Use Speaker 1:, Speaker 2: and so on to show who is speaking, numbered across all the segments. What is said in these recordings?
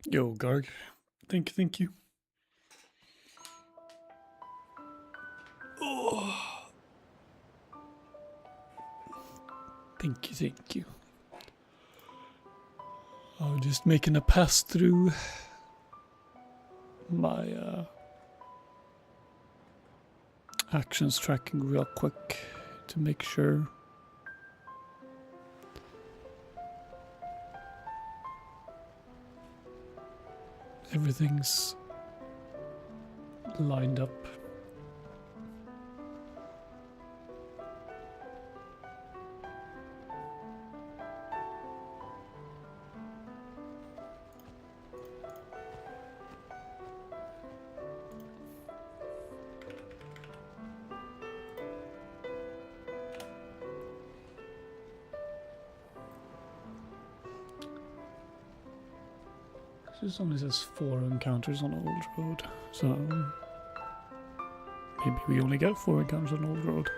Speaker 1: Yo, Garg. Thank you. Oh. Thank you. I'm just making a pass through my actions tracking real quick to make sure everything's lined up. This only says 4 encounters on Old Road, so maybe we only get 4 encounters on Old Road.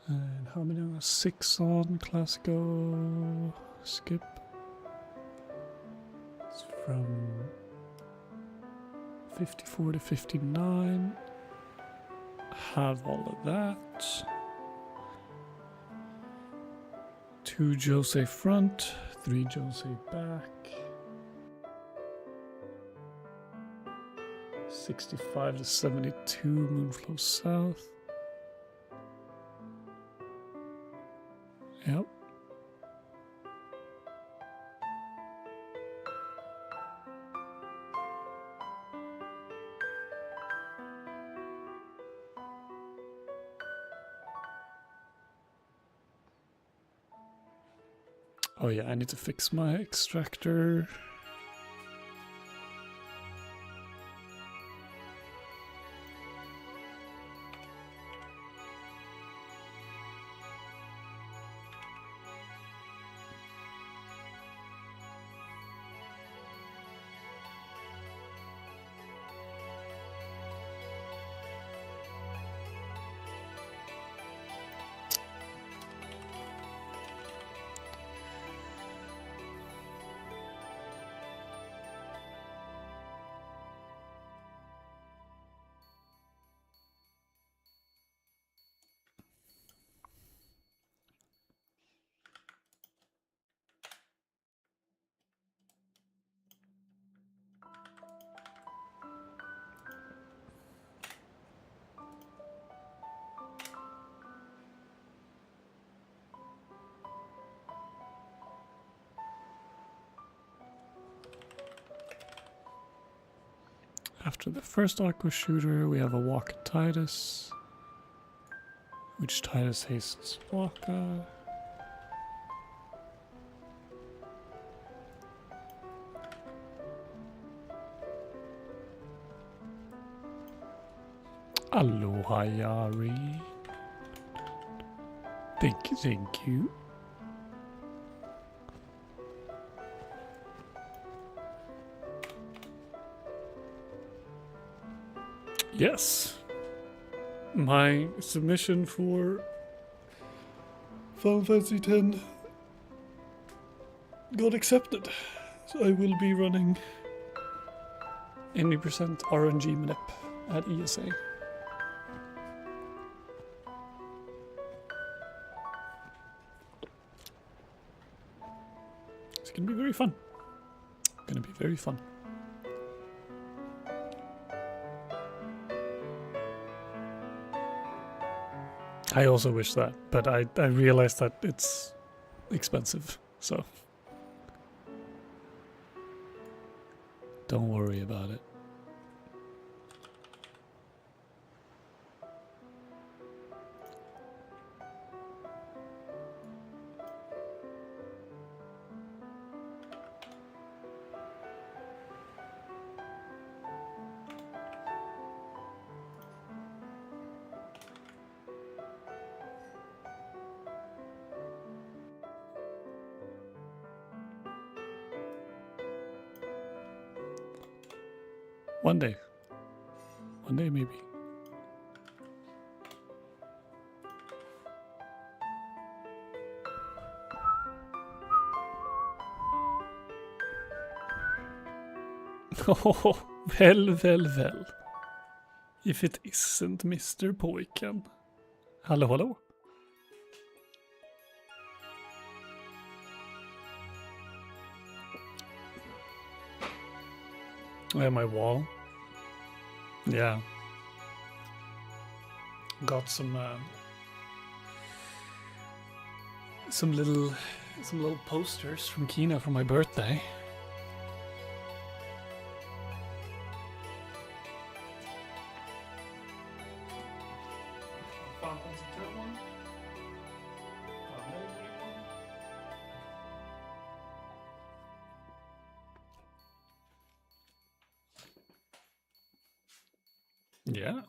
Speaker 1: And how many are 6 on Classico? Skip. It's from 54 to 59. Have all of that. 2 Jose front, 3 Jose back. 65 to 72 Moonflow South. Yep. Oh yeah, I need to fix my extractor. After the first Aqua Shooter, we have a Waka Titus, which Titus hastens Waka. Aloha Yari. Thank you. Yes. My submission for Final Fantasy X got accepted. So I will be running 80% RNG manip at ESA. It's gonna be very fun. Gonna be very fun. I also wish that, but I realized that it's expensive, so don't worry about it. One day. One day, maybe. Oh, well. If it isn't Mr. Pojken. Hello. I have my wall. Yeah. Got some little posters from Kina for my birthday. Yeah.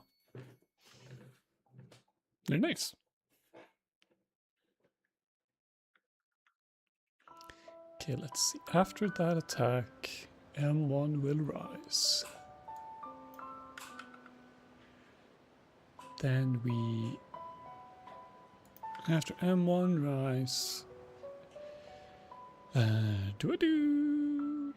Speaker 1: They're nice. Okay, let's see. After that attack, M1 will rise. Then we... After M1 rise... do?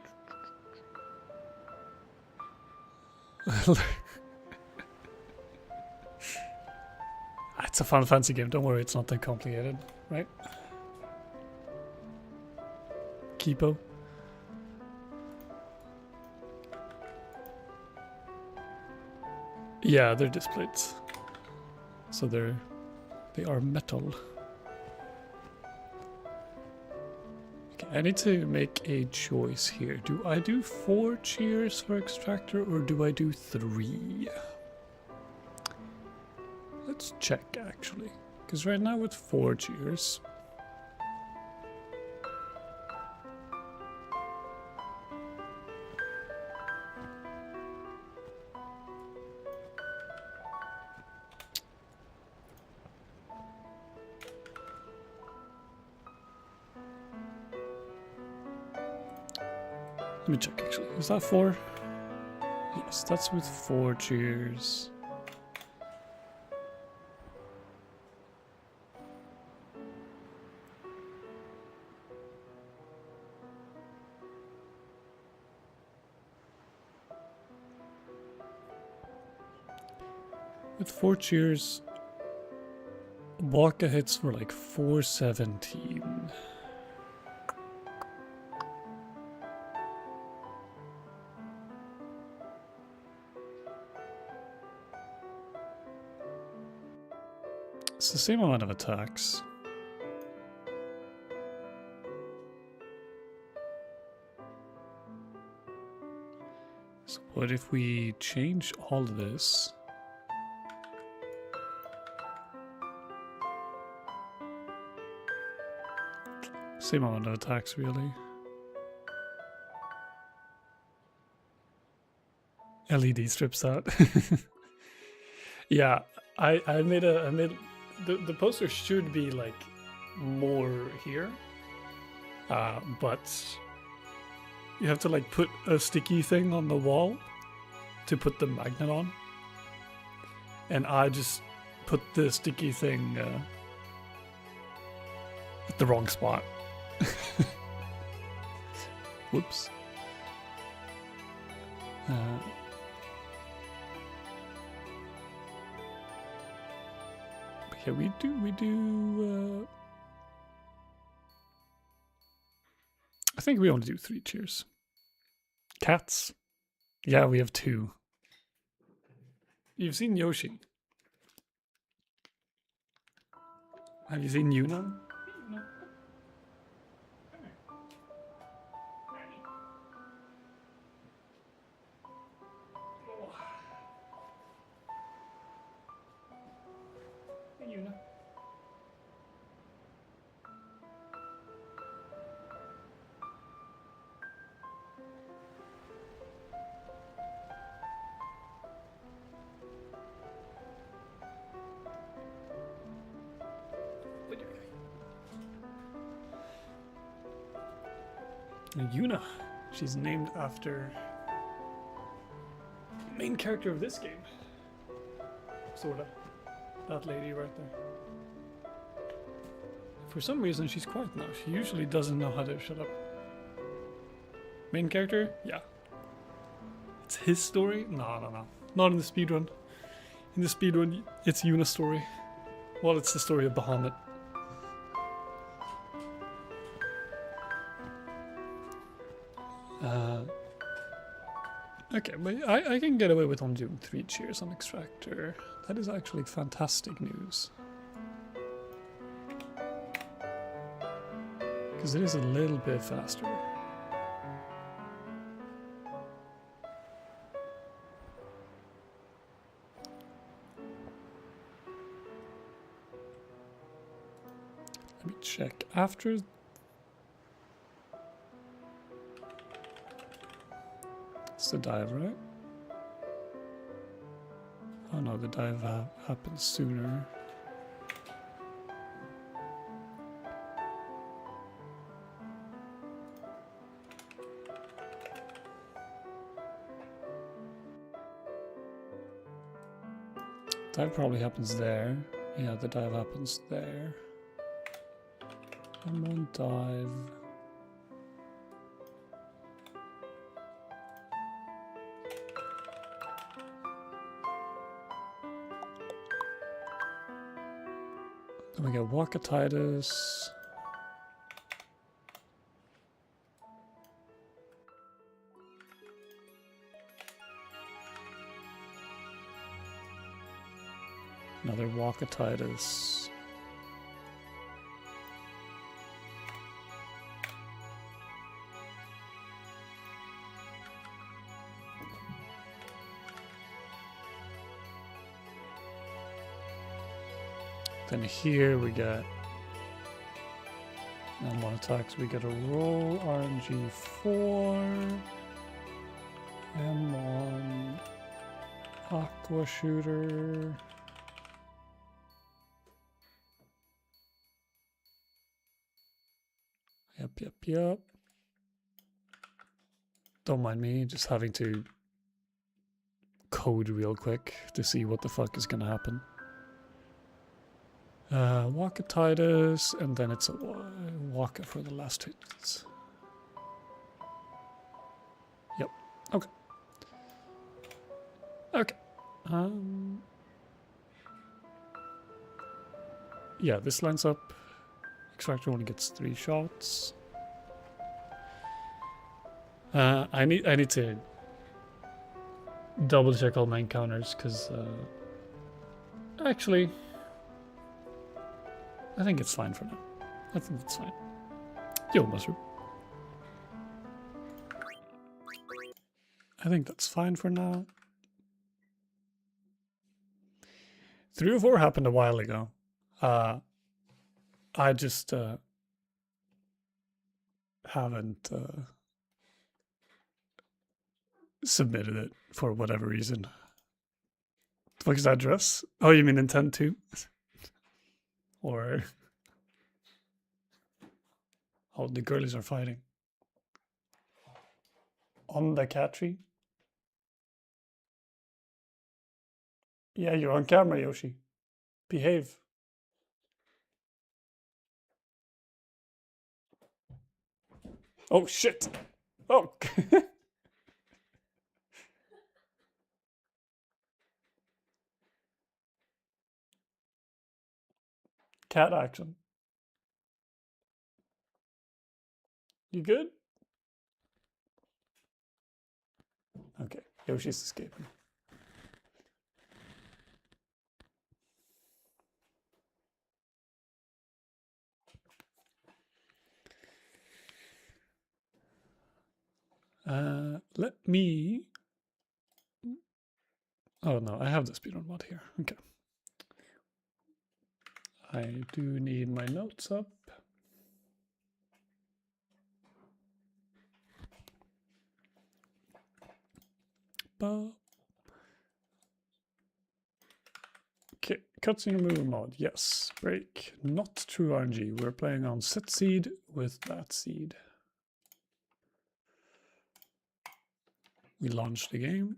Speaker 1: It's a fun, fancy game. Don't worry, it's not that complicated, right? Kipo. Yeah, they're displays. So they are metal. Okay, I need to make a choice here. Do I do 4 cheers for extractor or do I do 3? Let's check actually. Because right now with 4 cheers. Let me check actually. Is that 4? Yes, that's with 4 cheers. With 4 cheers, Waka hits for like 417. It's the same amount of attacks. So what if we change all of this? Same amount of attacks, really. LED strips out. Yeah, I made the poster should be like more here, but you have to like put a sticky thing on the wall to put the magnet on, and I just put the sticky thing at the wrong spot. Whoops. But yeah, we do. I think we only do 3 cheers. Cats. Yeah, we have 2. You've seen Yoshi. Have you seen Yuna? Yuna. Yuna. She's named after main character of this game. Sorta. That lady right there. For some reason she's quiet now. She usually doesn't know how to shut up. Main character? Yeah. It's his story? No. Not in the speedrun. In the speedrun, it's Yuna's story. Well, it's the story of Bahamut. Okay, but I can get away with only doing 3 cheers on Extractor. That is actually fantastic news. Because it is a little bit faster. Let me check. After... It's the dive, right? Oh no, the dive happens sooner. Dive probably happens there. Yeah, the dive happens there. Come on, dive. Then we get Wakatitis. Another Wakatitis. Then here we get M1 attacks. We get a roll, RNG 4, M1, Aqua Shooter. Yep. Don't mind me just having to code real quick to see what the fuck is gonna happen. Wakatitis, and then it's a Waka for the last hits. Yep. Okay. Yeah, this lines up. Extractor only gets 3 shots. I need to double check all my encounters because actually I think it's fine for now. I think it's fine. Yo, mushroom. I think that's fine for now. 3 or 4 happened a while ago. I just haven't submitted it for whatever reason. The fuck is that dress? Oh, you mean intent too? Or... Oh, the girlies are fighting. On the cat tree? Yeah, you're on camera, Yoshi. Behave. Oh, shit. Oh. Cat action. You good? Okay, Yoshi's escaping. Let me... Oh no, I have the speedrun mod here. Okay. I do need my notes up. Okay, cutscene remover mod. Yes, break. Not true RNG. We're playing on set seed with that seed. We launched the game.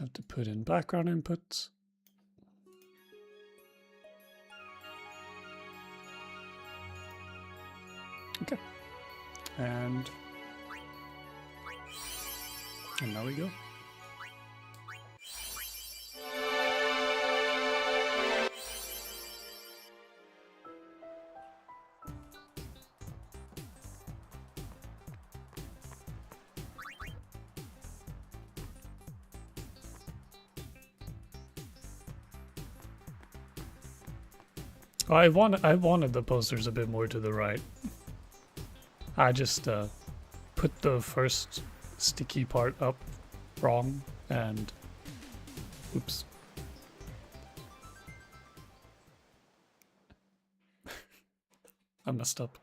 Speaker 1: have to put in background inputs. Okay. And now we go. I wanted the posters a bit more to the right. I just put the first sticky part up wrong and oops. I messed up.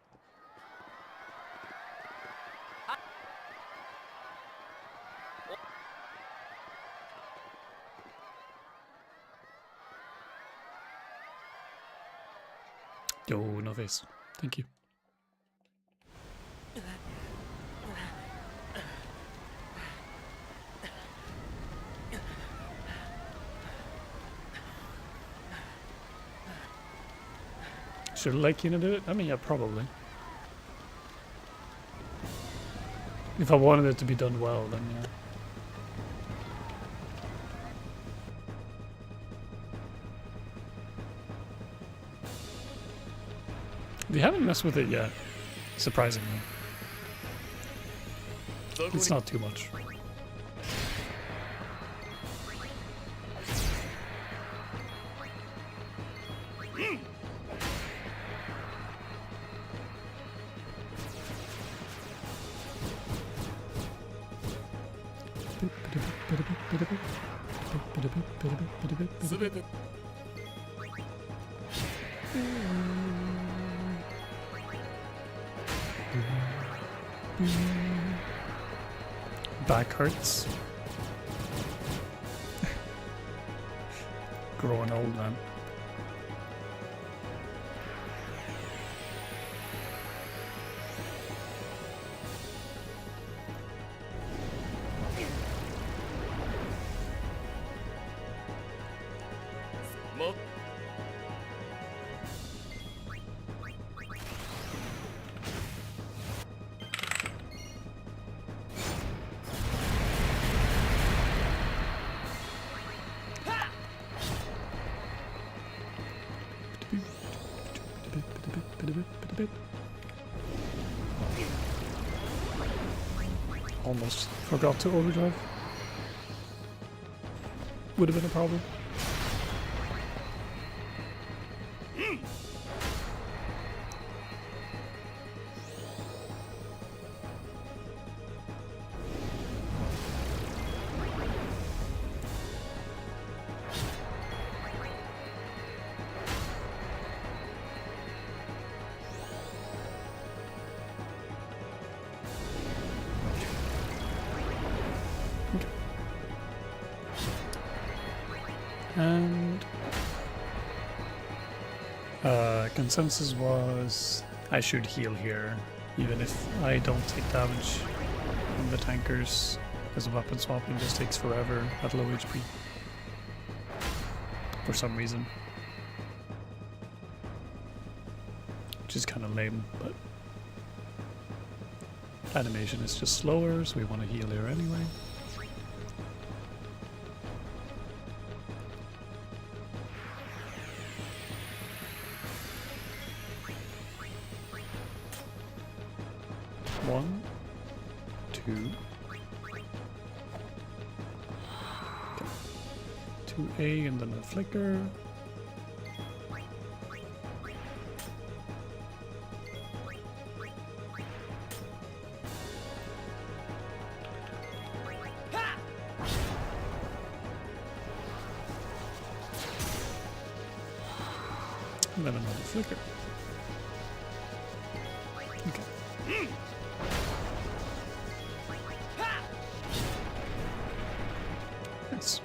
Speaker 1: Yo, no face. Thank you. Should Lakina do it? I mean, yeah, probably. If I wanted it to be done well, then yeah. We haven't messed with it yet, surprisingly. It's not too much. Back hurts. Growing old, man. Almost forgot to overdrive. Would have been a problem. And consensus was I should heal here, even if I don't take damage from the tankers, because weapon swapping just takes forever at low HP. For some reason. Which is kind of lame, but animation is just slower, so we want to heal here anyway. One, two. Okay. 2A and then a flicker. And then another flicker. Okay. Nice.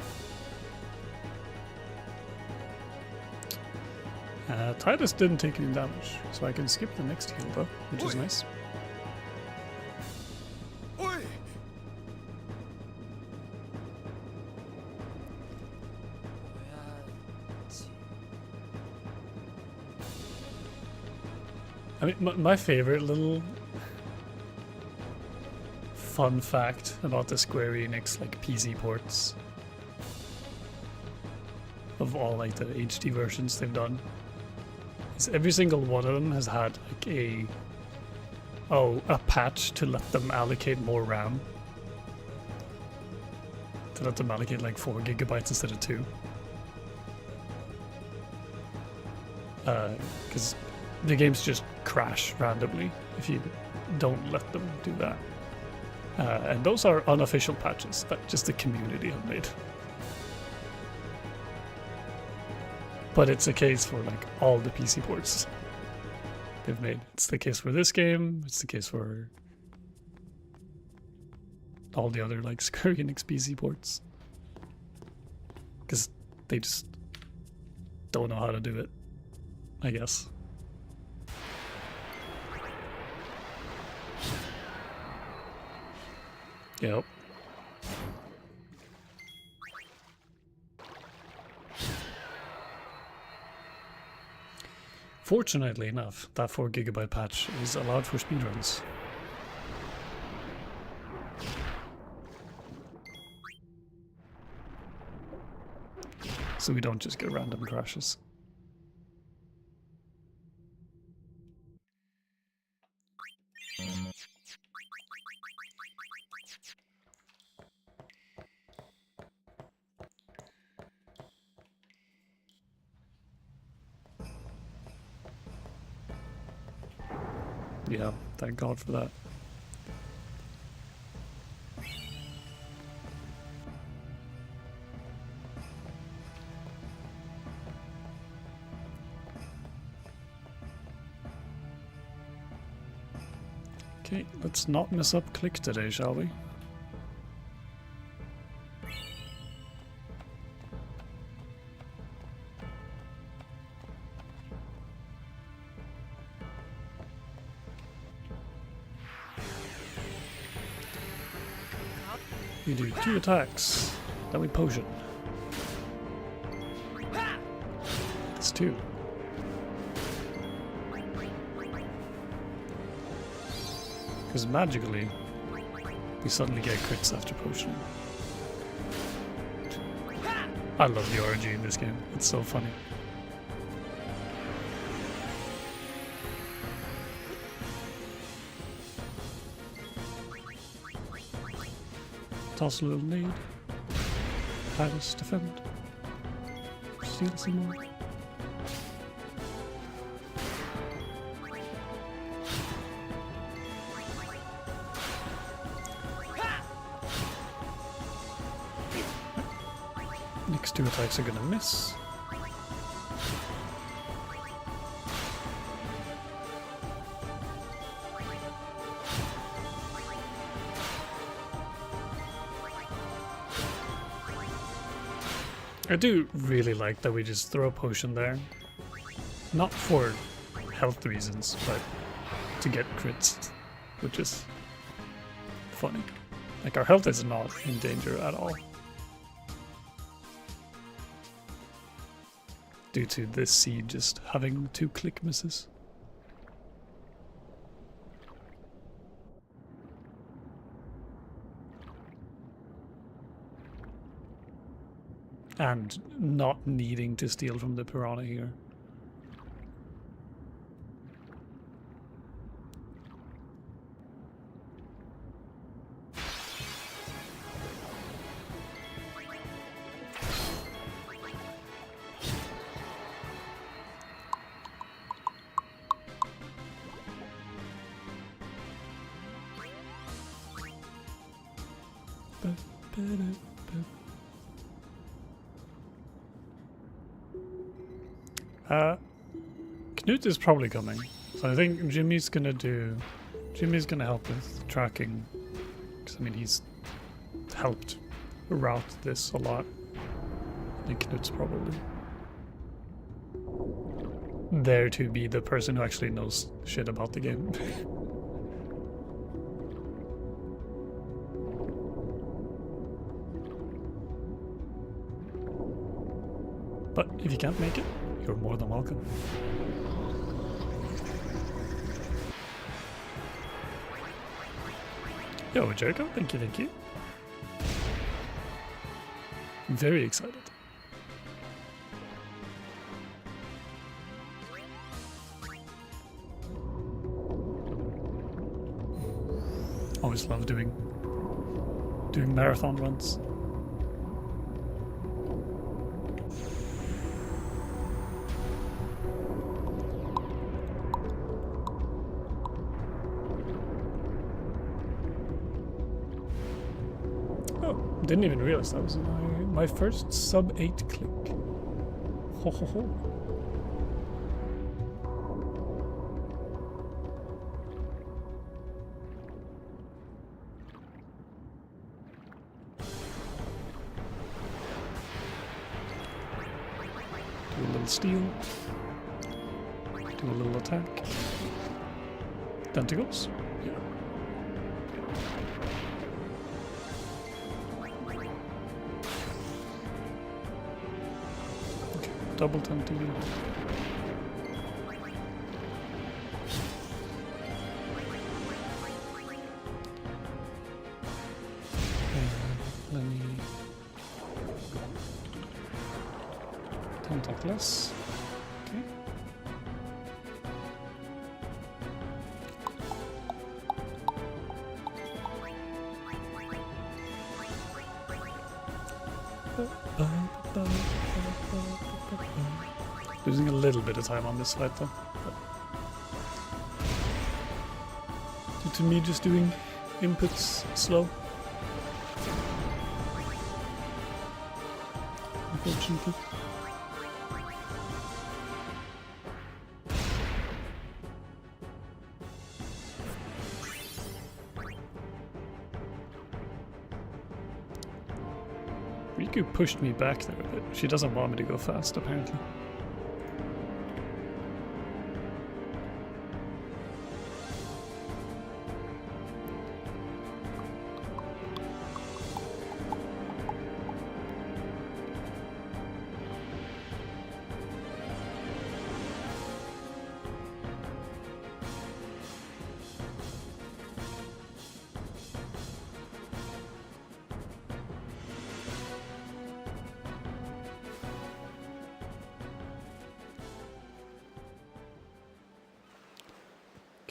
Speaker 1: Titus didn't take any damage, so I can skip the next heal though, which is nice. I mean, my favorite little fun fact about the Square Enix like PC ports of all like the HD versions they've done is every single one of them has had like a patch to let them allocate more RAM. To let them allocate like 4 gigabytes instead of 2. Because the games just crash randomly if you don't let them do that. And those are unofficial patches that just the community have made. But it's a case for like all the PC ports they've made. It's the case for this game, it's the case for all the other like Square Enix PC ports. Because they just don't know how to do it, I guess. Yep. Fortunately enough, that 4 gigabyte patch is allowed for speedruns. So we don't just get random crashes. Yeah, thank God for that. Okay, let's not mess up click today, shall we? We do 2 attacks, then we potion. That's 2. Because magically, we suddenly get crits after potioning. I love the RNG in this game, it's so funny. Toss a little nade. Titus defend. Steal some more. Next 2 attacks are gonna miss. I do really like that we just throw a potion there. Not for health reasons, but to get crits, which is funny. Like, our health is not in danger at all. Due to this seed just having 2 click misses. And not needing to steal from the piranha here. Knut is probably coming, so I think Jimmy's gonna help with tracking, because I mean he's helped route this a lot. I think Knut's probably there to be the person who actually knows shit about the game. But if you can't make it, you're more than welcome. Yo, Jericho, thank you, thank you. Very excited. Always love doing marathon runs. Oh, didn't even realize that was my first sub 8 click. Ho ho ho. Do a little steal. Do a little attack. Tentacles. Yeah. Okay, double tentacle. Let me tentacless. Okay. Losing a little bit of time on this fight though. Due to me just doing inputs slow. Unfortunately. Riku pushed me back there a bit. She doesn't want me to go fast, apparently.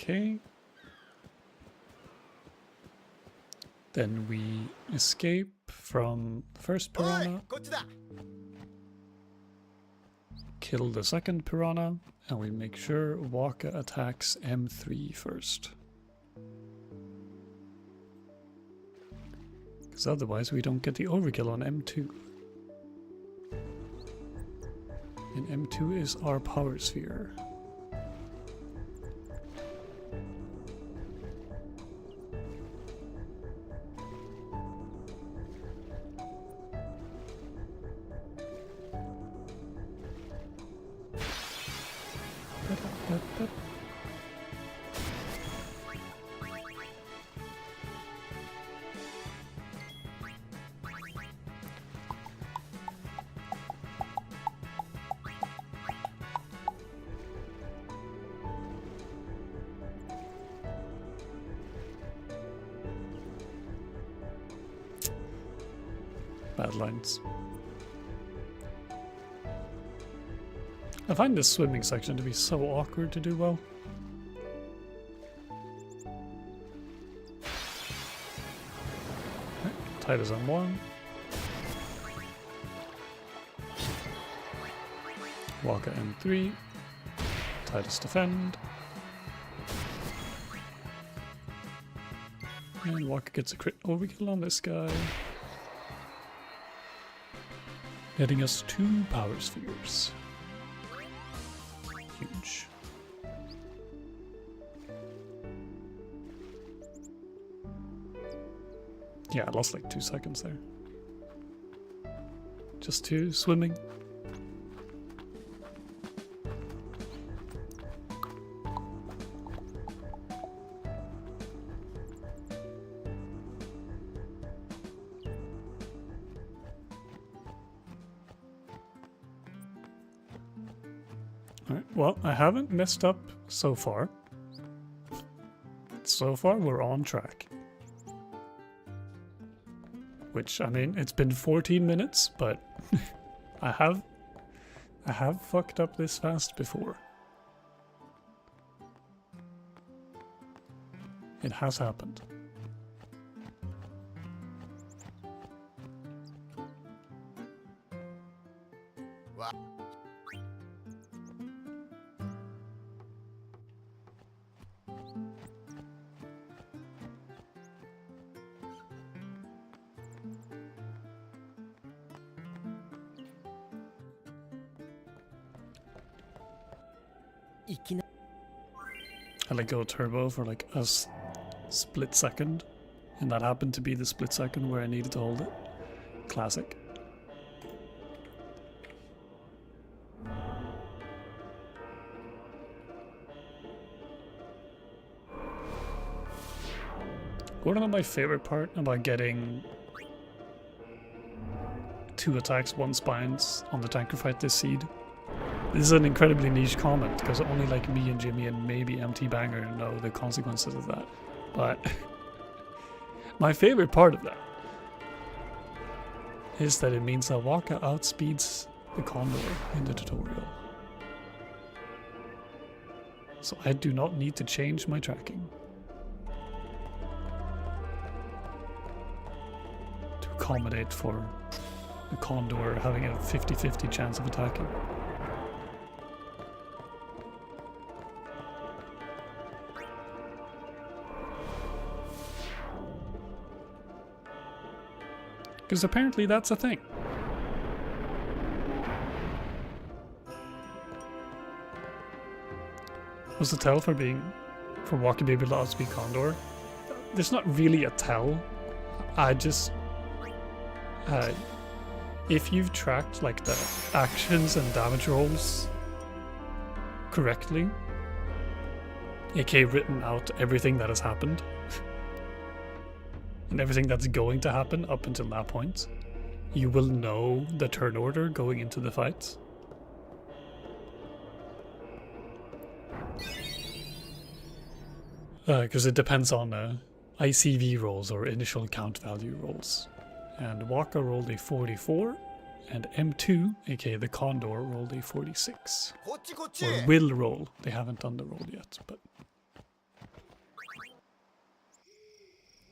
Speaker 1: Okay. Then we escape from the first piranha, kill the second piranha, and we make sure Waka attacks M3 first. Because otherwise we don't get the overkill on M2. And M2 is our power sphere. Bad lines. I find this swimming section to be so awkward to do well. Okay, Titus on 1. Waka M3. Titus defend. And Waka gets a crit overkill on this guy. Getting us 2 power spheres. Huge. Yeah, I lost like 2 seconds there. Just 2 swimming. Alright, well, I haven't messed up so far. So far, we're on track. Which, I mean, it's been 14 minutes, but I have fucked up this fast before. It has happened. I let go turbo for like a split second, and that happened to be the split second where I needed to hold it. Classic. One of my favorite part about getting 2 attacks, 1 spines on the tanker fight this seed. This is an incredibly niche comment because only like me and Jimmy and maybe MT Banger know the consequences of that. But my favorite part of that is that it means that Waka outspeeds the Condor in the tutorial. So I do not need to change my tracking to accommodate for the Condor having a 50-50 chance of attacking. Because apparently that's a thing. What's the tell for Waka being able to outspeed Condor? There's not really a tell. I just if you've tracked like the actions and damage rolls correctly, aka written out everything that has happened and everything that's going to happen up until that point, you will know the turn order going into the fights. Because it depends on ICV rolls or initial count value rolls. And Waka rolled a 44, and M2, aka the Condor, rolled a 46. Or will roll. They haven't done the roll yet, but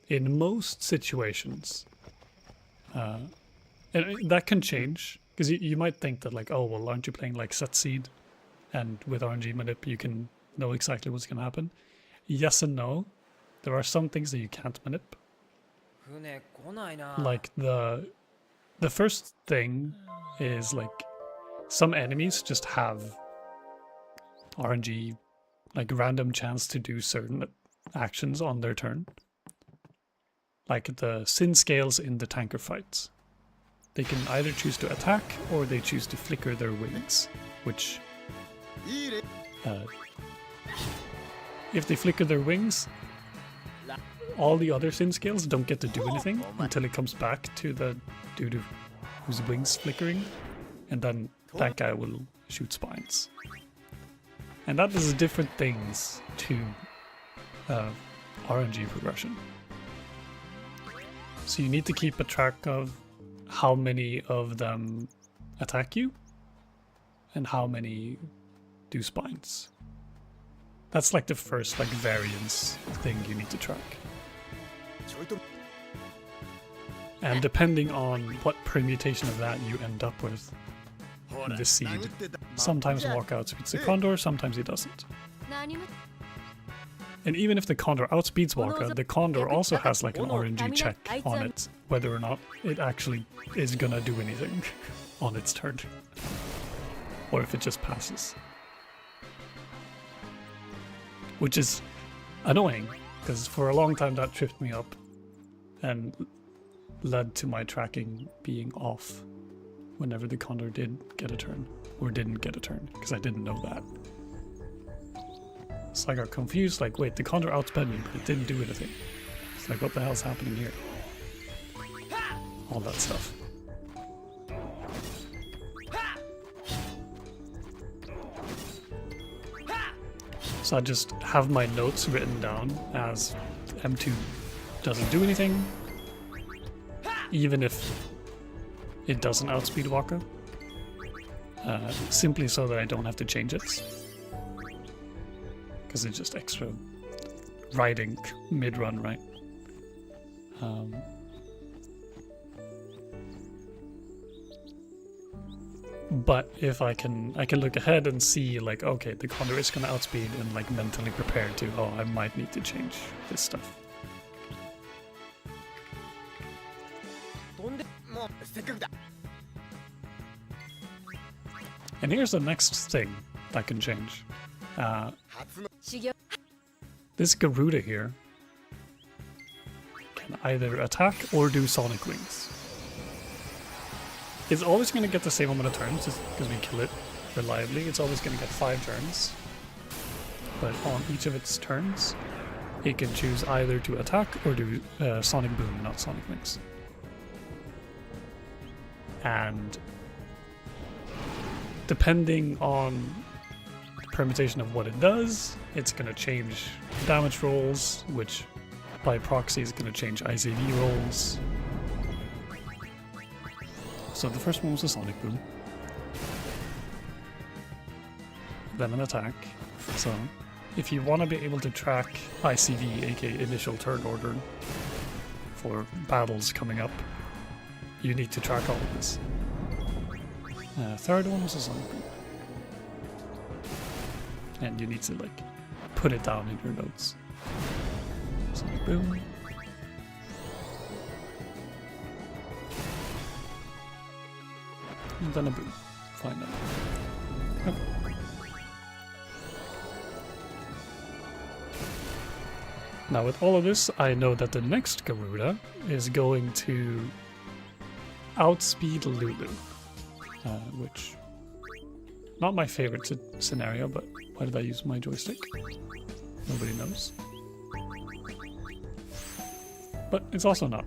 Speaker 1: in most situations, and that can change, because you might think that like, oh well, aren't you playing like set seed, and with RNG manip you can know exactly what's going to happen. Yes and no. There are some things that you can't manip. Like the first thing is like some enemies just have RNG, like random chance to do certain actions on their turn. Like the sin scales in the tanker fights. They can either choose to attack or they choose to flicker their wings, which if they flicker their wings, all the other sin scales don't get to do anything until it comes back to the dude whose wings flickering, and then that guy will shoot spines. And that does different things to RNG progression. So you need to keep a track of how many of them attack you and how many do spines. That's like the first like variance thing you need to track. And depending on what permutation of that you end up with in this seed, sometimes Waka outspeeds the Condor, sometimes he doesn't. And even if the Condor outspeeds Waka, the Condor also has like an RNG check on it, whether or not it actually is gonna do anything on its turn. Or if it just passes. Which is annoying, because for a long time that tripped me up and led to my tracking being off whenever the Condor did get a turn, or didn't get a turn, because I didn't know that. So I got confused, like, wait, the Condor outsped me, but it didn't do anything. It's like, what the hell's happening here? All that stuff. So I just have my notes written down as M2 doesn't do anything, even if it doesn't outspeed Waka. Simply so that I don't have to change it. Because it's just extra riding mid-run, right? But if I can look ahead and see like, okay, the Condor is gonna outspeed, and like mentally prepare to, oh, I might need to change this stuff. And here's the next thing that can change. This Garuda here can either attack or do Sonic Wings. It's always going to get the same amount of turns because we kill it reliably. It's always going to get 5 turns. But on each of its turns, it can choose either to attack or do Sonic Boom, not Sonic Wings. And depending on the permutation of what it does, it's going to change damage rolls, which by proxy is going to change ICV rolls. So the first one was a Sonic Boom. Then an attack. So if you want to be able to track ICV, aka initial turn order, for battles coming up, you need to track all of this. Third one was a Sonic Boom. And you need to like put it down in your notes. Sonic Boom. And then a boom. Finally. Okay. Now with all of this, I know that the next Garuda is going to outspeed Lulu. Which, not my favorite scenario, but why did I use my joystick? Nobody knows. But it's also not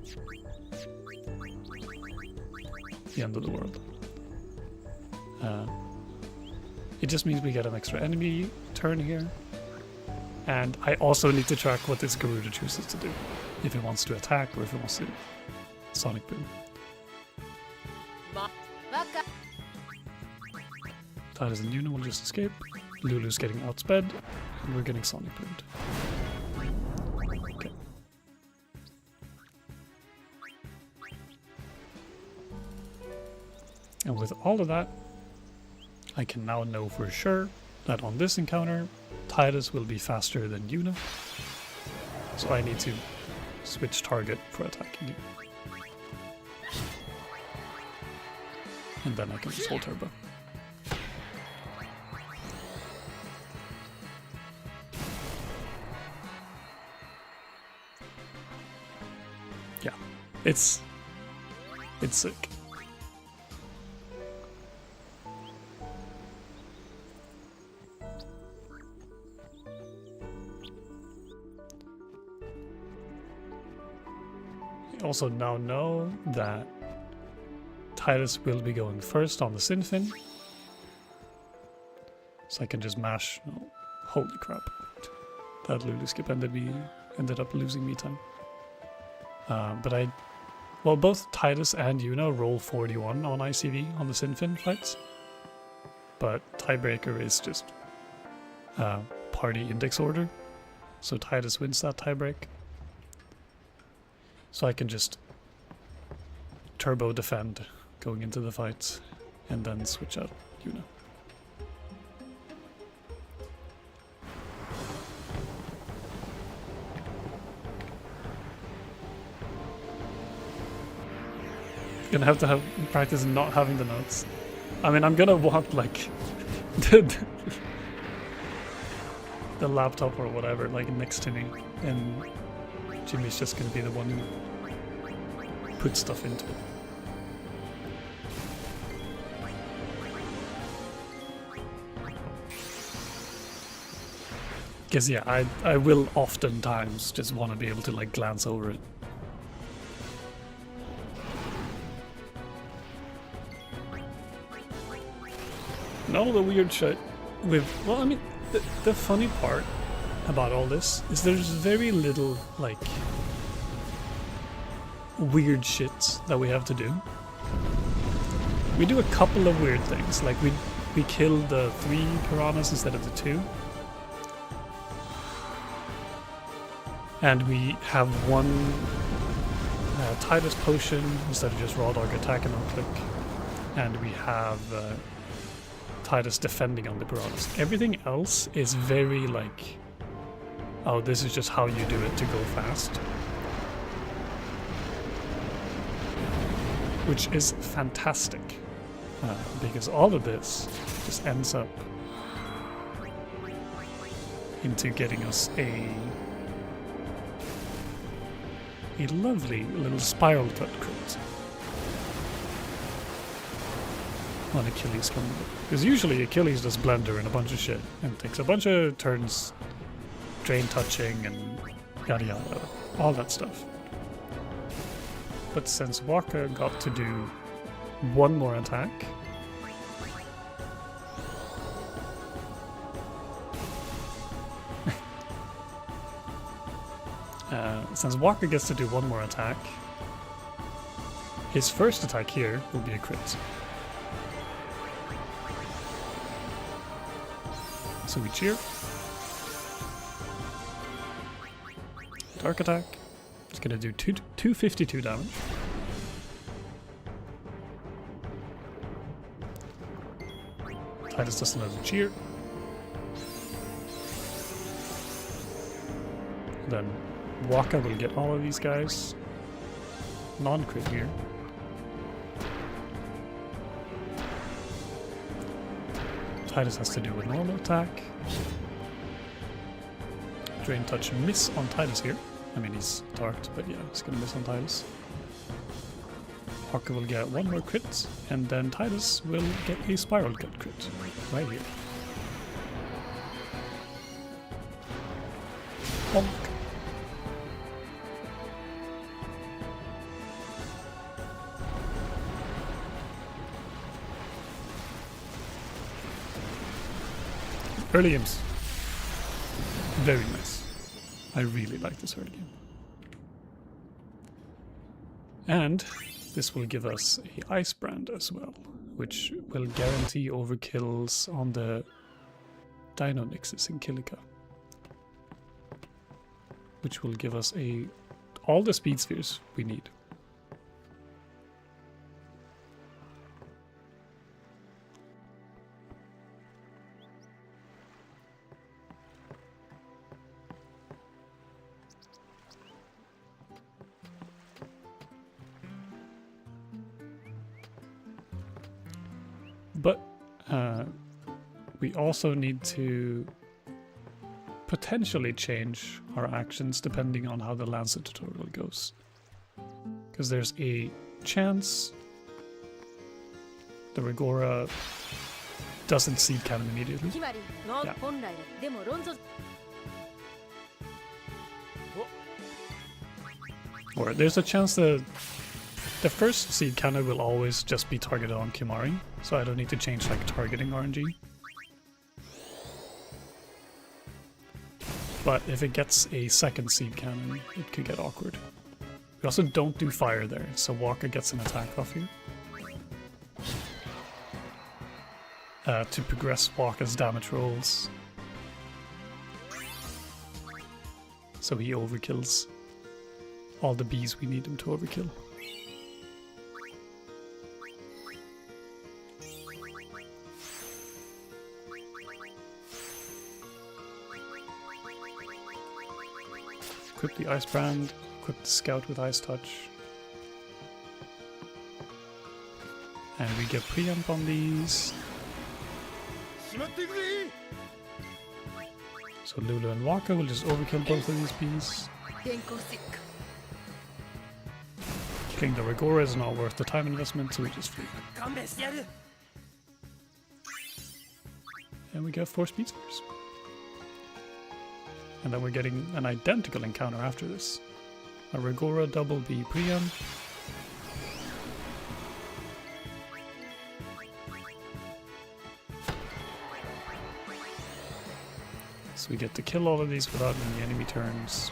Speaker 1: the end of the world. It just means we get an extra enemy turn here. And I also need to track what this Garuda chooses to do. If it wants to attack or if it wants to Sonic Boom. Titus and Yuna will just escape. Lulu's getting outsped, and we're getting Sonic Boomed. Okay. And with all of that, I can now know for sure that on this encounter, Titus will be faster than Yuna. So I need to switch target for attacking you. And then I can just hold turbo. Yeah, it's sick. I also now know that Titus will be going first on the Sinfin. So I can just mash. Oh, holy crap. That Lulu skip ended up losing me time. Well, both Titus and Yuna roll 41 on ICV on the Sinfin fights. But tiebreaker is just party index order. So Titus wins that tiebreak. So I can just turbo defend going into the fight and then switch out Yuna. Gonna have to practice not having the notes. I mean, I'm gonna want like the laptop or whatever like next to me, and Jimmy's just gonna be the one who puts stuff into it. Because yeah, I will oftentimes just want to be able to like glance over it. And all the weird shit with, well, I mean, the funny part about all this is there's very little like weird shit that we have to do. We do a couple of weird things, like we kill the 3 piranhas instead of the 2. And we have one Titus potion instead of just raw dog attack and on-click. And we have Titus defending on the piranhas. Everything else is very like, oh, this is just how you do it to go fast. Which is fantastic. Because all of this just ends up into getting us a lovely little spiral cut crit on Achilles coming up. Because usually Achilles does blender and a bunch of shit and takes a bunch of turns drain touching and yada yada, all that stuff. But since Waka got to do one more attack, since Walker gets to do one more attack, his first attack here will be a crit. So we cheer. Dark attack. It's gonna do 252 damage. Titus does another cheer. Then Waka will get all of these guys. Non-crit here. Titus has to do a normal attack. Drain touch miss on Titus here. I mean, he's darked, but yeah, he's gonna miss on Titus. Waka will get one more crit, and then Titus will get a spiral cut crit right here. Bonk. Early games. Very nice. I really like this early game. And this will give us a Ice Brand as well, which will guarantee overkills on the Dino Nixes in Kilika. Which will give us all the speed spheres we need. But we also need to potentially change our actions depending on how the Lancet tutorial goes. Because there's a chance the Rigora doesn't seed cannon immediately. Yeah. Or there's a chance that the first seed cannon will always just be targeted on Kimari, so I don't need to change like targeting RNG. But if it gets a second seed cannon, it could get awkward. We also don't do fire there, so Walker gets an attack off you. To progress Walker's damage rolls. So he overkills all the bees we need him to overkill. Equip the Ice Brand, equip the Scout with Ice Touch. And we get preamp on these. So Lulu and Waka will just overkill both of these bees. Killing the Rigora is not worth the time investment, so we just free. And we get 4 speed spheres. And then we're getting an identical encounter after this. A Rigora double B preamp. So we get to kill all of these without any enemy turns.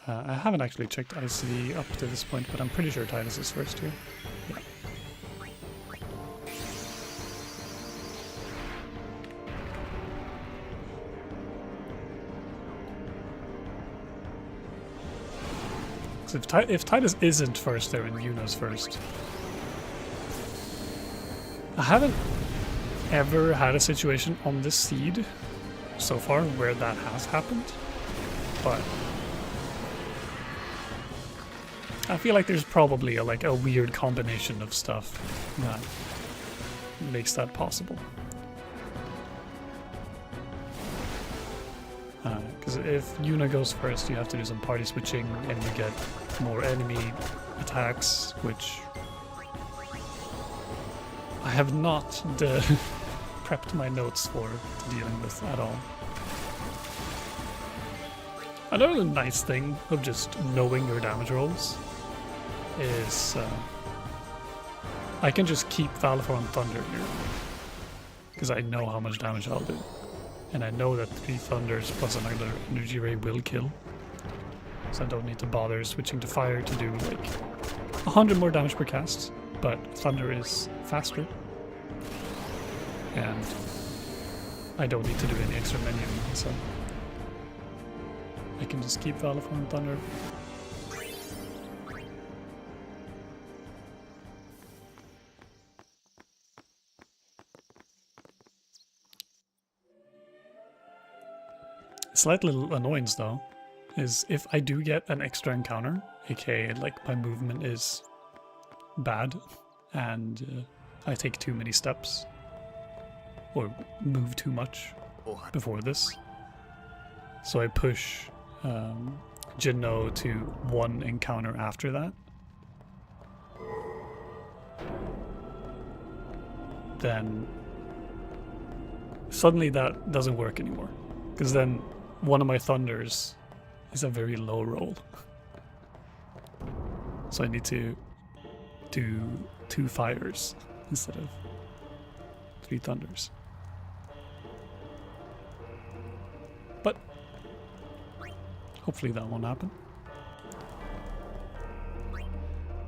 Speaker 1: I haven't actually checked ICV up to this point, but I'm pretty sure Titus is first here. Yeah. So if Titus isn't first there and Yuna's first, I haven't ever had a situation on this seed so far where that has happened, but I feel like there's probably a weird combination of stuff that makes that possible. Because if Yuna goes first, you have to do some party switching and you get more enemy attacks, which I have not prepped my notes for dealing with at all. Another nice thing of just knowing your damage rolls is I can just keep Valifor on Thunder here, because I know how much damage I'll do. And I know that 3 Thunders plus another Energy Ray will kill. So I don't need to bother switching to Fire to do like 100 more damage per cast, but Thunder is faster. And I don't need to do any extra menu, so I can just keep Valifor on Thunder. Slight little annoyance though is if I do get an extra encounter, aka like my movement is bad and I take too many steps or move too much before this, so I push Jinno to 1 encounter after that, then suddenly that doesn't work anymore, because then one of my Thunders is a very low roll. So I need to do 2 Fires instead of 3 Thunders. But hopefully that won't happen.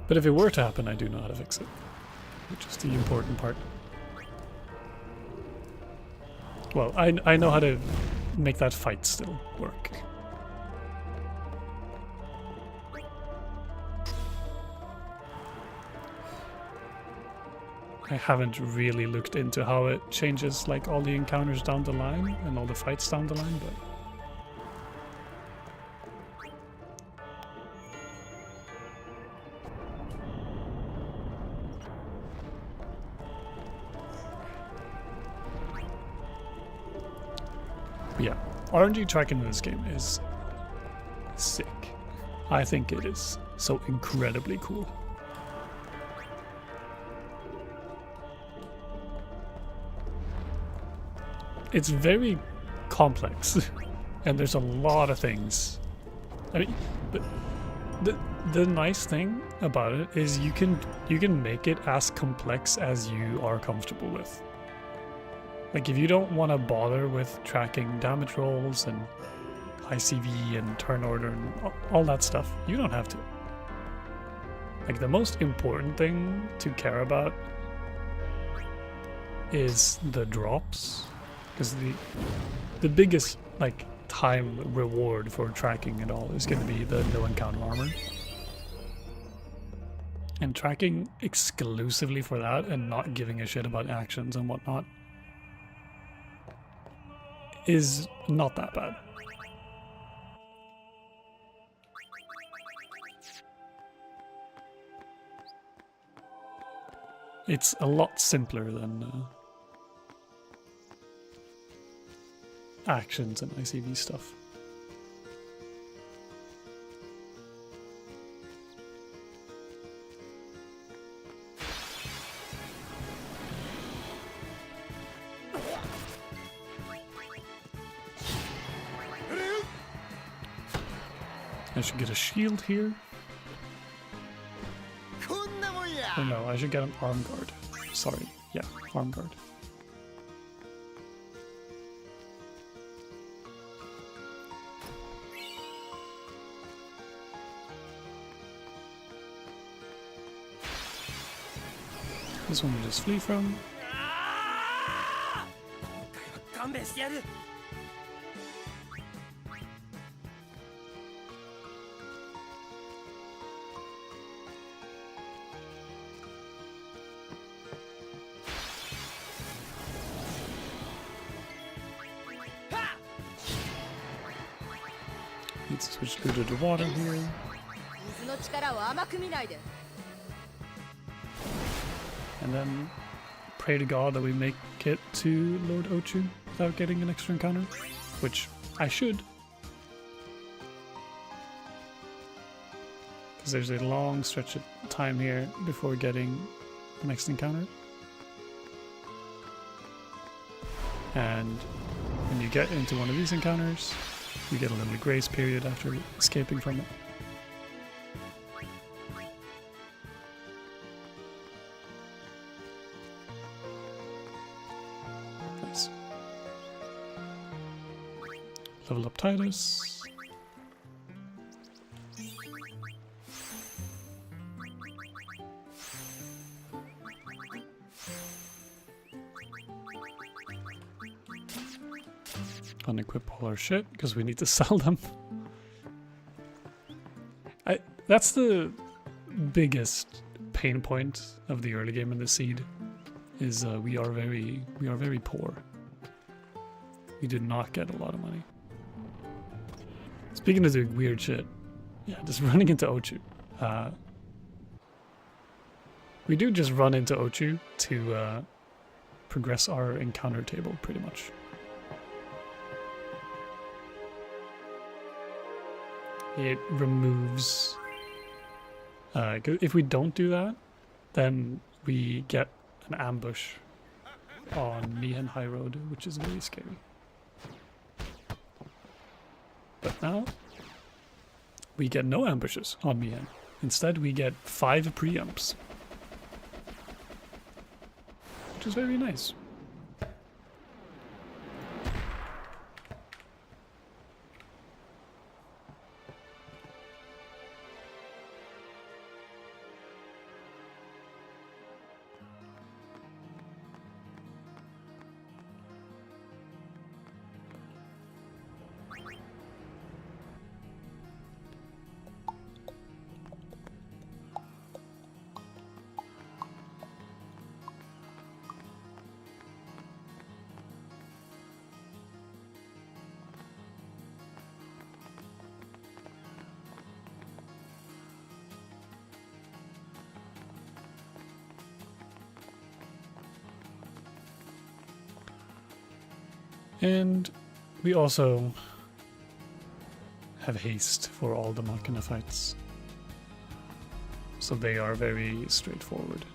Speaker 1: But if it were to happen, I do know how to fix it, which is the important part. Well, I know how to make that fight still work. I haven't really looked into how it changes like all the encounters down the line and all the fights down the line, but yeah, RNG tracking in this game is sick. I think it is so incredibly cool. It's very complex, and there's a lot of things. I mean, but the nice thing about it is you can make it as complex as you are comfortable with. Like if you don't want to bother with tracking damage rolls and ICV and turn order and all that stuff, you don't have to. Like the most important thing to care about is the drops, because the biggest like time reward for tracking it all is going to be the no encounter armor. And tracking exclusively for that and not giving a shit about actions and whatnot is not that bad. It's a lot simpler than actions and ICV stuff. I should get a shield here. Oh no, I should get an arm guard. Sorry, yeah, arm guard. This one we just flee from. Need to switch Ludo to water here. And then pray to God that we make it to Lord Ochu without getting an extra encounter, which I should. Because there's a long stretch of time here before getting the next encounter. And when you get into one of these encounters, you get a little grace period after escaping from it. Nice. Level up Titus. Unequip all our shit because we need to sell them. That's the biggest pain point of the early game in the seed, is we are very poor. We did not get a lot of money. Speaking of doing weird shit, yeah, just running into Ochu. We do just run into Ochu to progress our encounter table pretty much. It removes... if we don't do that, then we get an ambush on Mihen High Road, which is very scary. But now, we get no ambushes on Mihen. Instead, we get 5 preempts, which is very nice. And we also have haste for all the Machina fights, so they are very straightforward.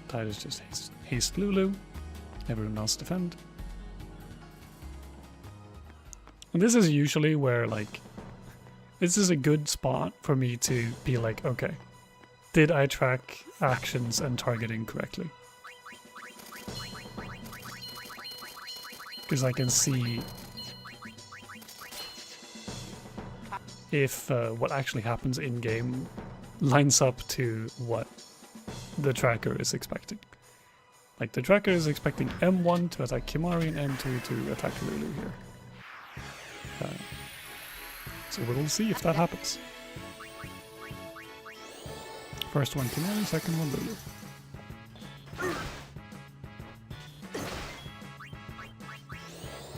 Speaker 1: Titus just haste Lulu, everyone else defend. And this is usually where, like, this is a good spot for me to be like, okay, did I track actions and targeting correctly? Because I can see if what actually happens in game lines up to what the tracker is expecting. Like, the tracker is expecting M1 to attack Kimari and M2 to attack Lulu here. So we'll see if that happens. First one Kimari, second one Lulu.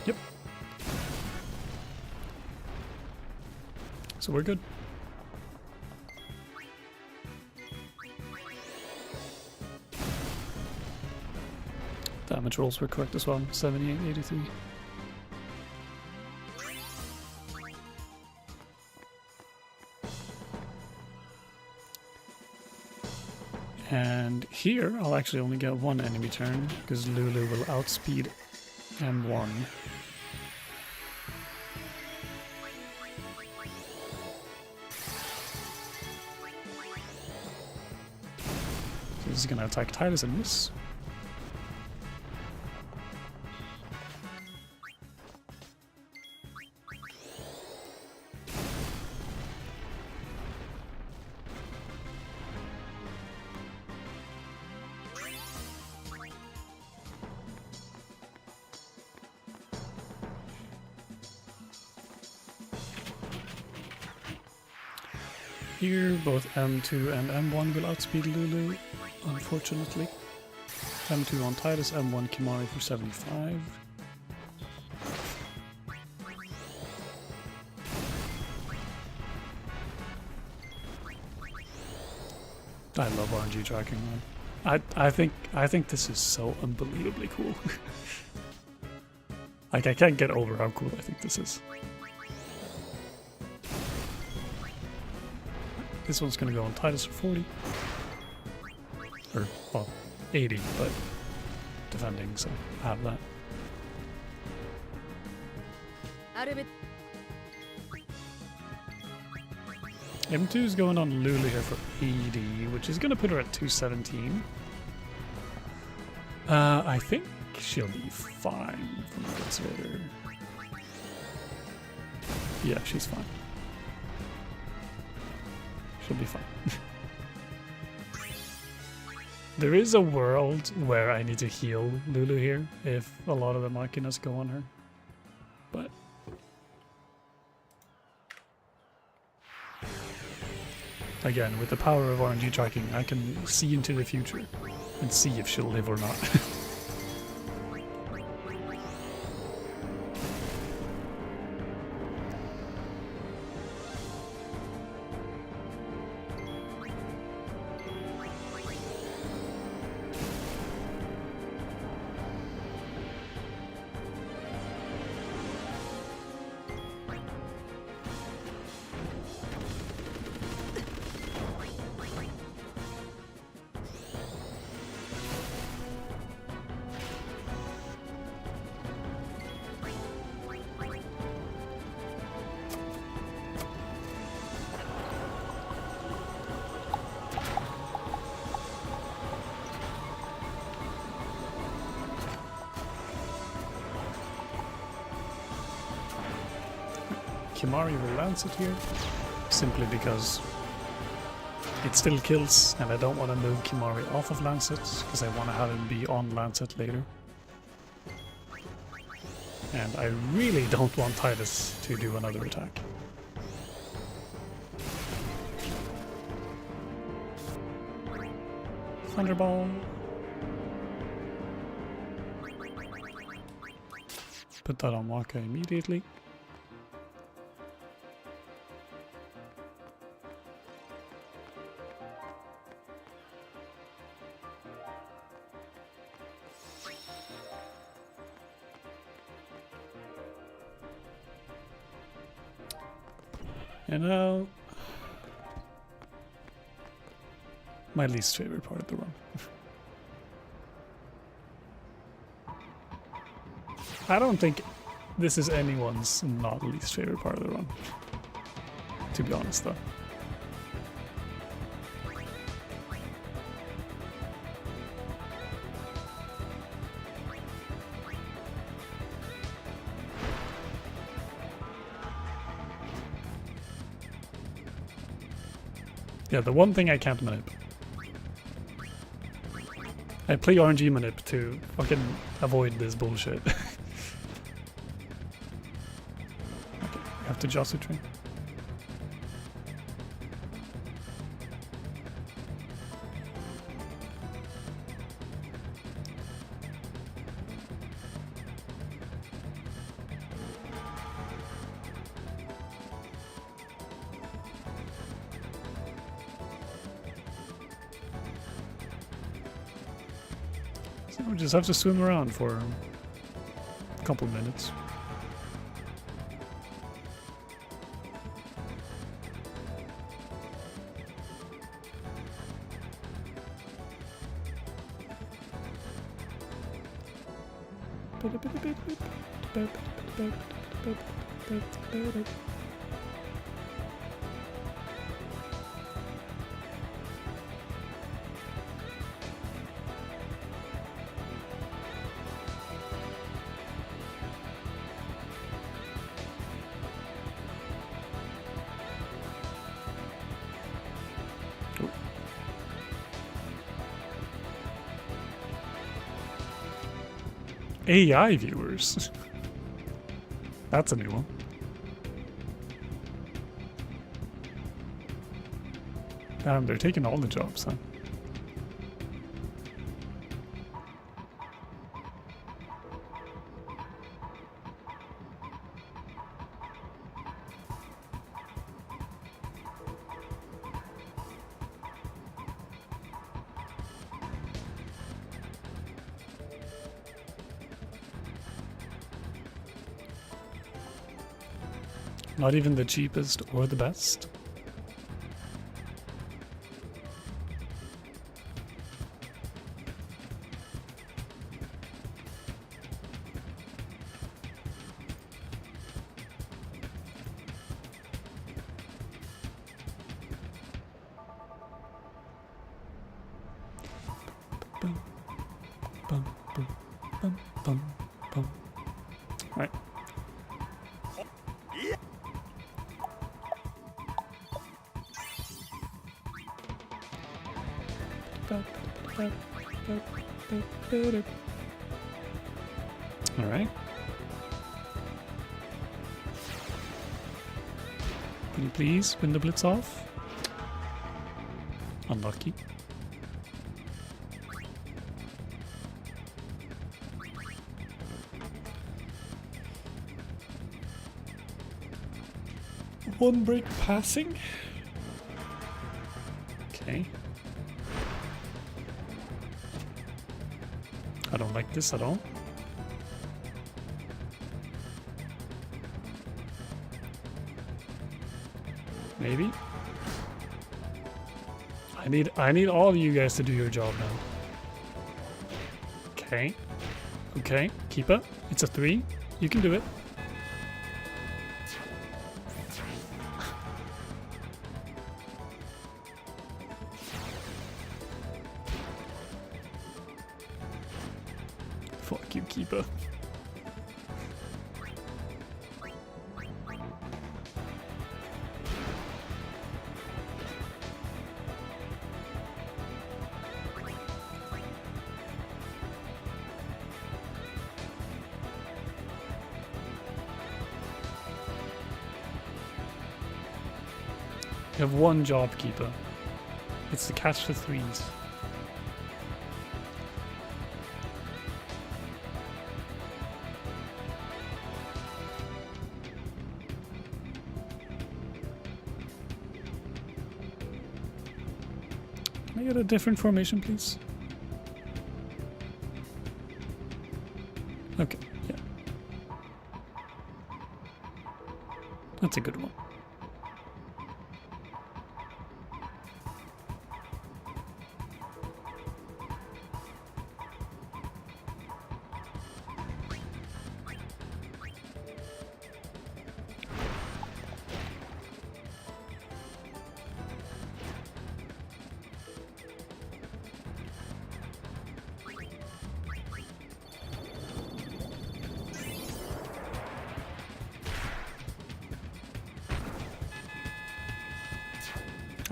Speaker 1: Yep. So we're good. Damage rolls were correct as well, 78, 83. And here I'll actually only get one enemy turn because Lulu will outspeed M1. So he's gonna attack Titus and miss. Here, both M2 and M1 will outspeed Lulu, unfortunately. M2 on Titus, M1 Kimari for 75. I love RNG tracking, man. I think this is so unbelievably cool. Like, I can't get over how cool I think this is. This one's gonna go on Titus for 40. Or, well, 80, but defending, so I have that. M2 is going on Lulu here for 80, which is gonna put her at 217. I think she'll be fine from the guess later. Yeah, she's fine. She'll be fine. There is a world where I need to heal Lulu here if a lot of the Machinas go on her. But again, with the power of RNG tracking, I can see into the future and see if she'll live or not. Kimari will Lancet here, simply because it still kills and I don't want to move Kimari off of Lancet because I want to have him be on Lancet later. And I really don't want Titus to do another attack. Thunderball. Put that on Waka immediately. And now, my least favorite part of the run. I don't think this is anyone's not least favorite part of the run, to be honest though. Yeah, the one thing I can't manip. I play RNG manip to fucking avoid this bullshit. Okay, I have to Josu train. We just have to swim around for a couple minutes. AI viewers. That's a new one. Damn, they're taking all the jobs, huh? Not even the cheapest or the best. Bum, bum, bum, bum, bum, bum. Right. All right. Will you please win the blitz off? Unlucky. One break passing. Okay. I don't like this at all. Maybe. I need all of you guys to do your job now. Okay. Okay, keep it. It's a 3. You can do it. Fuck you, keeper. You have one job, keeper. It's to catch the 3s. Can I get a different formation, please? Okay, yeah. That's a good one.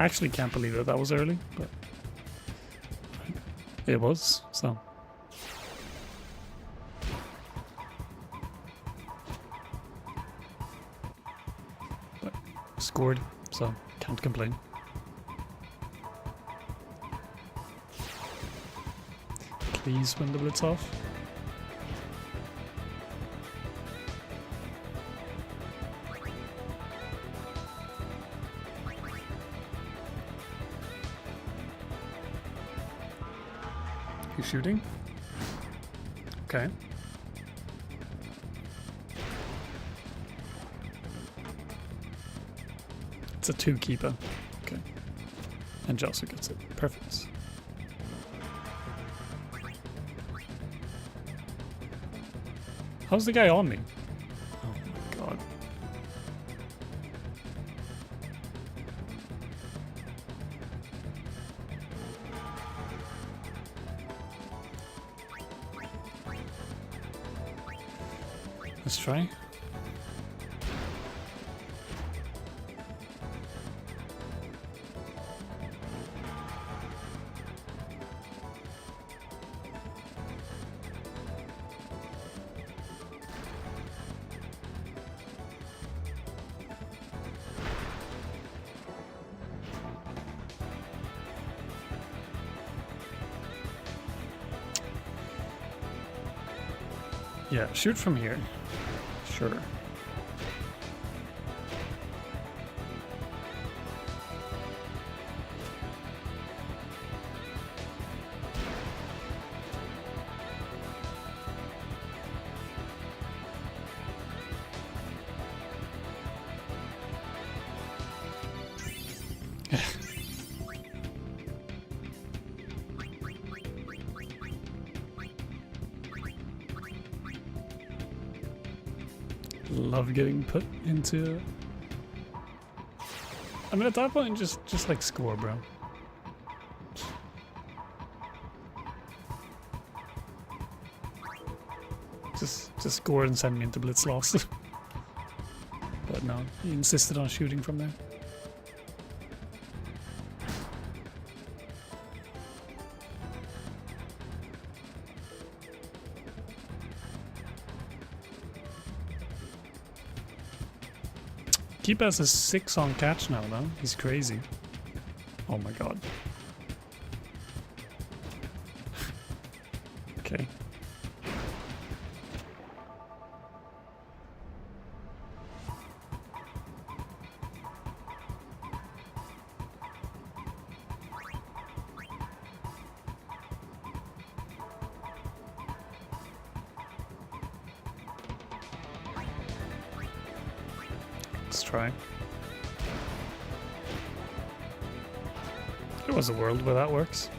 Speaker 1: I actually can't believe that was early, but it was, so. But scored, so can't complain. Please win the blitz off. You shooting? Okay. It's a 2 keeper. Okay. And Josu gets it. Perfect. How's the guy on me? Oh my god. Let's try. Yeah, shoot from here. Sure. Love getting put into. I mean, at that point, just like score, bro. Just score and send me into blitz loss. But no, he insisted on shooting from there. Keep has a 6 on catch now, though. He's crazy. Oh my god. Okay. Let's try. There was a world where that works.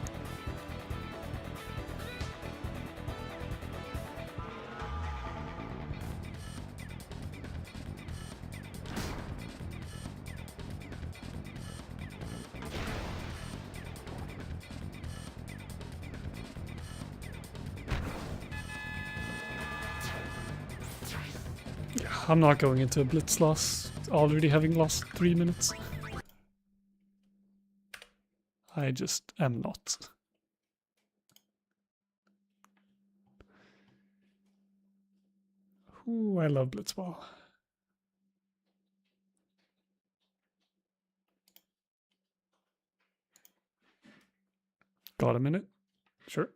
Speaker 1: Yeah, I'm not going into a blitz loss, already having lost 3 minutes. I just am not. Ooh, I love blitzball. Got a minute? Sure.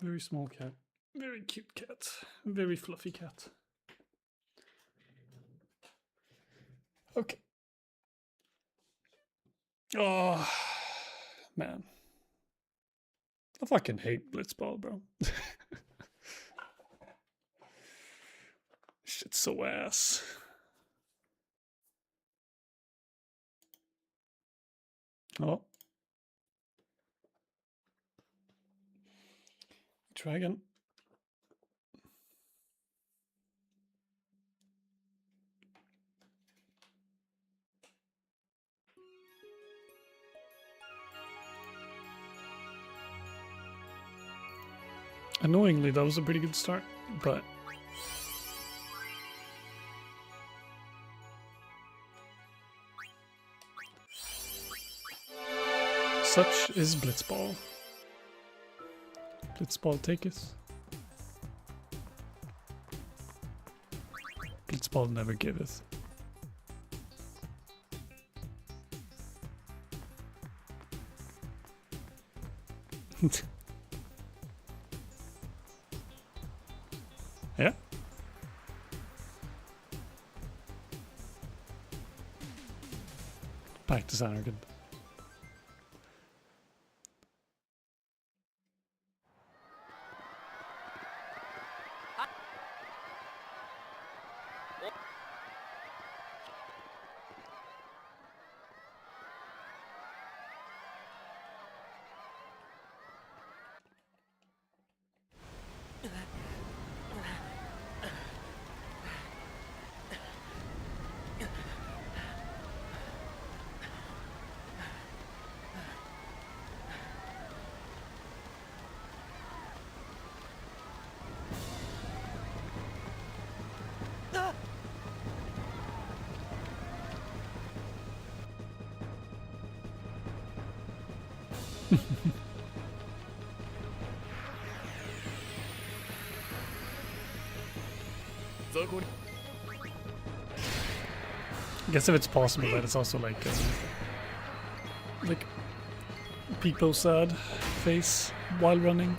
Speaker 1: Very small cat. Very cute cat. Very fluffy cat. Okay. Oh, man. I fucking hate Blitzball, bro. Shit's so ass. Oh. Try again. Annoyingly, that was a pretty good start, but such is Blitzball. Blitzball taketh. Blitzball never giveth. Yeah? Back to arrogant. I guess if it's possible that it's also like Pico sad face while running.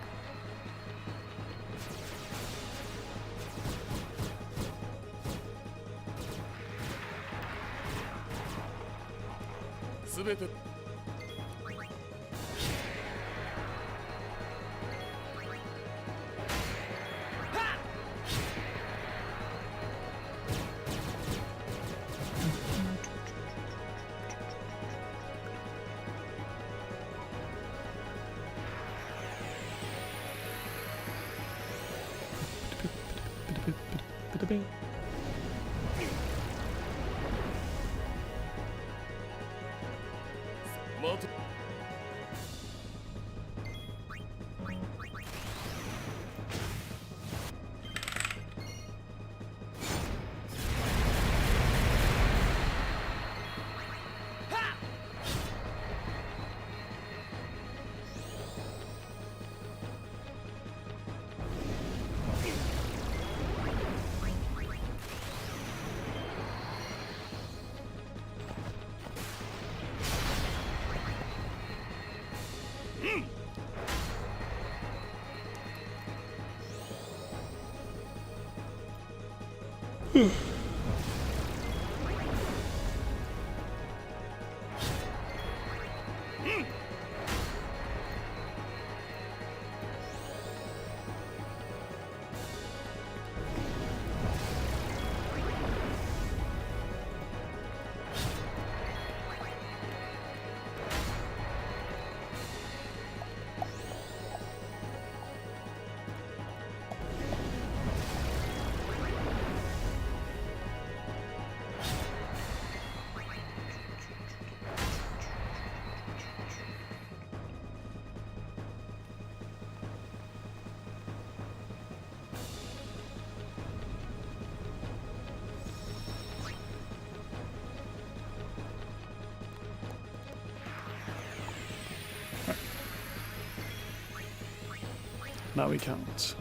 Speaker 1: Now we can't.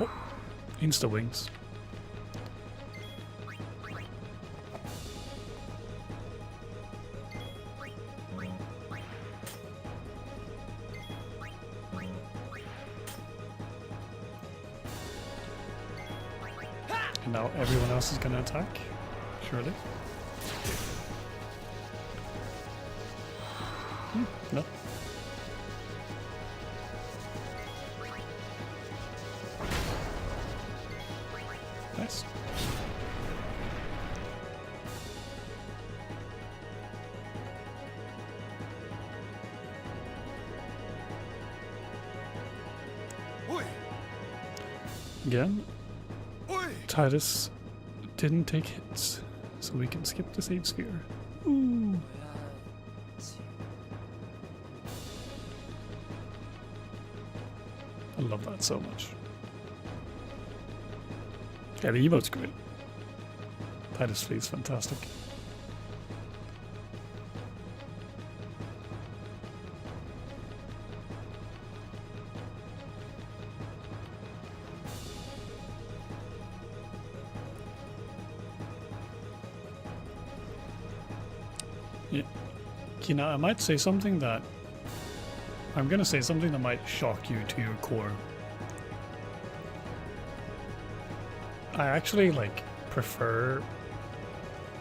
Speaker 1: Oh, insta wings. And now everyone else is gonna attack, surely. No. Nice. Again, Titus didn't take hits, so we can skip the save sphere. Ooh. I love that so much. Yeah, the emote's great. Titus Fleet's fantastic. Yeah. Kina, I might say something that... I'm gonna say something that might shock you to your core. I actually, like, prefer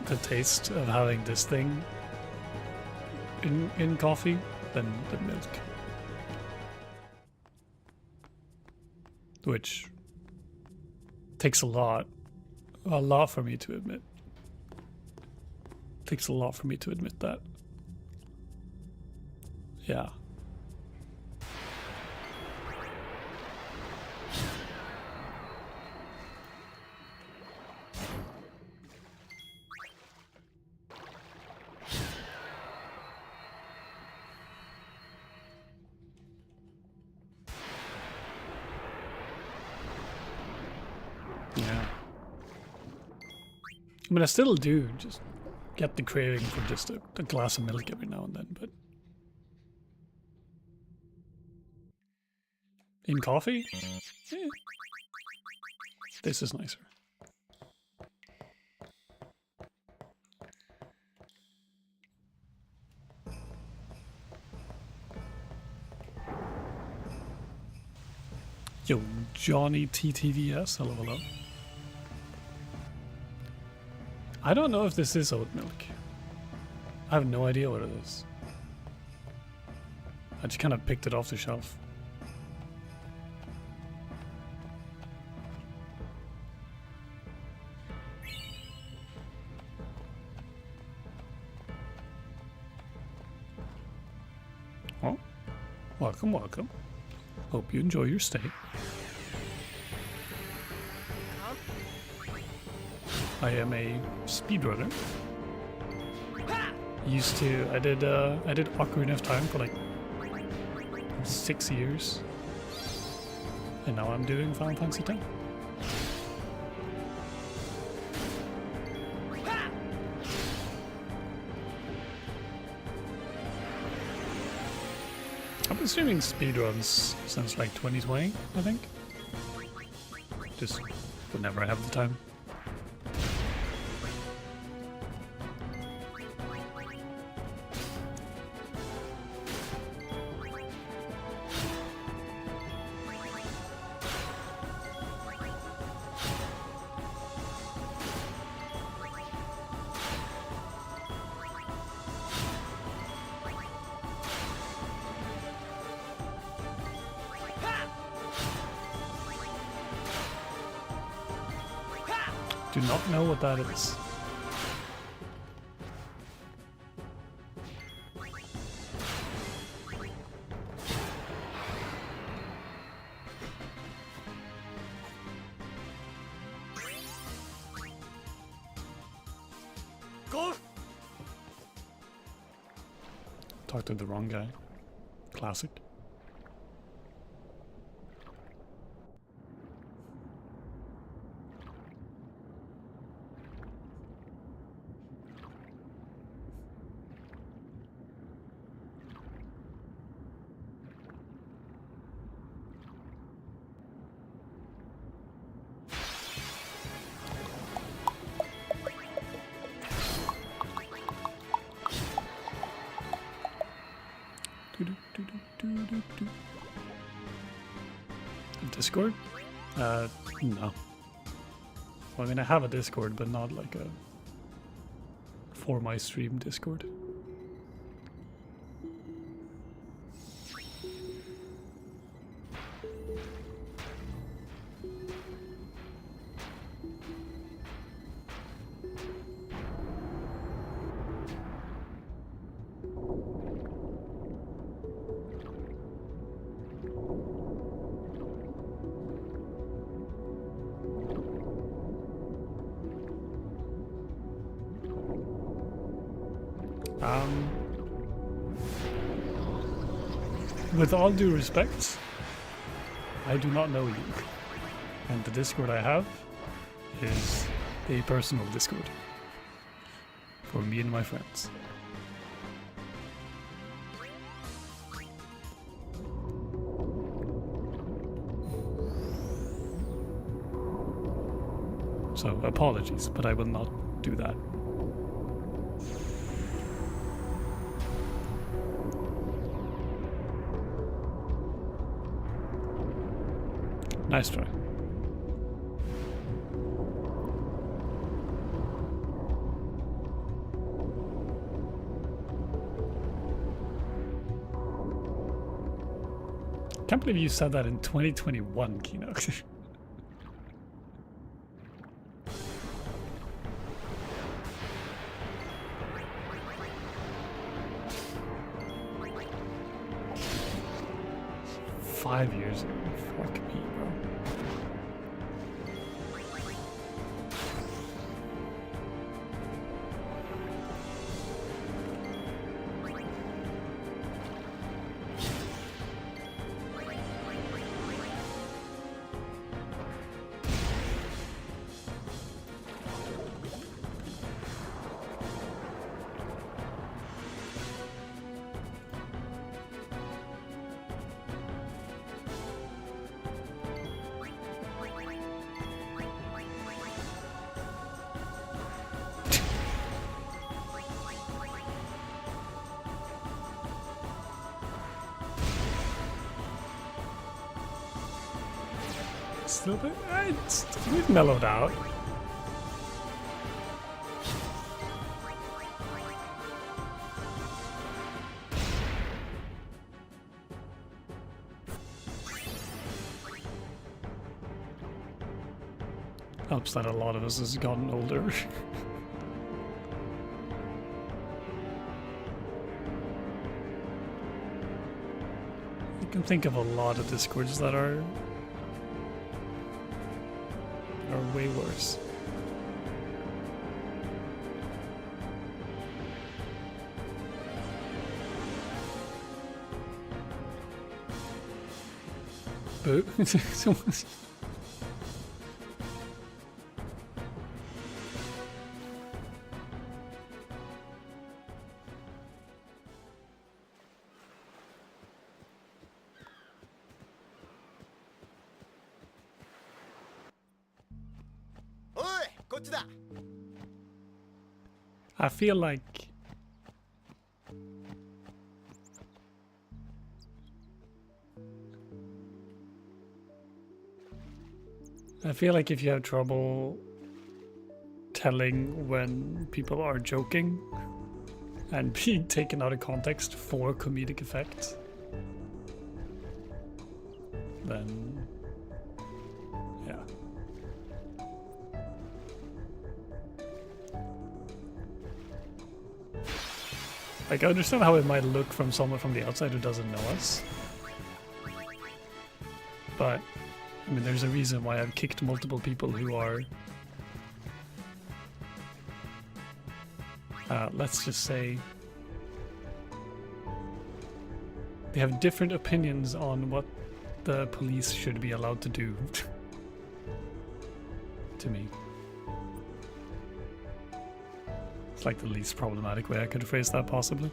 Speaker 1: the taste of having this thing in coffee than the milk. Which takes a lot for me to admit. Takes a lot for me to admit that. Yeah. Yeah. I mean, I still do just get the craving for just a glass of milk every now and then, but in coffee, this is nicer. Yo, Johnny TTVS, hello, hello. I don't know if this is oat milk. I have no idea what it is. I just kind of picked it off the shelf. Oh, welcome, welcome. Hope you enjoy your stay. I am a speedrunner. I did Ocarina of Time for like 6 years. And now I'm doing Final Fantasy X. I've been streaming speedruns since like 2020, I think. Just whenever I have the time. Do not know what that is. Go! Talked to the wrong guy. Classic. Discord? No. Well, I mean, I have a Discord, but not like a for my stream Discord. With all due respect, I do not know you. And the Discord I have is a personal Discord for me and my friends. So apologies, but I will not do that. Nice try. Can't believe you said that in 2021, Kino. Five years ago. Fuck me, bro. Still, but we've mellowed out. Helps that a lot of us has gotten older. You can think of a lot of Discords that are way worse. Boo. I feel like if you have trouble telling when people are joking and being taken out of context for comedic effect, then yeah. Like, I understand how it might look from someone from the outside who doesn't know us. But, I mean, there's a reason why I've kicked multiple people who are... let's just say... they have different opinions on what the police should be allowed to do. To me. It's like the least problematic way I could phrase that, possibly.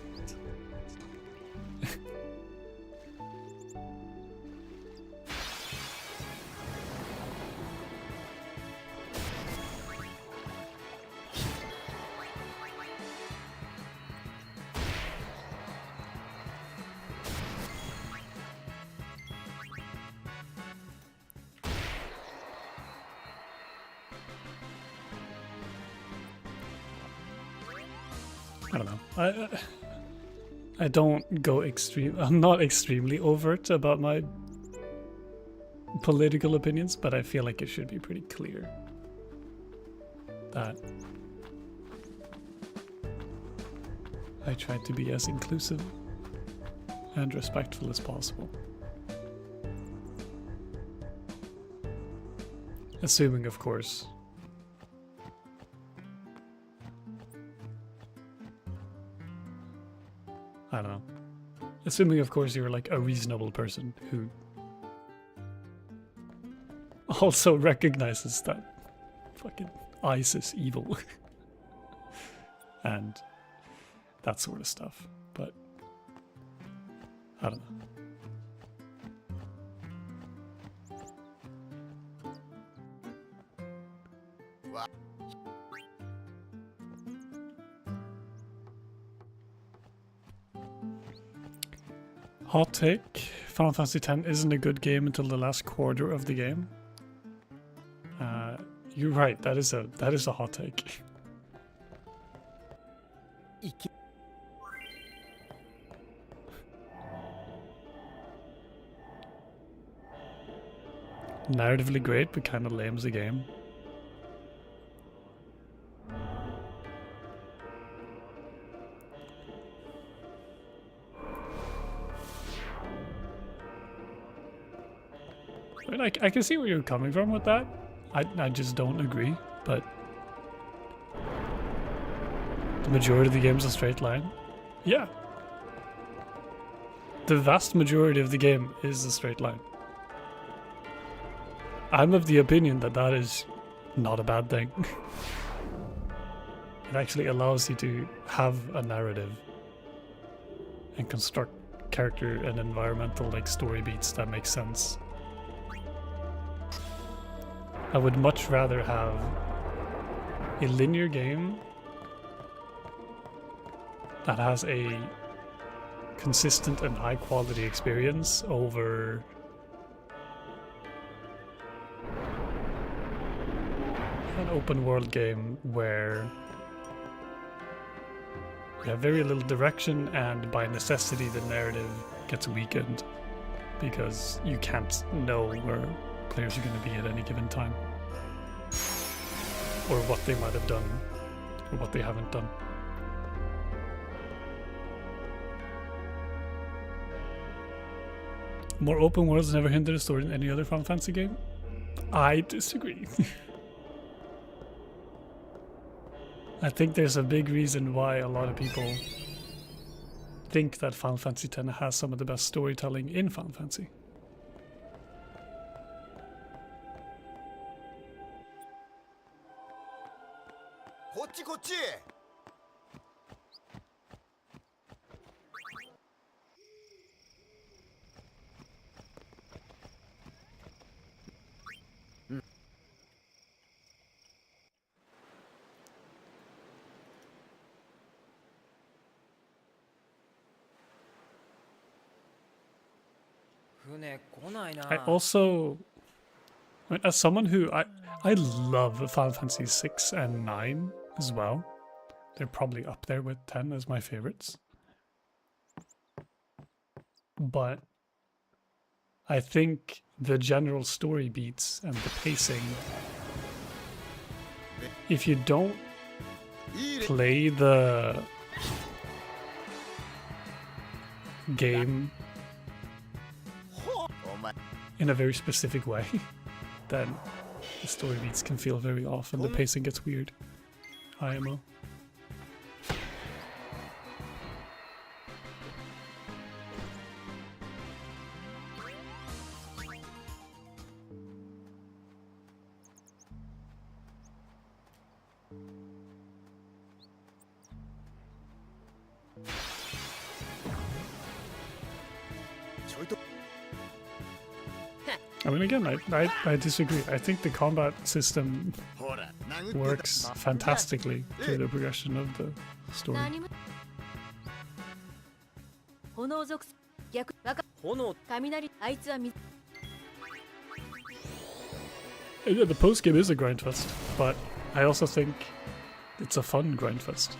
Speaker 1: I don't know. I don't go extreme. I'm not extremely overt about my political opinions, but I feel like it should be pretty clear that I try to be as inclusive and respectful as possible. Assuming, of course, I don't know. Assuming, of course, you're like a reasonable person who also recognizes that fucking ICE is evil and that sort of stuff. But I don't know. Hot take, Final Fantasy X isn't a good game until the last quarter of the game. You're right, that is a hot take. Narratively great, but kind of lame as a game. I mean, I can see where you're coming from with that. I just don't agree, but the majority of the game's a straight line. Yeah. The vast majority of the game is a straight line. I'm of the opinion that that is not a bad thing. It actually allows you to have a narrative and construct character and environmental like story beats that make sense. I would much rather have a linear game that has a consistent and high quality experience over an open world game where you have very little direction and by necessity the narrative gets weakened because you can't know where players are going to be at any given time, or what they might have done, or what they haven't done. More open worlds never hindered a story in any other Final Fantasy game? I disagree. I think there's a big reason why a lot of people think that Final Fantasy X has some of the best storytelling in Final Fantasy. I also, I mean, as someone who I love Final Fantasy 6 and 9 as well. They're probably up there with 10 as my favorites. But I think the general story beats and the pacing, if you don't play the game in a very specific way, then the story beats can feel very off and the pacing gets weird. IMO. I mean, again, I disagree. I think the combat system works fantastically through the progression of the story. Yeah, the post-game is a grindfest, but I also think it's a fun grindfest.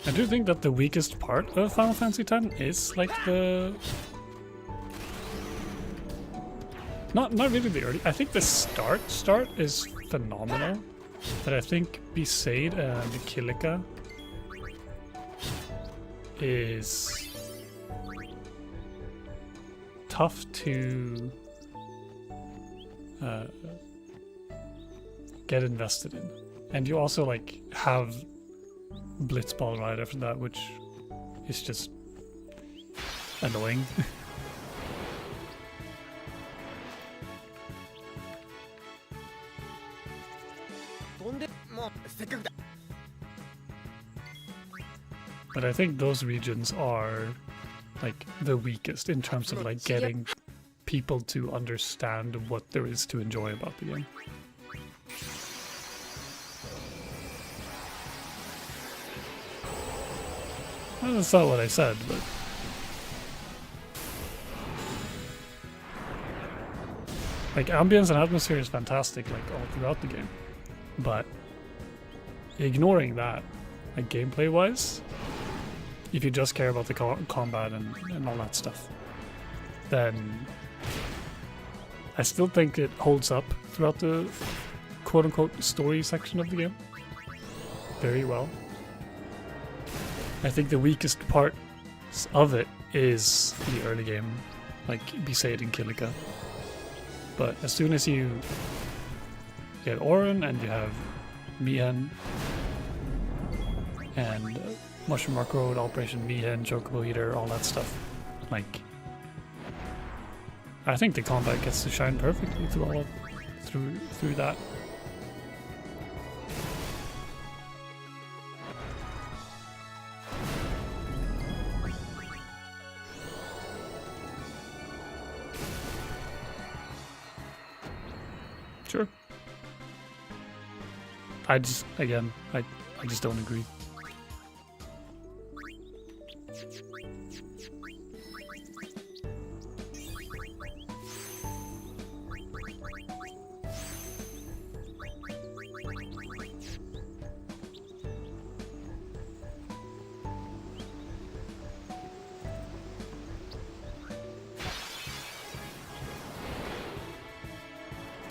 Speaker 1: I do think that the weakest part of Final Fantasy X is like the... Not really the early... I think the start is phenomenal. But I think Besaid and Kilika is tough to get invested in. And you also like have Blitzball right after that, which is just annoying. But I think those regions are like the weakest in terms of like getting people to understand what there is to enjoy about the game. Well, that's not what I said, but... Like, ambience and atmosphere is fantastic, like, all throughout the game. But ignoring that, like, gameplay-wise, if you just care about the combat and all that stuff, then I still think it holds up throughout the quote-unquote story section of the game very well. I think the weakest part of it is the early game, like Besaid and Kilika. But as soon as you get Auron and you have Mihen and Mushroom Mark Road, Operation Mihen, Chocobo Eater, all that stuff, like, I think the combat gets to shine perfectly through all of, through that. Sure. I just don't agree.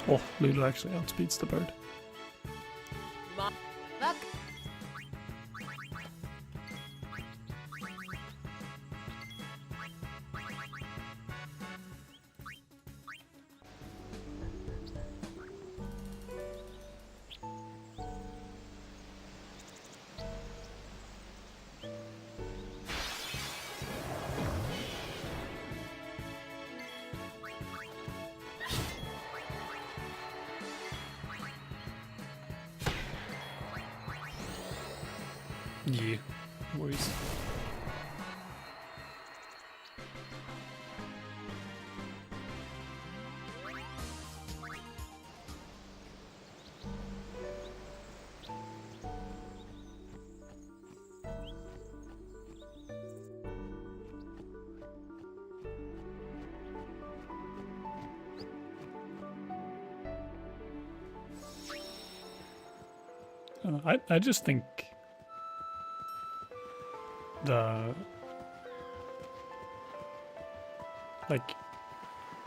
Speaker 1: Oh, Lulu actually outspeeds the bird. Yeah, no worries. I just think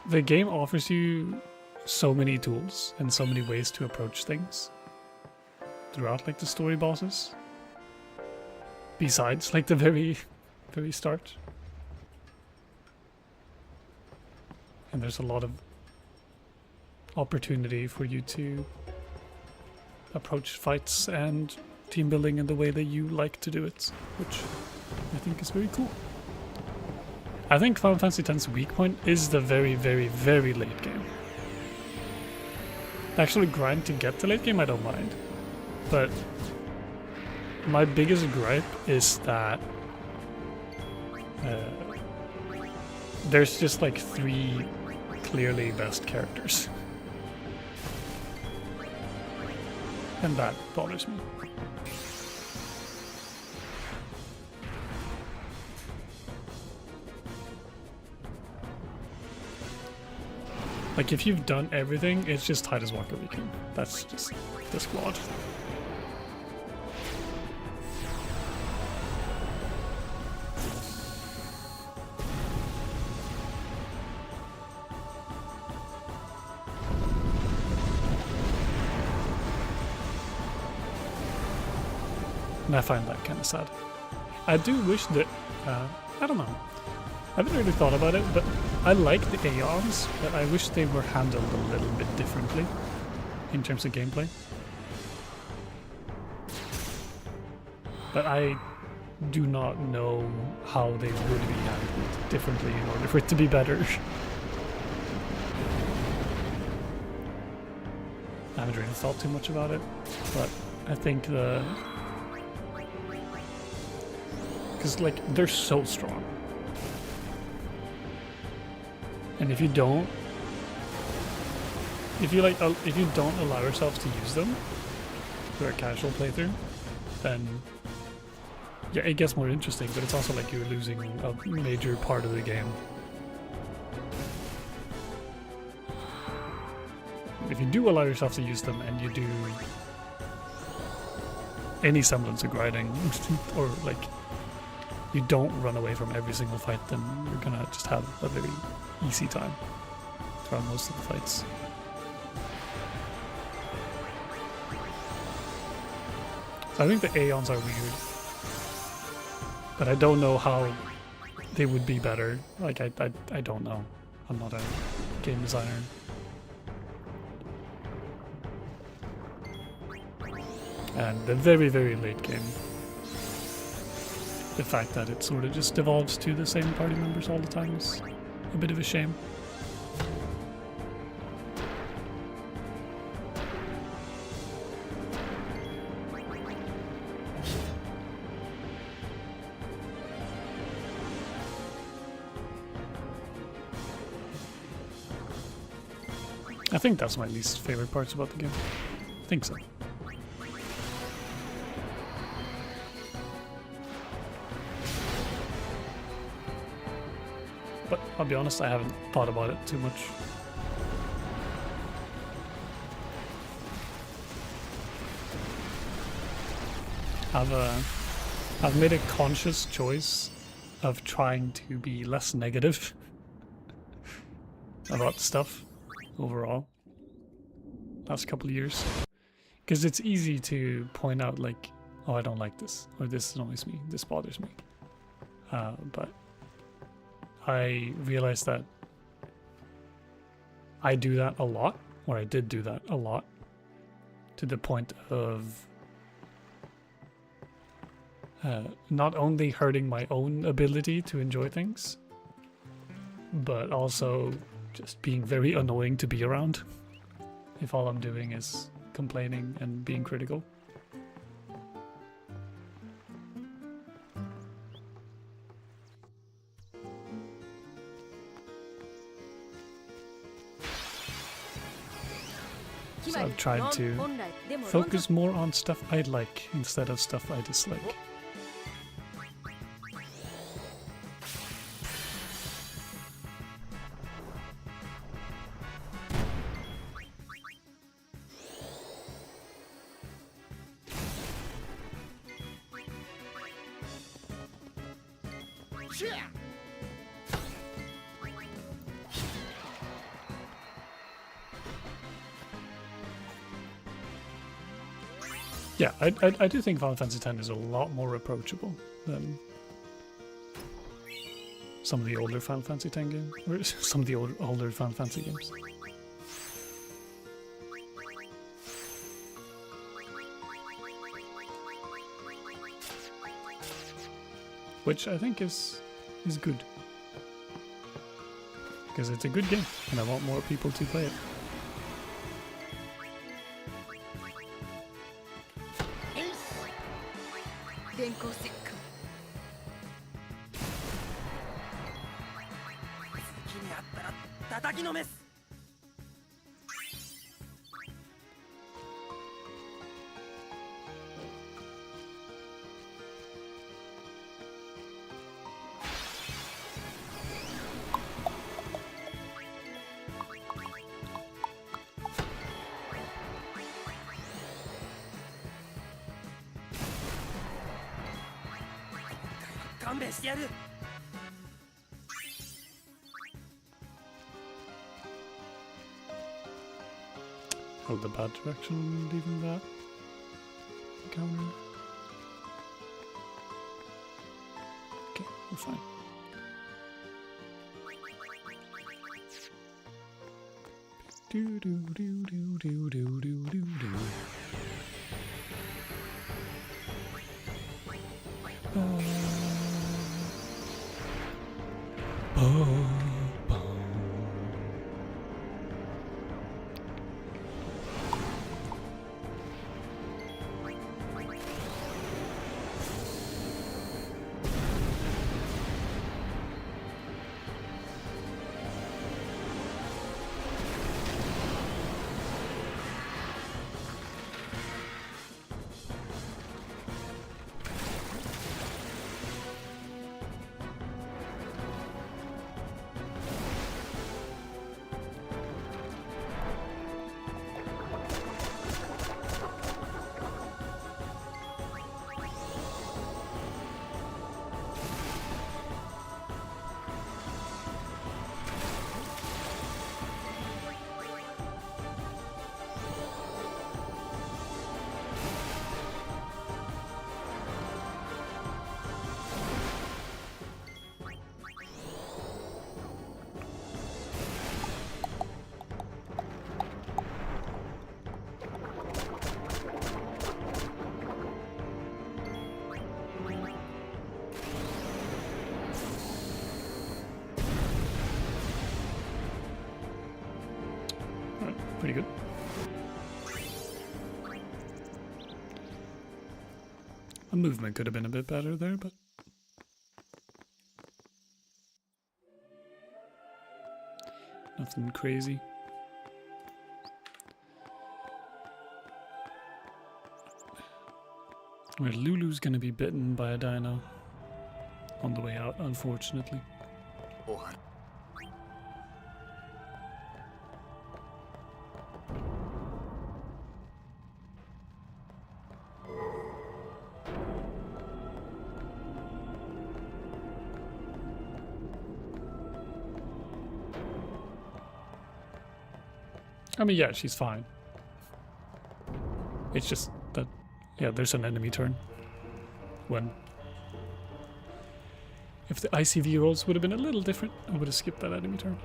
Speaker 1: the game offers you so many tools and so many ways to approach things throughout like the story bosses, besides like the very start, and there's a lot of opportunity for you to approach fights and team building in the way that you like to do it, which I think is very cool. I think Final Fantasy X's weak point is the very late game. Actually, grind to get to late game I don't mind, but my biggest gripe is that there's just like 3 clearly best characters. And that bothers me. Like, if you've done everything, it's just Titus Walker Weekend. That's just the squad. And I find that kind of sad. I do wish that, I don't know. I haven't really thought about it, but I like the Aeons, but I wish they were handled a little bit differently in terms of gameplay. But I do not know how they would be handled differently in order for it to be better. I haven't really thought too much about it, but I think because like they're so strong, and if you don't allow yourselves to use them for a casual playthrough, then yeah, it gets more interesting, but it's also like you're losing a major part of the game. If you do allow yourself to use them and you do any semblance of grinding, or like you don't run away from every single fight, then you're gonna just have a very easy time throughout most of the fights. So I think the Aeons are weird, but I don't know how they would be better. Like I don't know. I'm not a game designer. And the very, very late game, the fact that it sort of just devolves to the same party members all the time is a bit of a shame. I think that's my least favorite parts about the game. I think so. But I'll be honest, I haven't thought about it too much. I've made a conscious choice of trying to be less negative about stuff overall last couple of years, because it's easy to point out like, oh, I don't like this, or this annoys me, this bothers me, but I realized that I do that a lot, or I did do that a lot, to the point of not only hurting my own ability to enjoy things, but also just being very annoying to be around if all I'm doing is complaining and being critical. So I've tried to focus more on stuff I like instead of stuff I dislike. Yeah, I do think Final Fantasy X is a lot more approachable than some of the older Final Fantasy X games, or some of the older Final Fantasy games. Which I think is good, because it's a good game and I want more people to play it. Oh, the bad direction leaving that counter. we're fine. Do do do do do do do do do. Pretty good. The movement could have been a bit better there, but nothing crazy. Where Lulu's gonna be bitten by a dino on the way out, unfortunately. I mean, yeah, she's fine. It's just that, yeah, there's an enemy turn. When... If the ICV rolls would have been a little different, I would have skipped that enemy turn.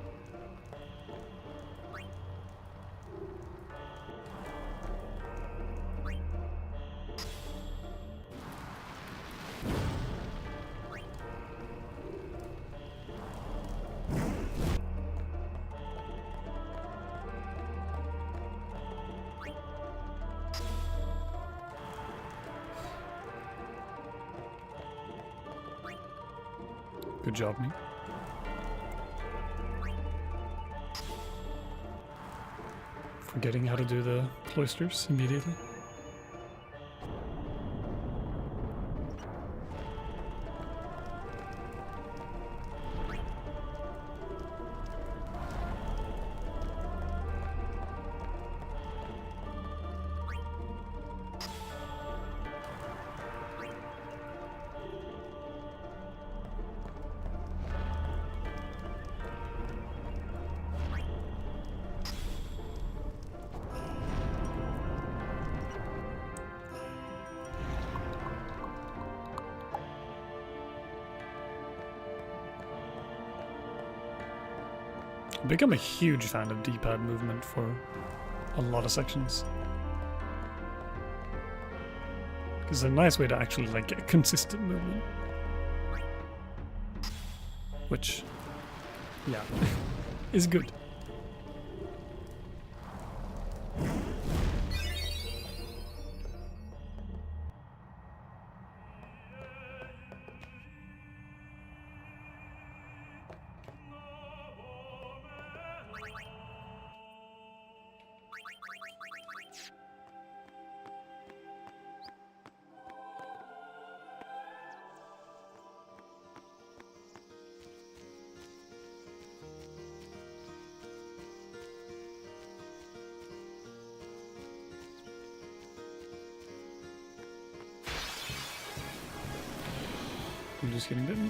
Speaker 1: Good job, me. Forgetting how to do the cloisters immediately. I've become a huge fan of D-pad movement for a lot of sections. Because it's a nice way to actually like get consistent movement. Which, yeah, is good. I'm just getting bitten.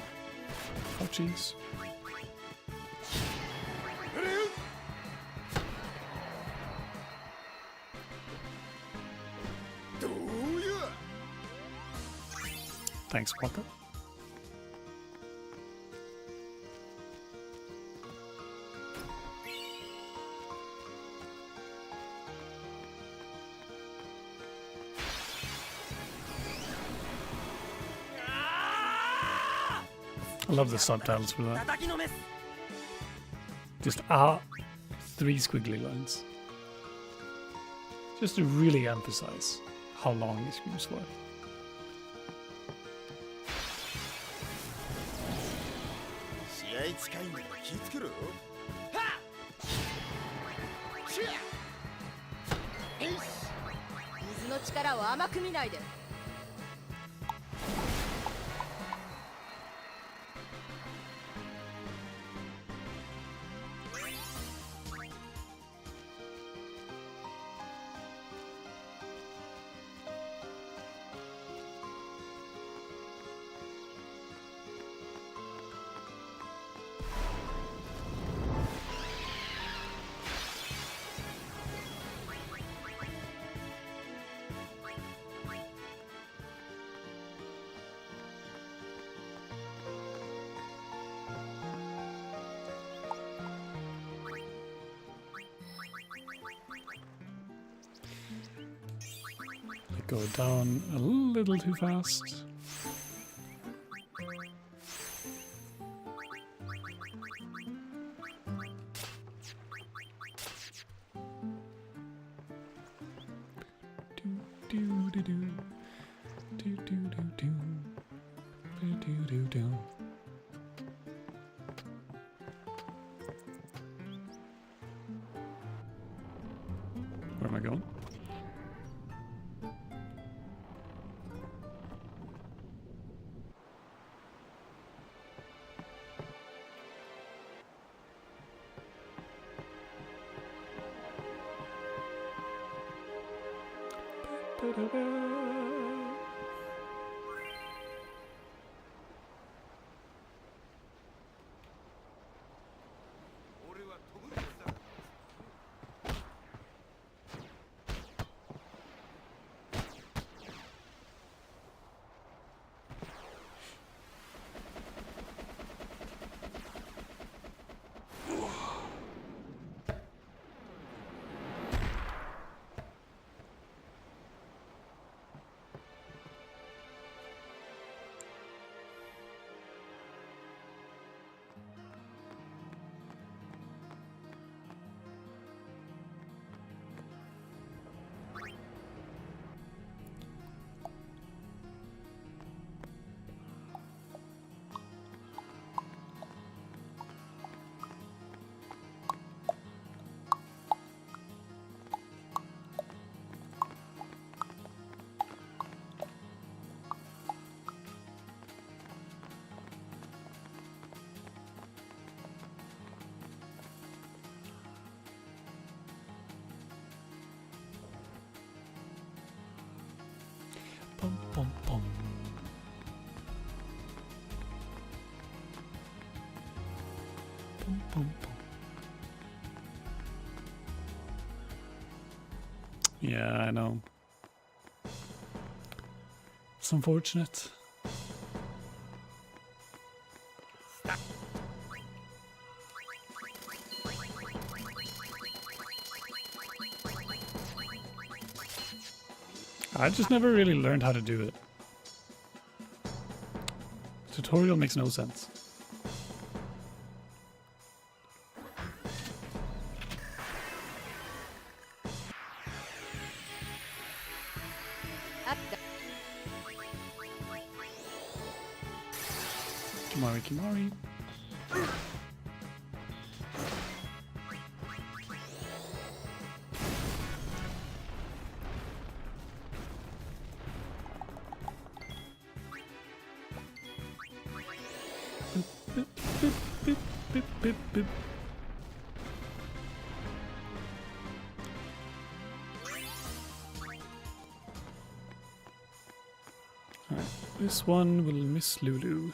Speaker 1: Oh, jeez. Thanks, Walker. I love the subtitles for that. Just 3 squiggly lines. Just to really emphasize how long he screams for. Go down a little too fast. Where am I going? Bum, bum, bum. Bum, bum, bum. Yeah, I know. It's unfortunate. I just never really learned how to do it. Tutorial makes no sense. Kimari, Kimari. Beep, beep, beep, beep. Alright, this one will miss Lulu.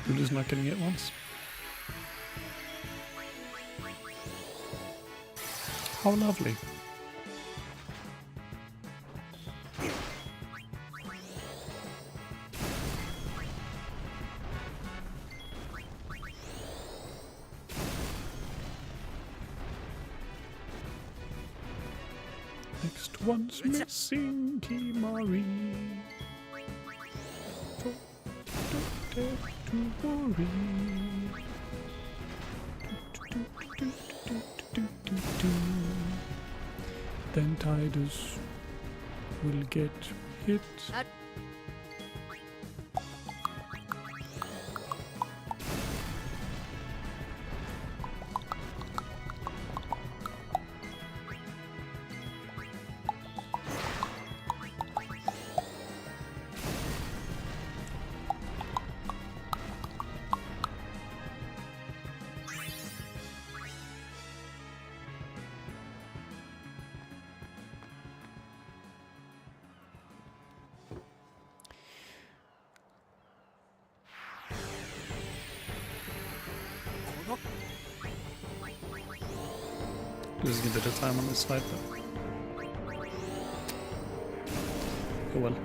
Speaker 1: Lulu's not getting it once. How lovely. Next one's missing Kimari. So don't dare to worry. Then Tidus will get hit. Losing a bit of time on this fight, but oh well.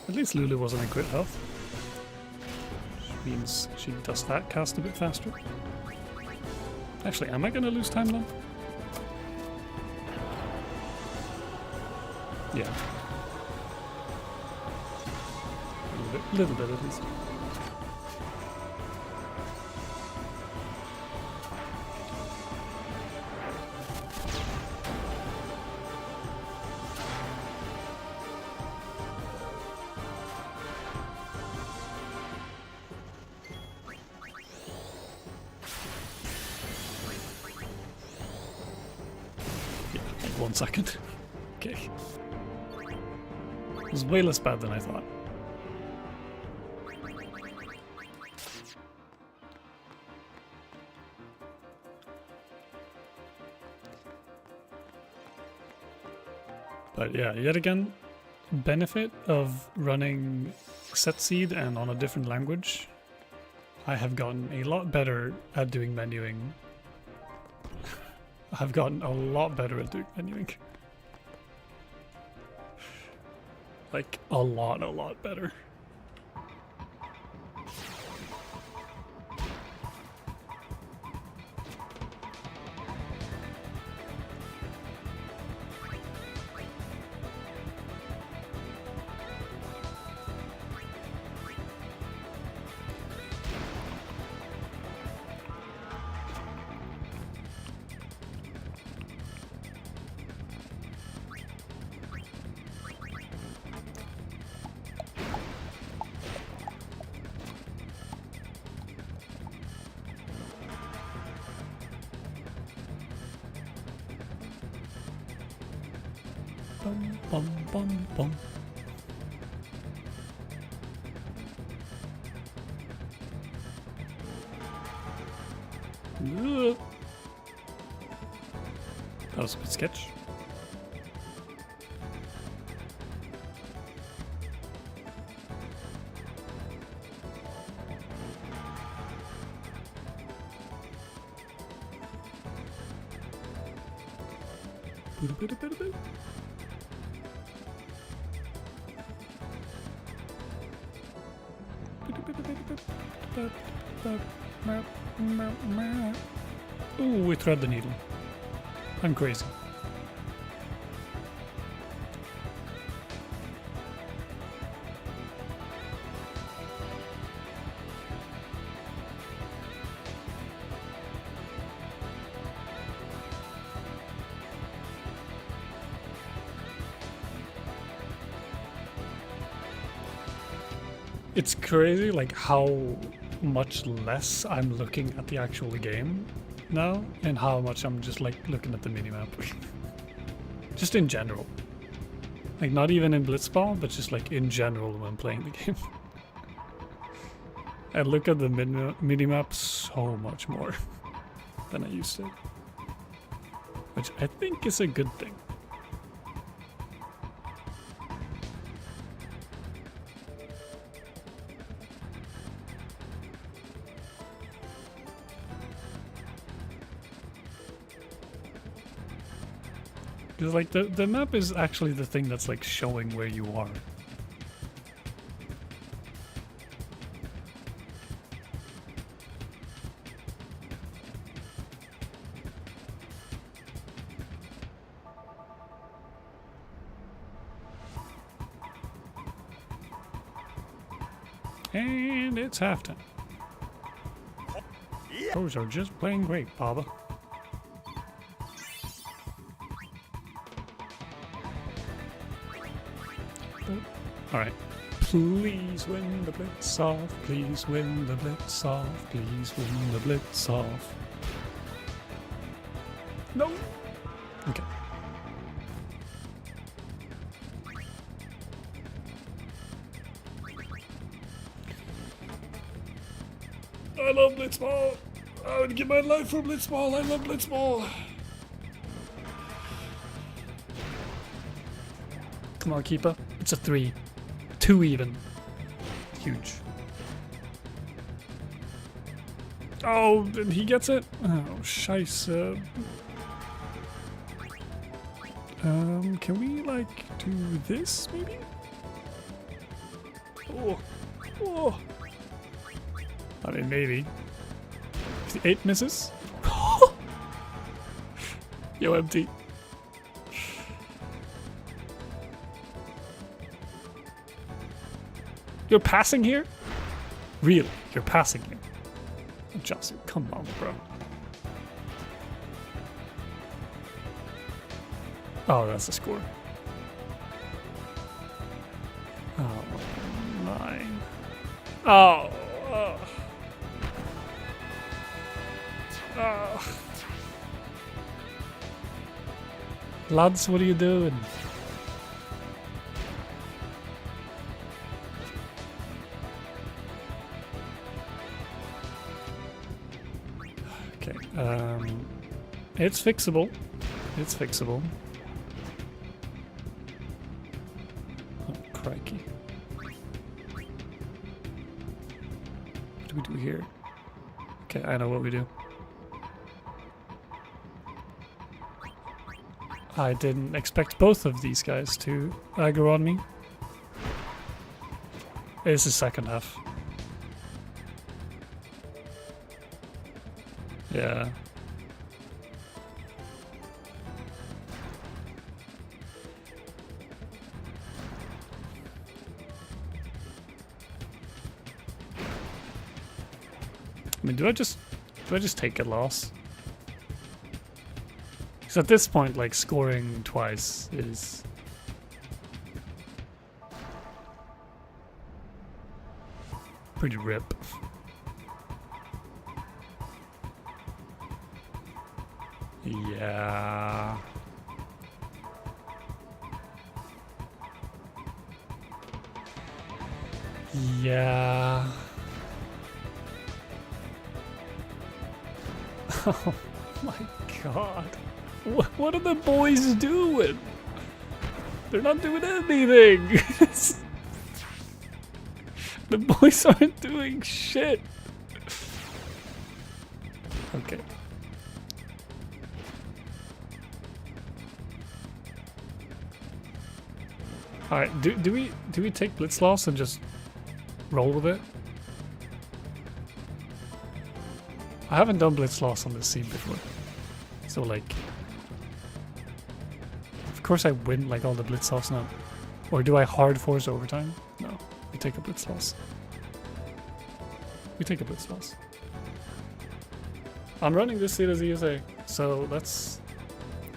Speaker 1: At least Lulu wasn't in crit health. Means she does that cast a bit faster. Actually, am I gonna lose time then? Yeah. Little bit at least. Yeah, 1 second. Okay. It was way less bad than I thought. But yeah, yet again, benefit of running set seed and on a different language, I have gotten a lot better at doing menuing. I've gotten a lot better at doing menuing. Like, a lot better. Bum, bum, bum, bum. Ugh. That was a good sketch. Ooh, we thread the needle. I'm crazy. It's crazy, like, how much less I'm looking at the actual game now, and how much I'm just, like, looking at the minimap. Just in general. Like, not even in Blitzball, but just like in general when playing the game. I look at the minimap so much more than I used to. Which I think is a good thing. Because like the map is actually the thing that's like showing where you are. And it's halftime. Those are just playing great, Baba. Alright. Please win the blitz off. Please win the blitz off. Please win the blitz off. No! Okay. I love Blitzball! I would give my life for Blitzball! I love Blitzball! Come on, keeper. It's a 3. 2 even. Huge. Oh, and he gets it? Oh, scheisse. Can we, like, do this, maybe? Oh. Oh. I mean, maybe. 8 misses? Yo, empty. You're passing here? Really? You're passing here? Josu, come on, bro. Oh, that's the score. Oh, 9. Oh. Oh. Oh. Lads, what are you doing? Okay, it's fixable. It's fixable. Oh, crikey. What do we do here? Okay, I know what we do. I didn't expect both of these guys to aggro on me. It's the second half. Yeah. I mean, do I just take a loss? Because at this point, like, scoring twice is pretty rip. Yeah. Yeah. Oh my god. What are the boys doing? They're not doing anything. The boys aren't doing shit. Okay. Alright, do we take blitz loss and just roll with it? I haven't done blitz loss on this scene before. So like, of course I win like all the blitz loss now. Or do I hard force overtime? No, we take a blitz loss. We take a blitz loss. I'm running this seat as ESA, so let's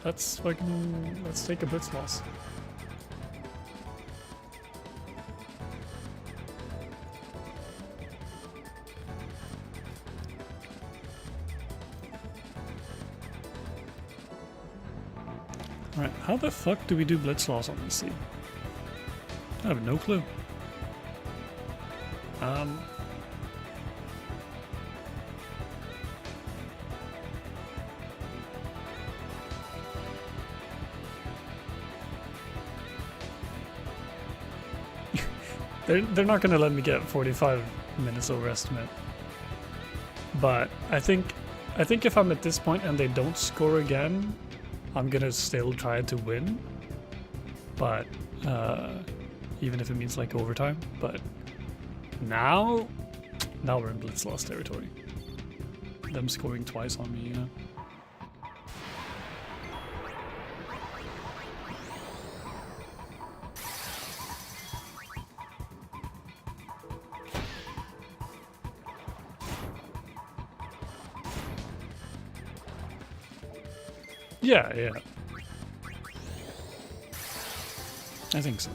Speaker 1: take a blitz loss. Alright, how the fuck do we do blitz loss on this scene? I have no clue. They're not gonna let me get 45 minutes overestimate. But I think if I'm at this point and they don't score again, I'm gonna still try to win. But even if it means like overtime. But now we're in blitz loss territory. Them scoring twice on me, you know. Yeah, yeah. I think so.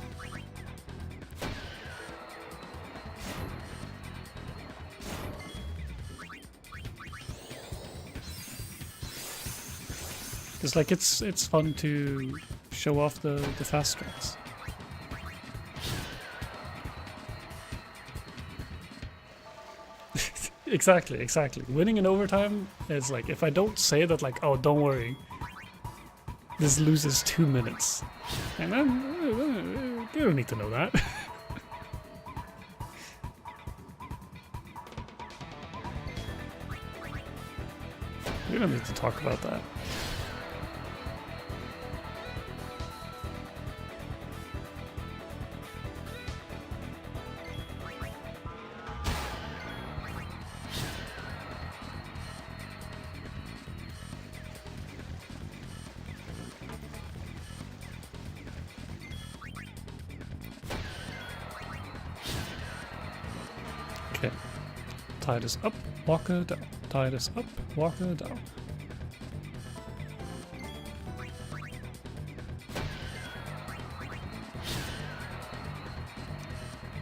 Speaker 1: Because like it's fun to show off the fast strats. Exactly. Winning in overtime is like, if I don't say that like, oh, don't worry, this loses 2 minutes. And then, you don't need to know that. We don't need to talk about that. Okay. Tide is up, walker down. Tide is up, walker down.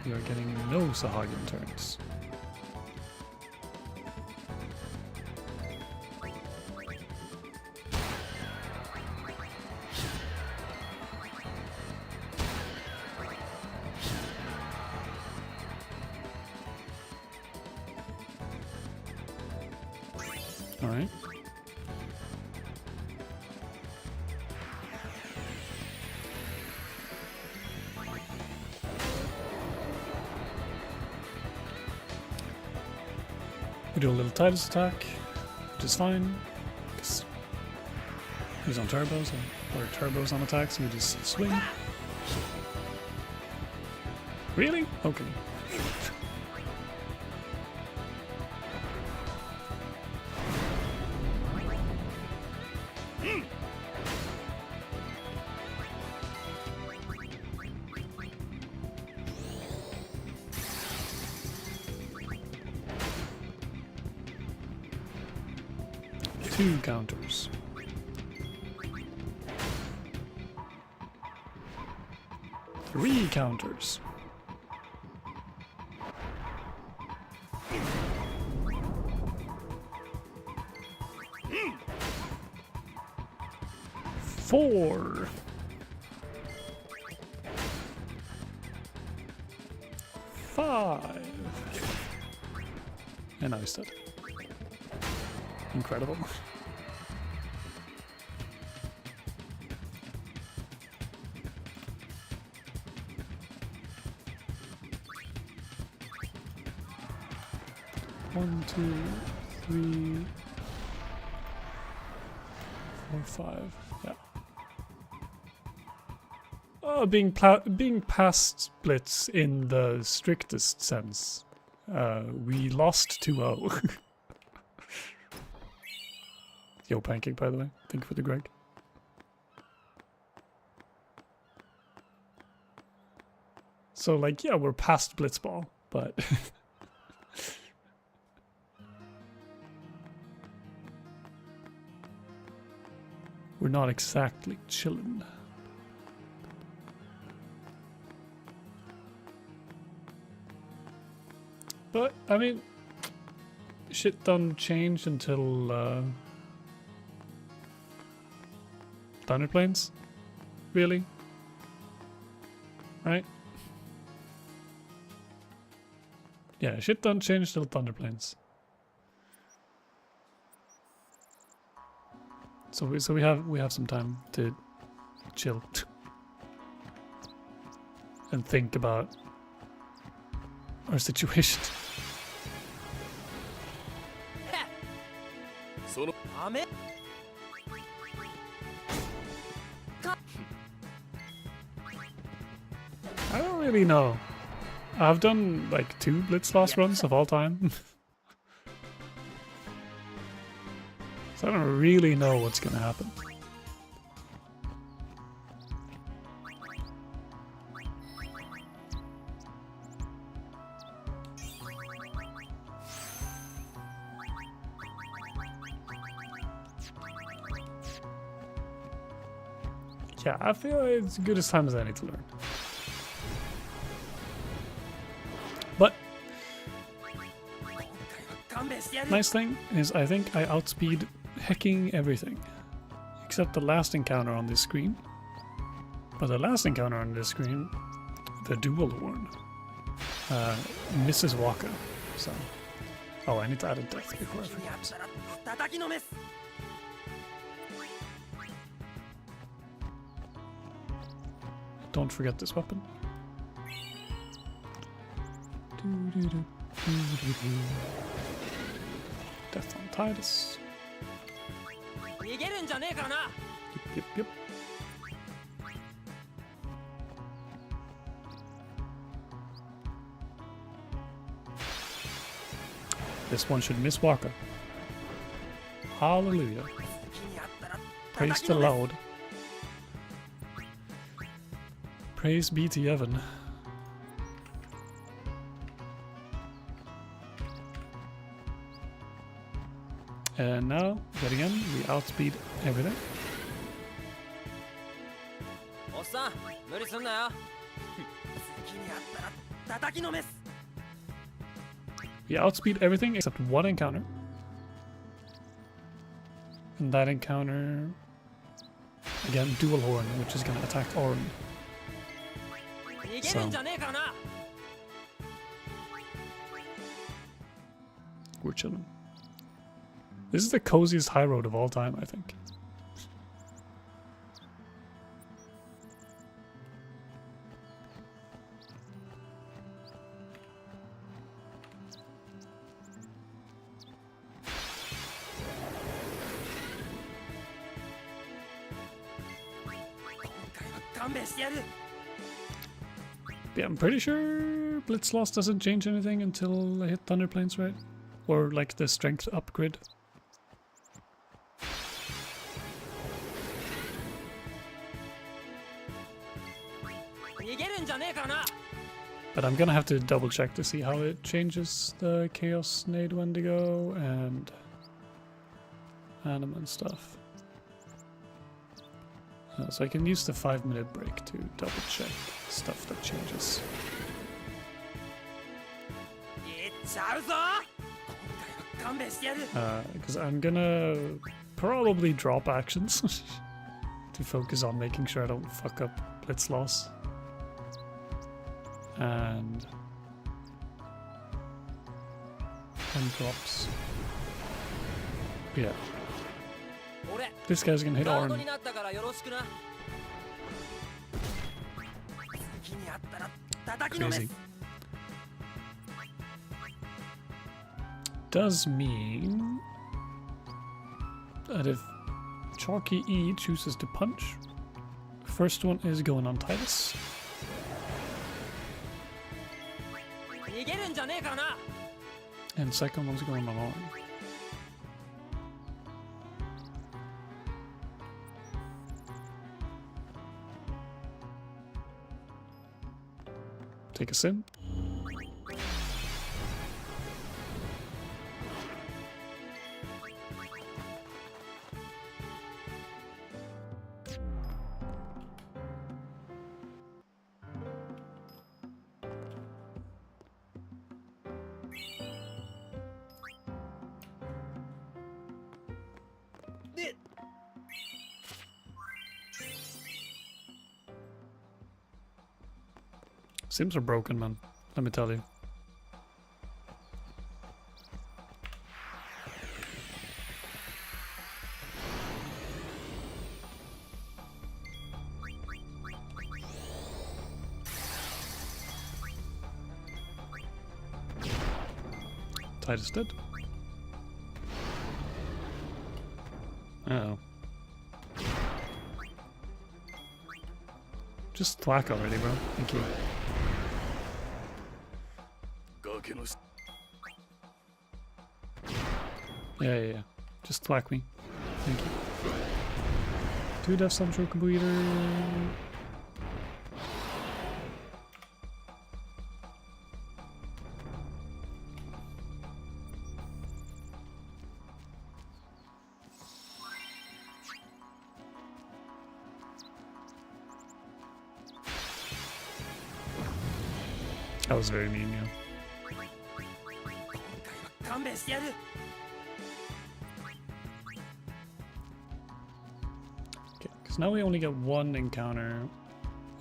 Speaker 1: We are getting no Sahagin turns. Alright. We do a little Titus attack, which is fine, because he's on turbos, or turbos on attacks, and we just swing. Really? Okay. Two counters. Three counters. Four. Five. And now he's dead. Incredible. One, two, three, 4, 5. Yeah. Oh, being past Blitz in the strictest sense. We lost 2-0. Yo, Pancake, by the way. Thank you for the Greg. So, like, yeah, we're past Blitzball, but... we're not exactly chillin'. But, I mean, shit don't change until, Thunder Plains? Really? Right? Yeah, shit don't change till Thunderplanes. So we have some time to chill and think about our situation. I don't really know. I've done like 2 Blitz Loss runs of all time. So I don't really know what's gonna happen. Yeah, I feel it's as good as time as any to learn. But nice thing is I think I outspeed hecking everything. Except the last encounter on this screen. But the last encounter on this screen, the dual horn, misses Waka. So, oh, I need to add a death before I forget. Don't forget this weapon. Death on Titus. Yep. This one should miss Waka. Hallelujah. Praise the Lord. Praise be to Evan. And now, yet again, we outspeed everything. We outspeed everything except one encounter. And that encounter, again, dual horn, which is going to attack Auron. So, we're chilling. This is the coziest high road of all time, I think. Yeah, I'm pretty sure Blitz Loss doesn't change anything until I hit Thunderplanes, right? Or like the strength upgrade. But I'm gonna have to double check to see how it changes the Chaos Nade Wendigo and Anima and stuff. So I can use the 5-minute break to double check stuff that changes. Because I'm gonna probably drop actions to focus on making sure I don't fuck up Blitz Loss. And drops. Yeah. This guy's gonna hit Auron. Crazy. Does mean that if Chalky E chooses to punch, first one is going on Titus. And second one's going on Auron. Take a sim. Sims are broken, man. Let me tell you. Titus dead. Uh-oh. Just thwack already, bro. Thank you. Yeah. Just thwack me. Thank you. 2 deaths on show completer. That was very mean, yeah. Okay, because now we only get 1 encounter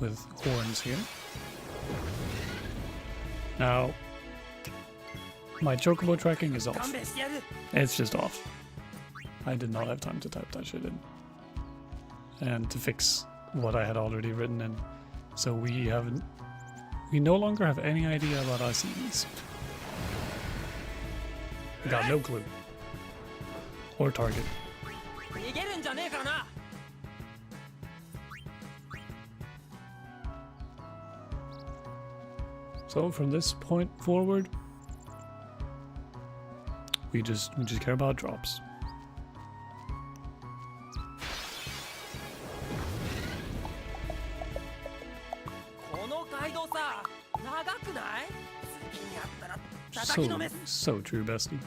Speaker 1: with horns here. Now, my chocobo tracking is off. It's just off. I did not have time to type that shit in. And to fix what I had already written in. So we no longer have any idea about ICEs. We got no clue. Or target. So from this point forward, we just care about drops. So true, bestie.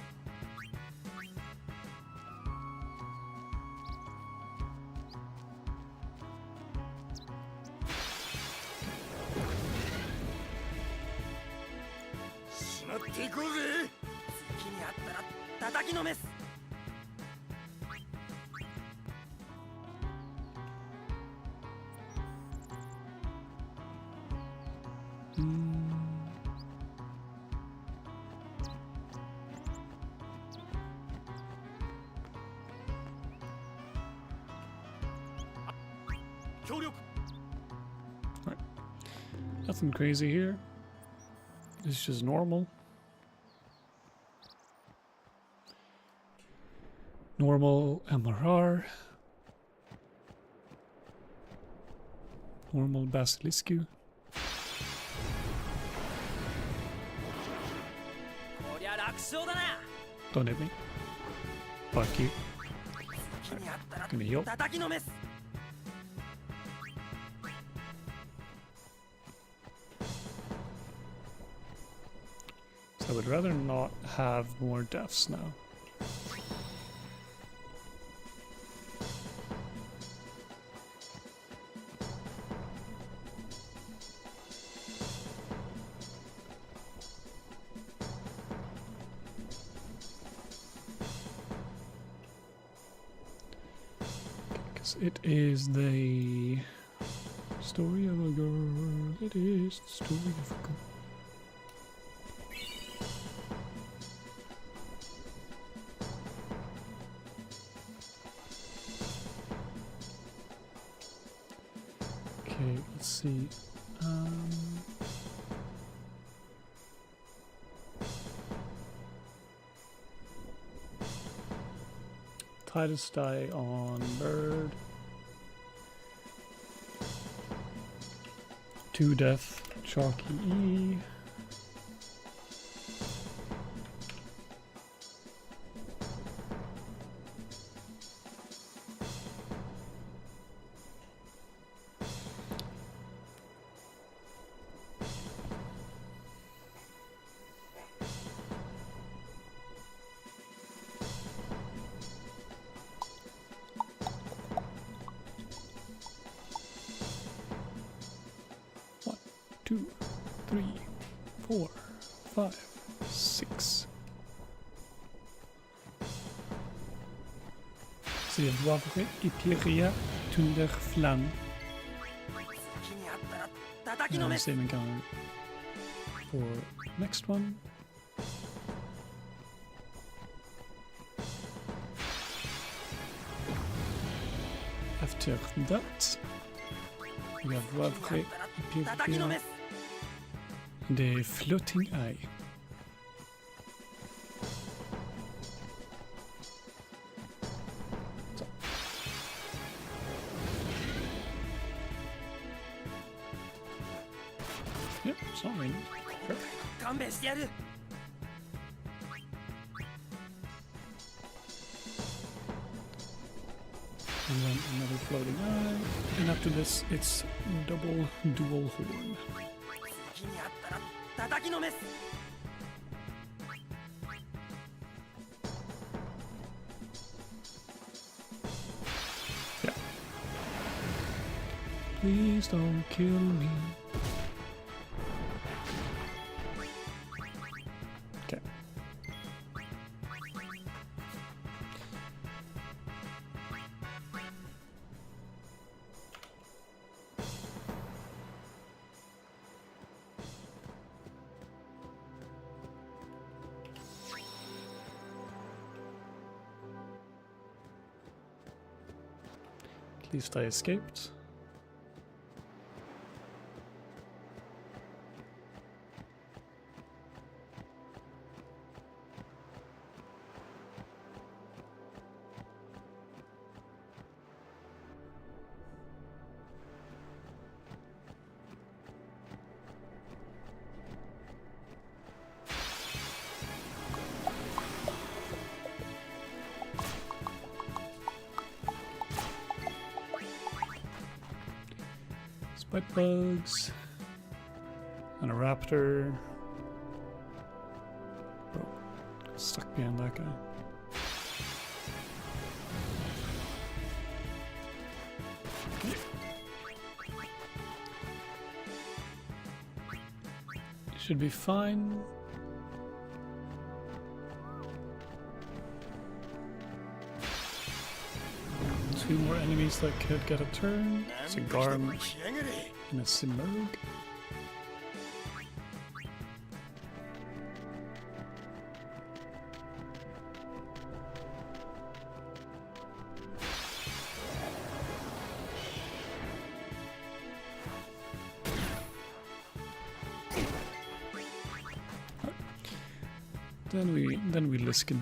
Speaker 1: Right. Nothing crazy here. It's just normal. Normal MRR. Normal Basiliscu. Don't hit me. Fuck you. Gonna heal. So I would rather not have more deaths now. It is the story of a girl. It is the story of a girl. Okay, let's see. Titus die on bird. 2 death, chalky E. Two, 3, 4, 5, 6. C'est Wavre et Pierria Tunder Flan. Same encounter for next one. After that, we have Wavre et Pierria. The floating eye. Yeah, it's not raining. Sure. And then another floating eye. And after this, it's double dual horn. Yeah. Please don't kill me. Okay. At least I escaped. Spite bugs. And a raptor. Bro, stuck behind that guy. Should be fine. Two more enemies that could get a turn. It's a Garm and a Simurg. Then we Liskin.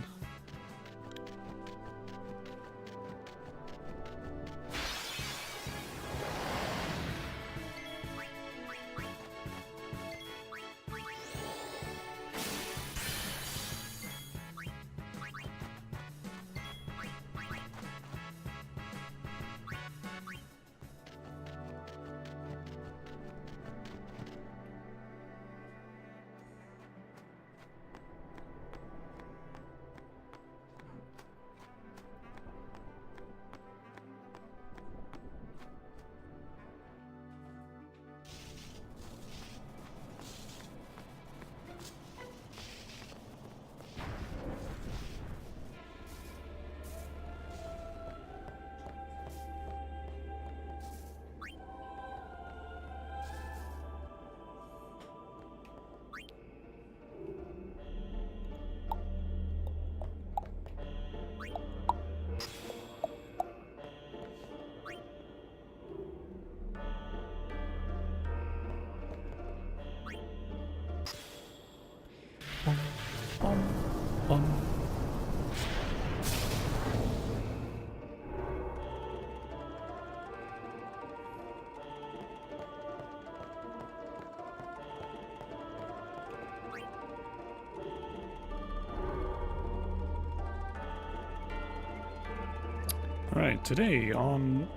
Speaker 1: Alright, today on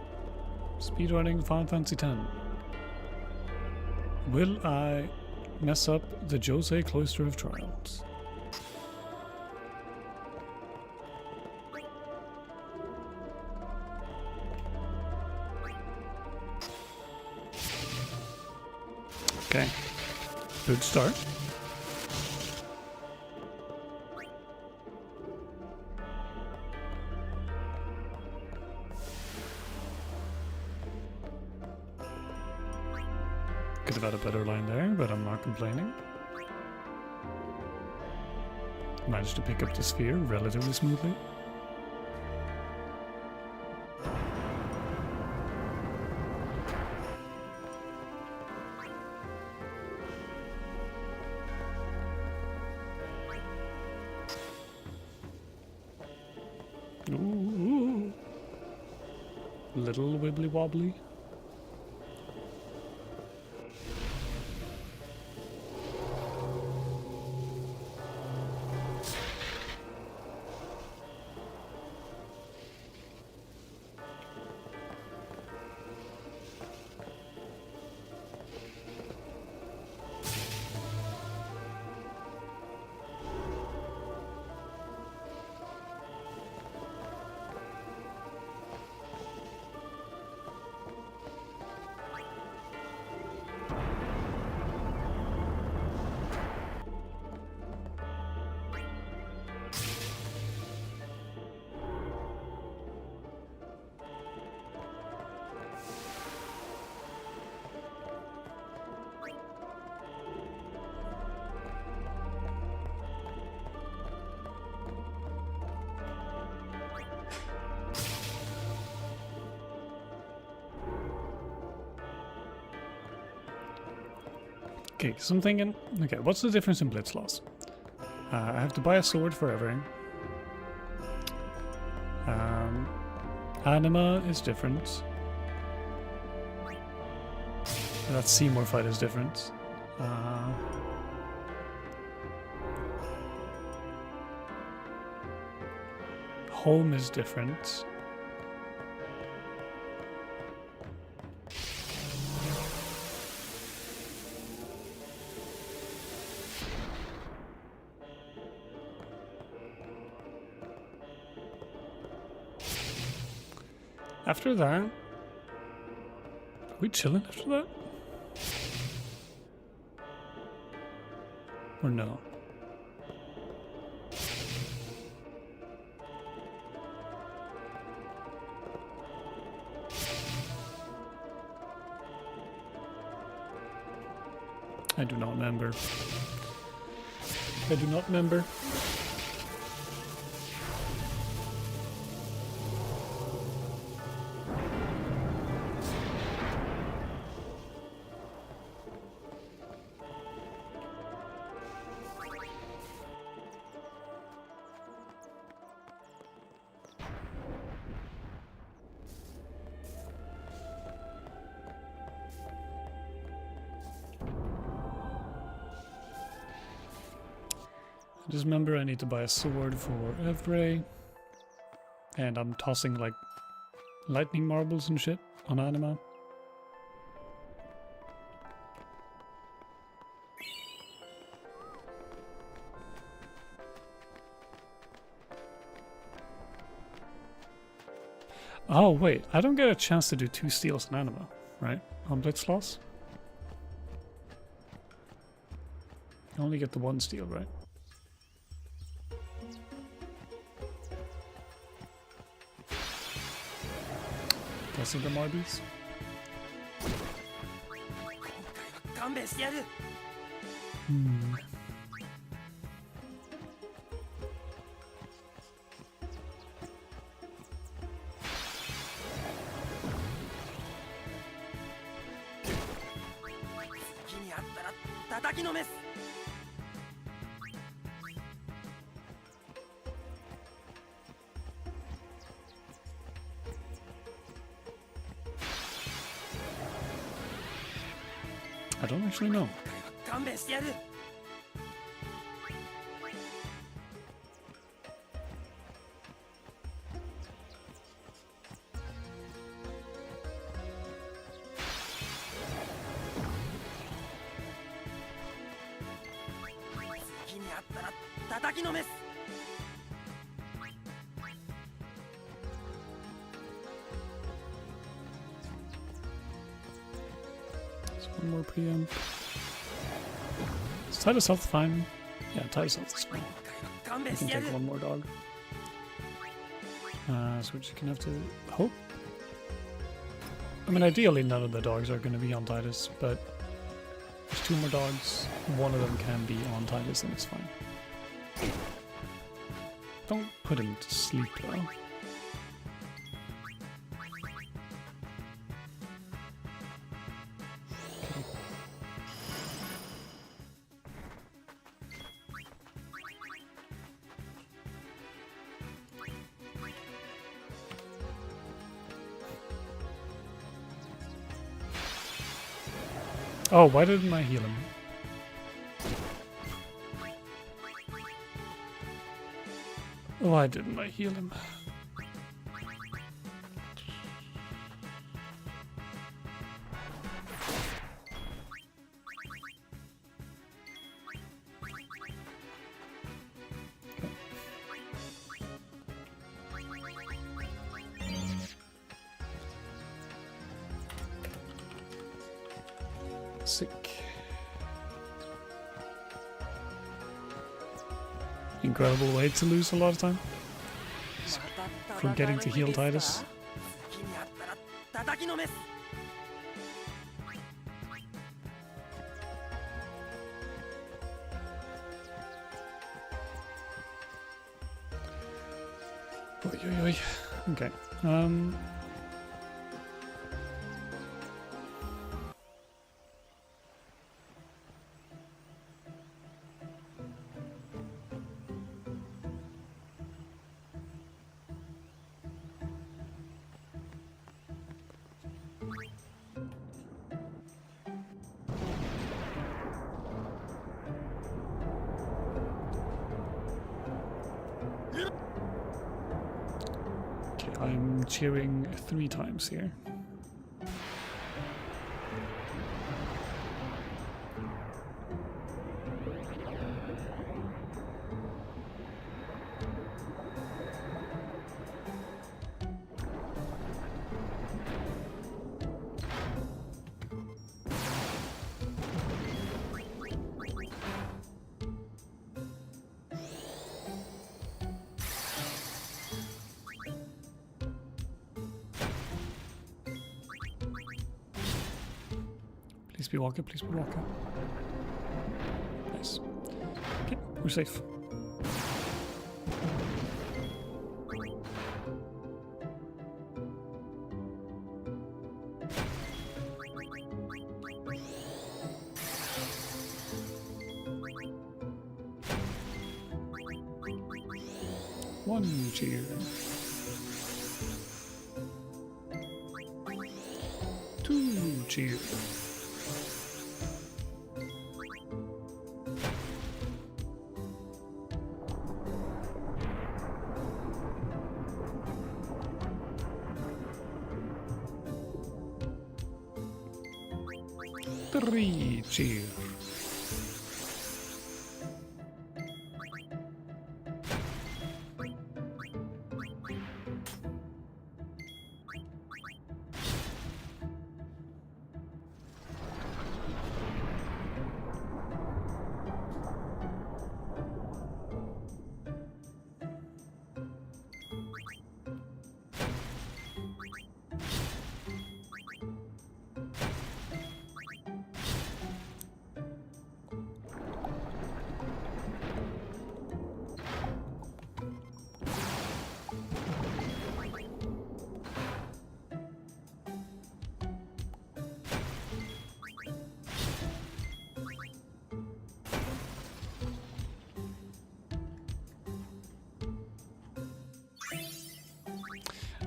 Speaker 1: Speedrunning Final Fantasy X, will I mess up the Jose Cloister of Trials? Okay, good start. Could have had a better line there, but I'm not complaining. Managed to pick up the sphere relatively smoothly. Ooh. Little wibbly wobbly. Okay, so I'm thinking, okay, what's the difference in Blitz loss? I have to buy a sword for everything. Anima is different. That Seymour fight is different. Home is different. After that, are we chilling after that? Or no? I do not remember. I do not remember. Just remember I need to buy a sword for Evray. And I'm tossing like lightning marbles and shit on Anima. Oh wait, I don't get a chance to do 2 steals on Anima, right? On Blitz loss? I only get the 1 steal, right? Guessing the Marbies. I don't actually know. One more preamp. Is Titus Health fine? Yeah, Titus Health is fine. We can take one more dog. So we're just gonna have to hope. I mean, ideally none of the dogs are gonna be on Titus, but there's 2 more dogs. One of them can be on Titus and it's fine. Don't put him to sleep though. Oh, why didn't I heal him? Why didn't I heal him? Sick. Incredible way to lose a lot of time. Forgetting to heal Titus. Oy, oy, oy. Okay. cheering 3 times here. Please be walker, please be walker. Nice. Okay, we're safe. One cheer. 2 cheer. 3 cheer.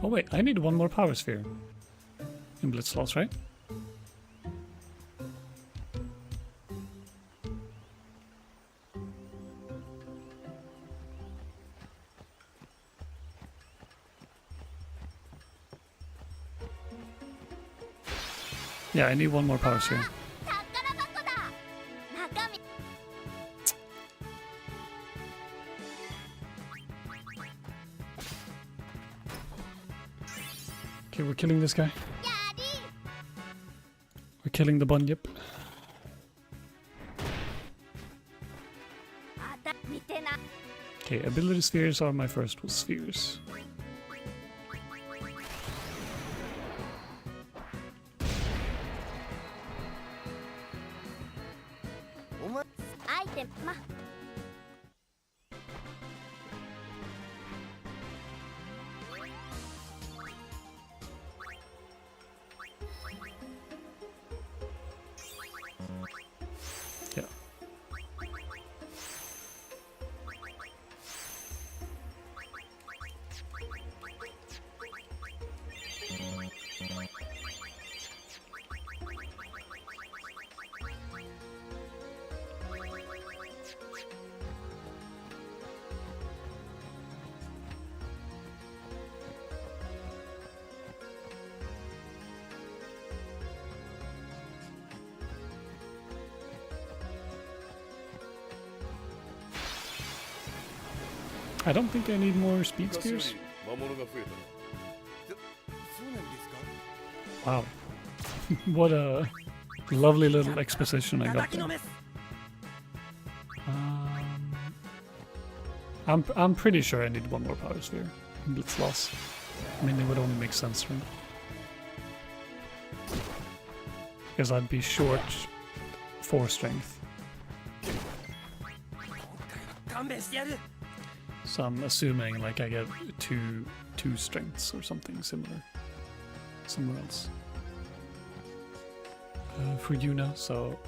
Speaker 1: Oh wait, I need 1 more power sphere in Blitz slots, right? Yeah, I need 1 more power sphere. Okay, we're killing this guy. We're killing the bunyip. Okay, ability spheres are my first spheres. Yeah. I don't think I need more speed spears. Wow. What a lovely little exposition I got there. I'm pretty sure I need 1 more power sphere in Blitz loss. I mean, it would only make sense, right? Because I'd be short 4 strength. So I'm assuming like I get two strengths or something similar somewhere else for Yuna. So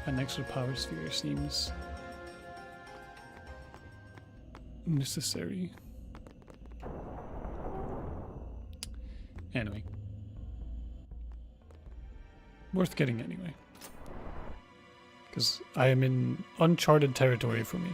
Speaker 1: an extra power sphere seems necessary. Anyway, worth getting anyway. Because I am in uncharted territory for me.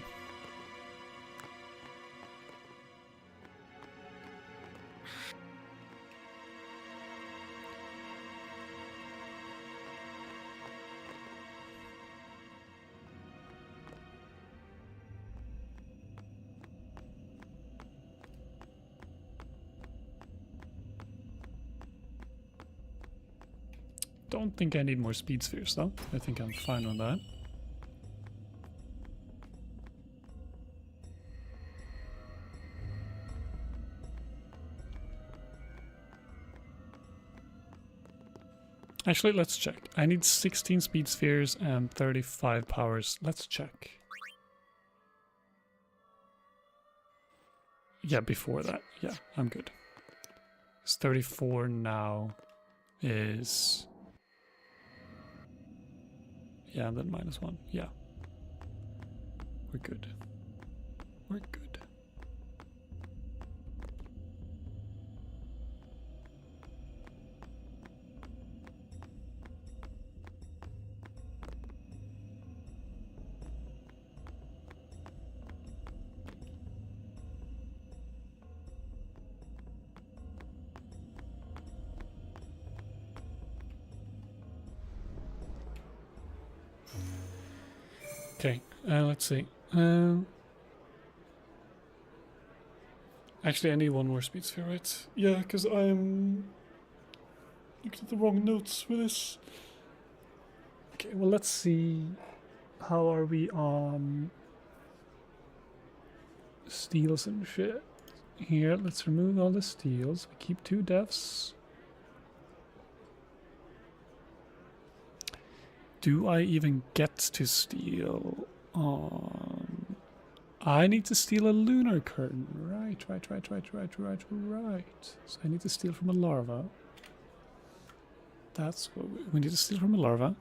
Speaker 1: Don't think I need more speed spheres though. I think I'm fine on that. Actually, let's check. I need 16 speed spheres and 35 powers. Let's check. Yeah, before that. Yeah, I'm good. It's 34 now is... Yeah, and then -1. Yeah. We're good. We're good. Okay, let's see. Actually, I need one more speed sphere, right? Yeah, because I'm looking at the wrong notes for this. Okay, well, let's see. How are we on steals and shit? Here, let's remove all the steals. We keep 2 deaths. Do I even get to steal on... I need to steal a lunar curtain. Right. So I need to steal from a larva. That's what we need to steal from a larva.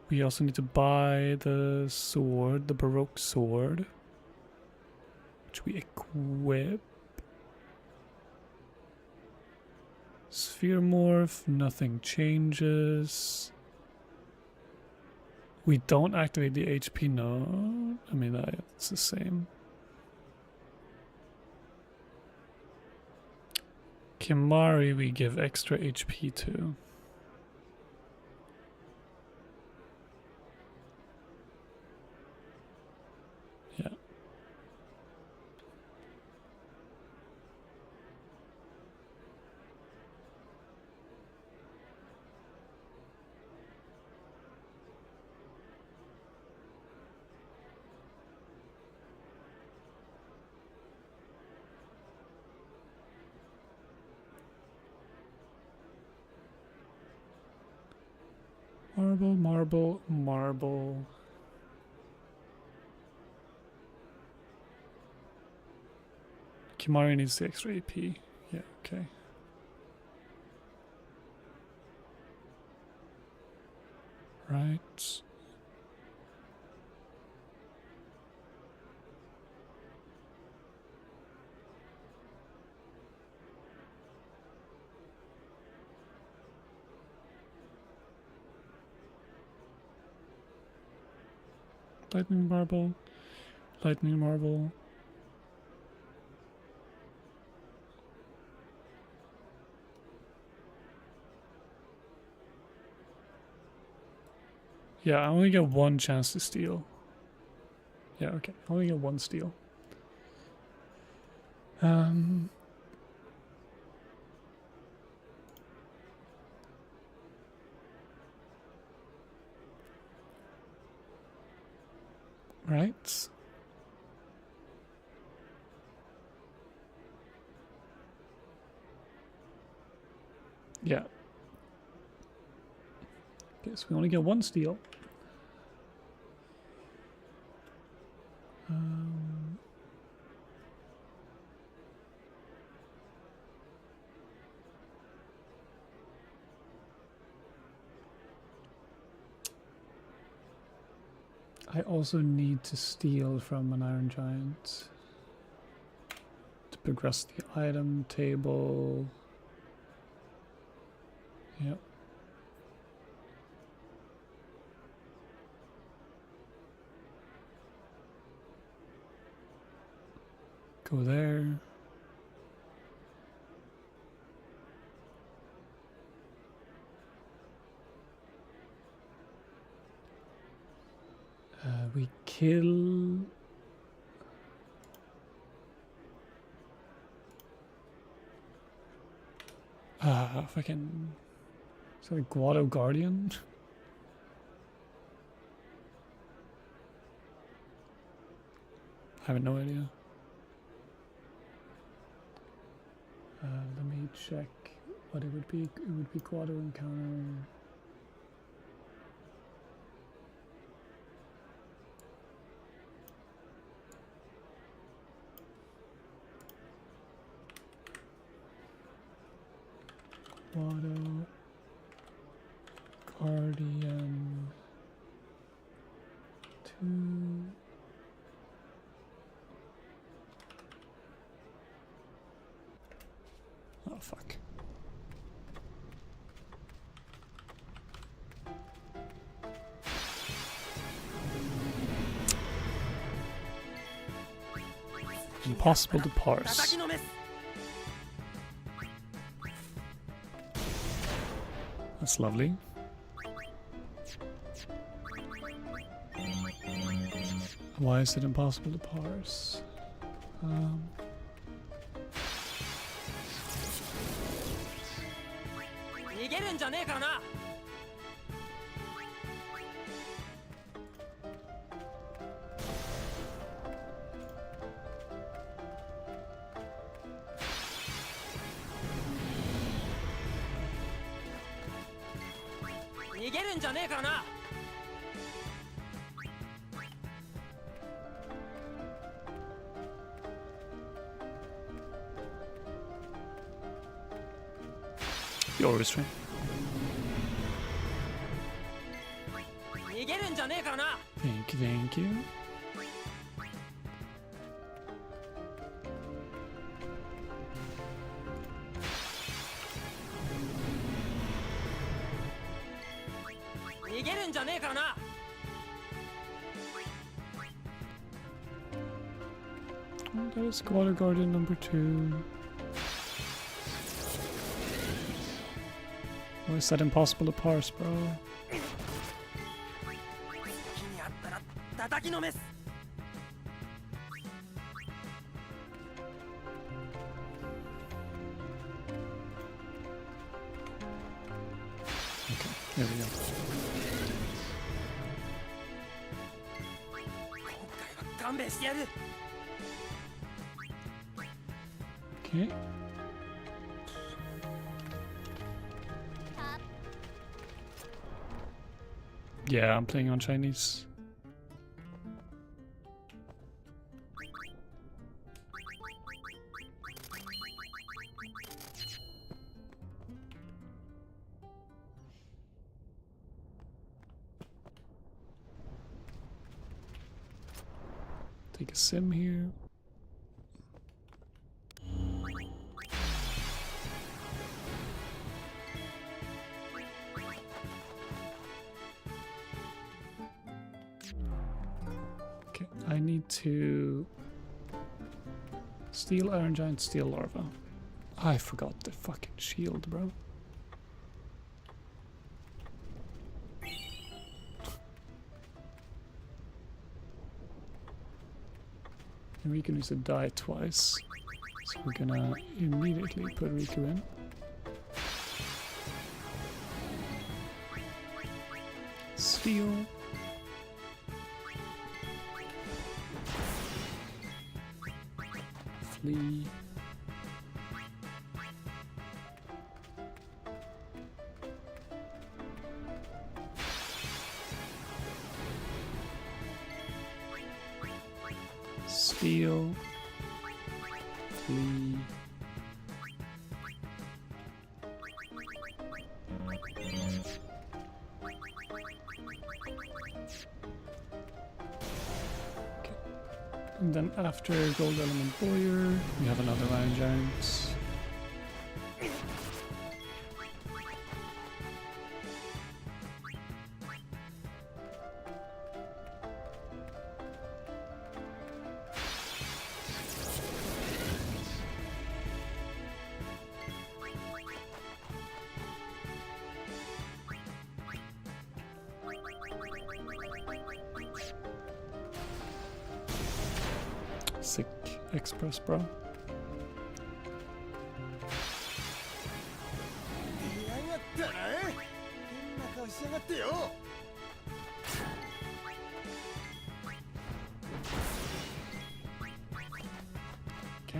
Speaker 1: We also need to buy the sword, the Baroque sword, which we equip. Sphere morph, nothing changes. We don't activate the HP node. I mean, it's the same. Kimari we give extra HP to. Yeah. Marble, marble, marble. Kimari needs the extra AP. Yeah, okay. Right. Lightning marble. Lightning marble. Yeah, I only get 1 chance to steal. Yeah, okay. I only get 1 steal. Right. Yeah. Okay, so we only get 1 steal. I also need to steal from an Iron Giant to progress the item table. Yep. Go there. We kill... fucking... Is that a Guado Guardian? I have no idea. Let me check what it would be. It would be Guado Encounter. Guado Guardian 2. Oh fuck. Impossible to parse. That's lovely. Why is it impossible to parse? Your restraint. Thank you, thank you. Oh, that is Guado Guardian number 2. Why is that impossible to parse, bro? Okay, there we go. Okay. Yeah, I'm playing on Chinese. Take a sim here. I need to steal Iron Giant, steal Larva. I forgot the fucking shield, bro. And Riku needs to die twice. So we're gonna immediately put Riku in. Steal. Flee. Steal. Flee. And then after Gold Element Warrior, we have another Iron Giant. sick express, bro. Okay.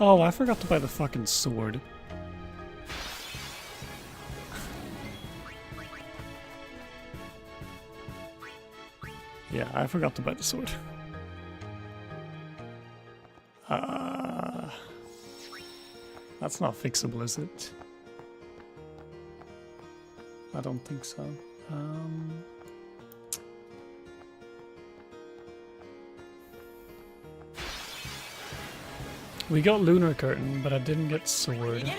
Speaker 1: Oh, I forgot to buy the fucking sword. Yeah, I forgot to buy the sword. That's not fixable, is it? I don't think so. We got Lunar Curtain, but I didn't get sword.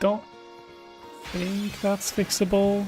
Speaker 1: Don't think that's fixable.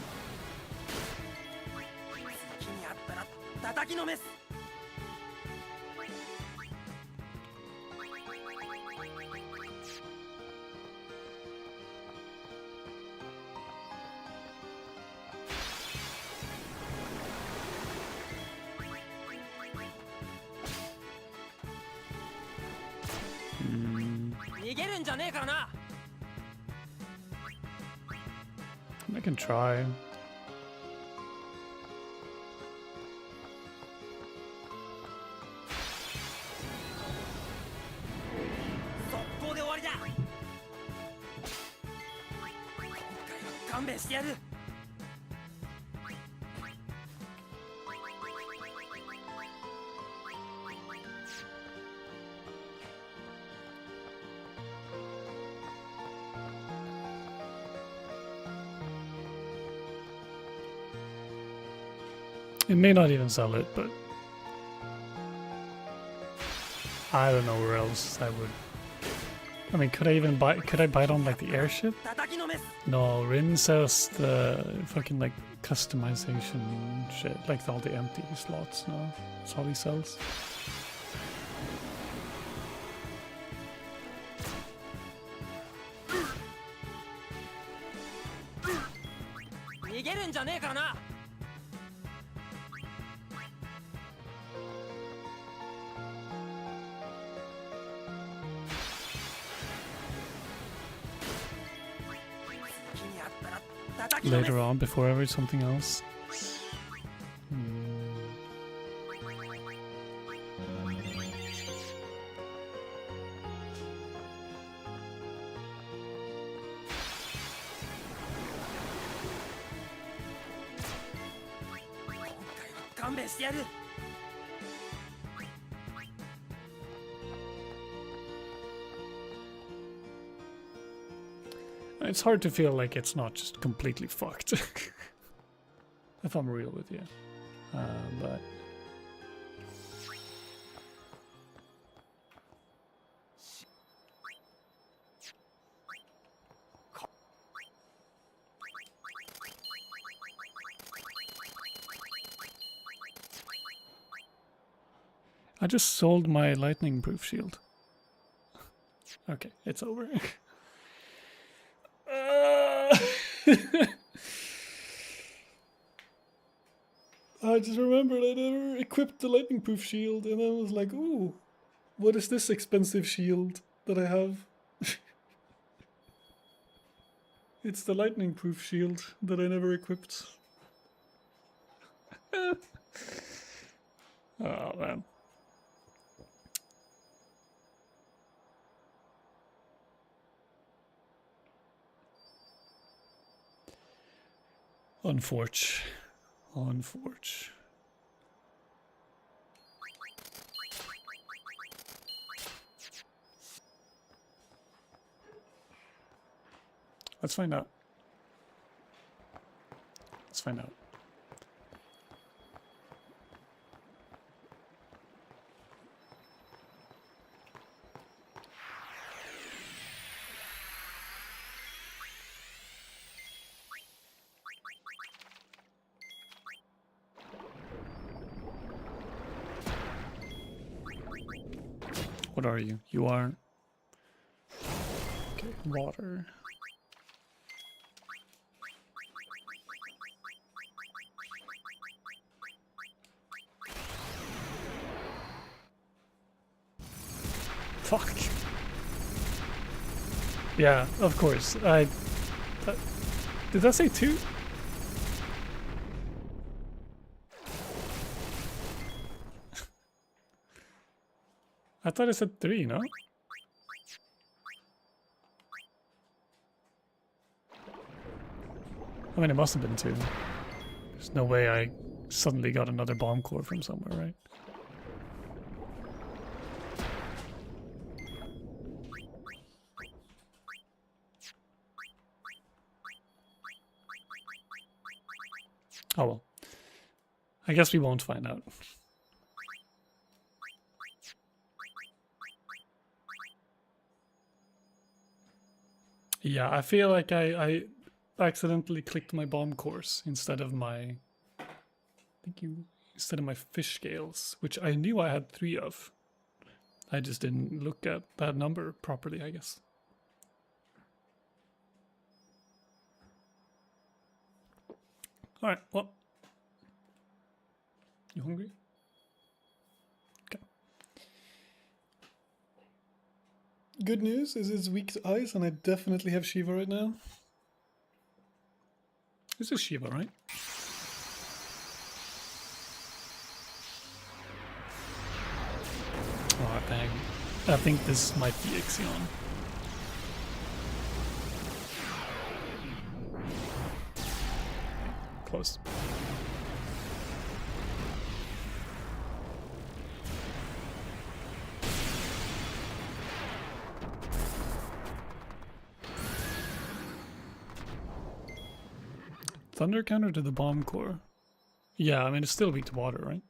Speaker 1: I can try. It may not even sell it, but I don't know where else I would. I mean, could I even buy? Could I buy it on like the airship? No, Rin sells the fucking like customization shit, like all the empty slots. No, that's all he sells. Later on, before I read something else. It's hard to feel like it's not just completely fucked. If I'm real with you. But... I just sold my lightning proof shield. Okay, it's over. I just remembered I never equipped the lightning proof shield, and I was like, ooh, what is this expensive shield that I have? It's the lightning proof shield that I never equipped. Oh man. Unforge. Unforge. Let's find out. Let's find out. What are you? You are... Okay, water. Fuck. Yeah, of course. Did that say 2? I thought it said 3, no? I mean, it must have been 2. There's no way I suddenly got another bomb core from somewhere, right? Oh well. I guess we won't find out. Yeah, I feel like I accidentally clicked my bomb course instead of my... Thank you. Instead of my fish scales, which I knew I had 3 of. I just didn't look at that number properly, I guess. Alright, well. You hungry? Okay. Good news is it's weak to ice, and I definitely have Shiva right now. This is Shiva, right? Oh, dang. I think this might be Ixion. Close. Thunder counter to the bomb core. Yeah, I mean, it's still weak to water, right?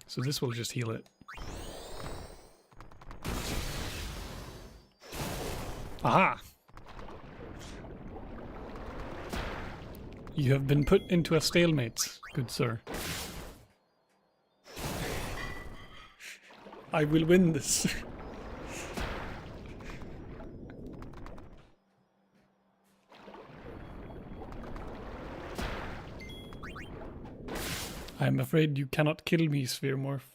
Speaker 1: So this will just heal it. Aha! You have been put into a stalemate, good sir. I will win this. I am afraid you cannot kill me, Sphere Morph.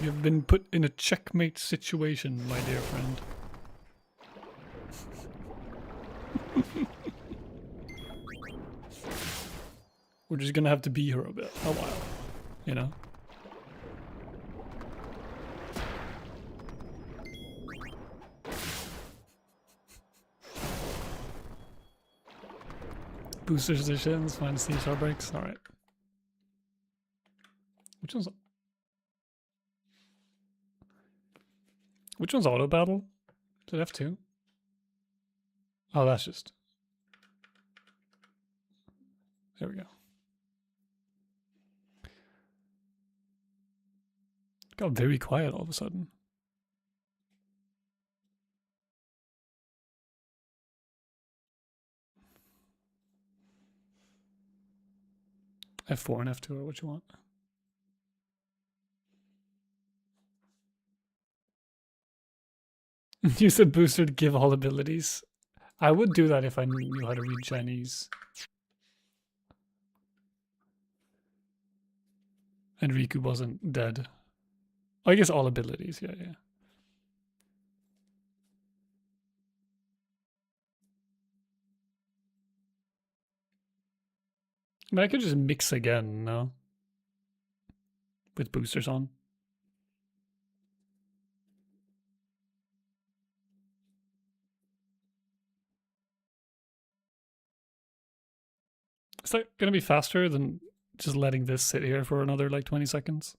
Speaker 1: You have been put in a checkmate situation, my dear friend. We're just gonna have to be here a while, you know? Booster positions, find CSR breaks, alright. Which one's auto battle? Is it F2? Oh, that's just... There we go. Got very quiet all of a sudden. F4 and F2 are what you want. Use a booster to give all abilities. I would do that if I knew how to read Chinese. And Riku wasn't dead. I guess all abilities, yeah. I mean, I could just mix again, no? With boosters on. Is that gonna be faster than just letting this sit here for another like 20 seconds?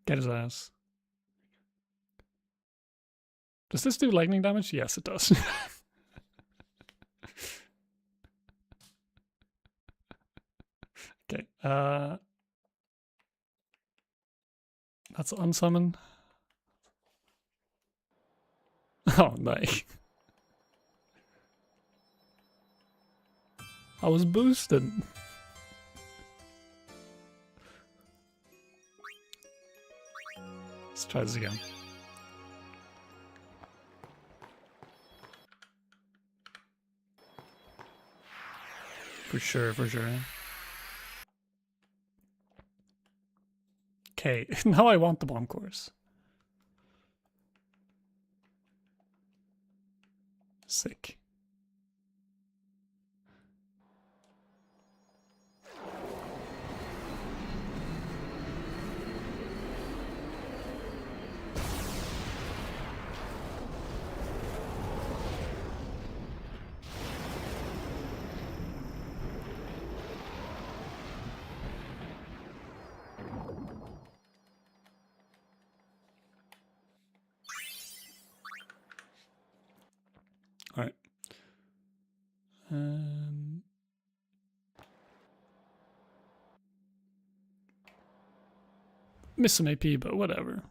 Speaker 1: Get his ass. Does this do lightning damage? Yes, it does. Okay, that's unsummon. Oh, nice. I was boosted. Let's try this again. For sure, for sure. Okay, now I want the bomb course. Sick. All right. Miss some AP, but whatever.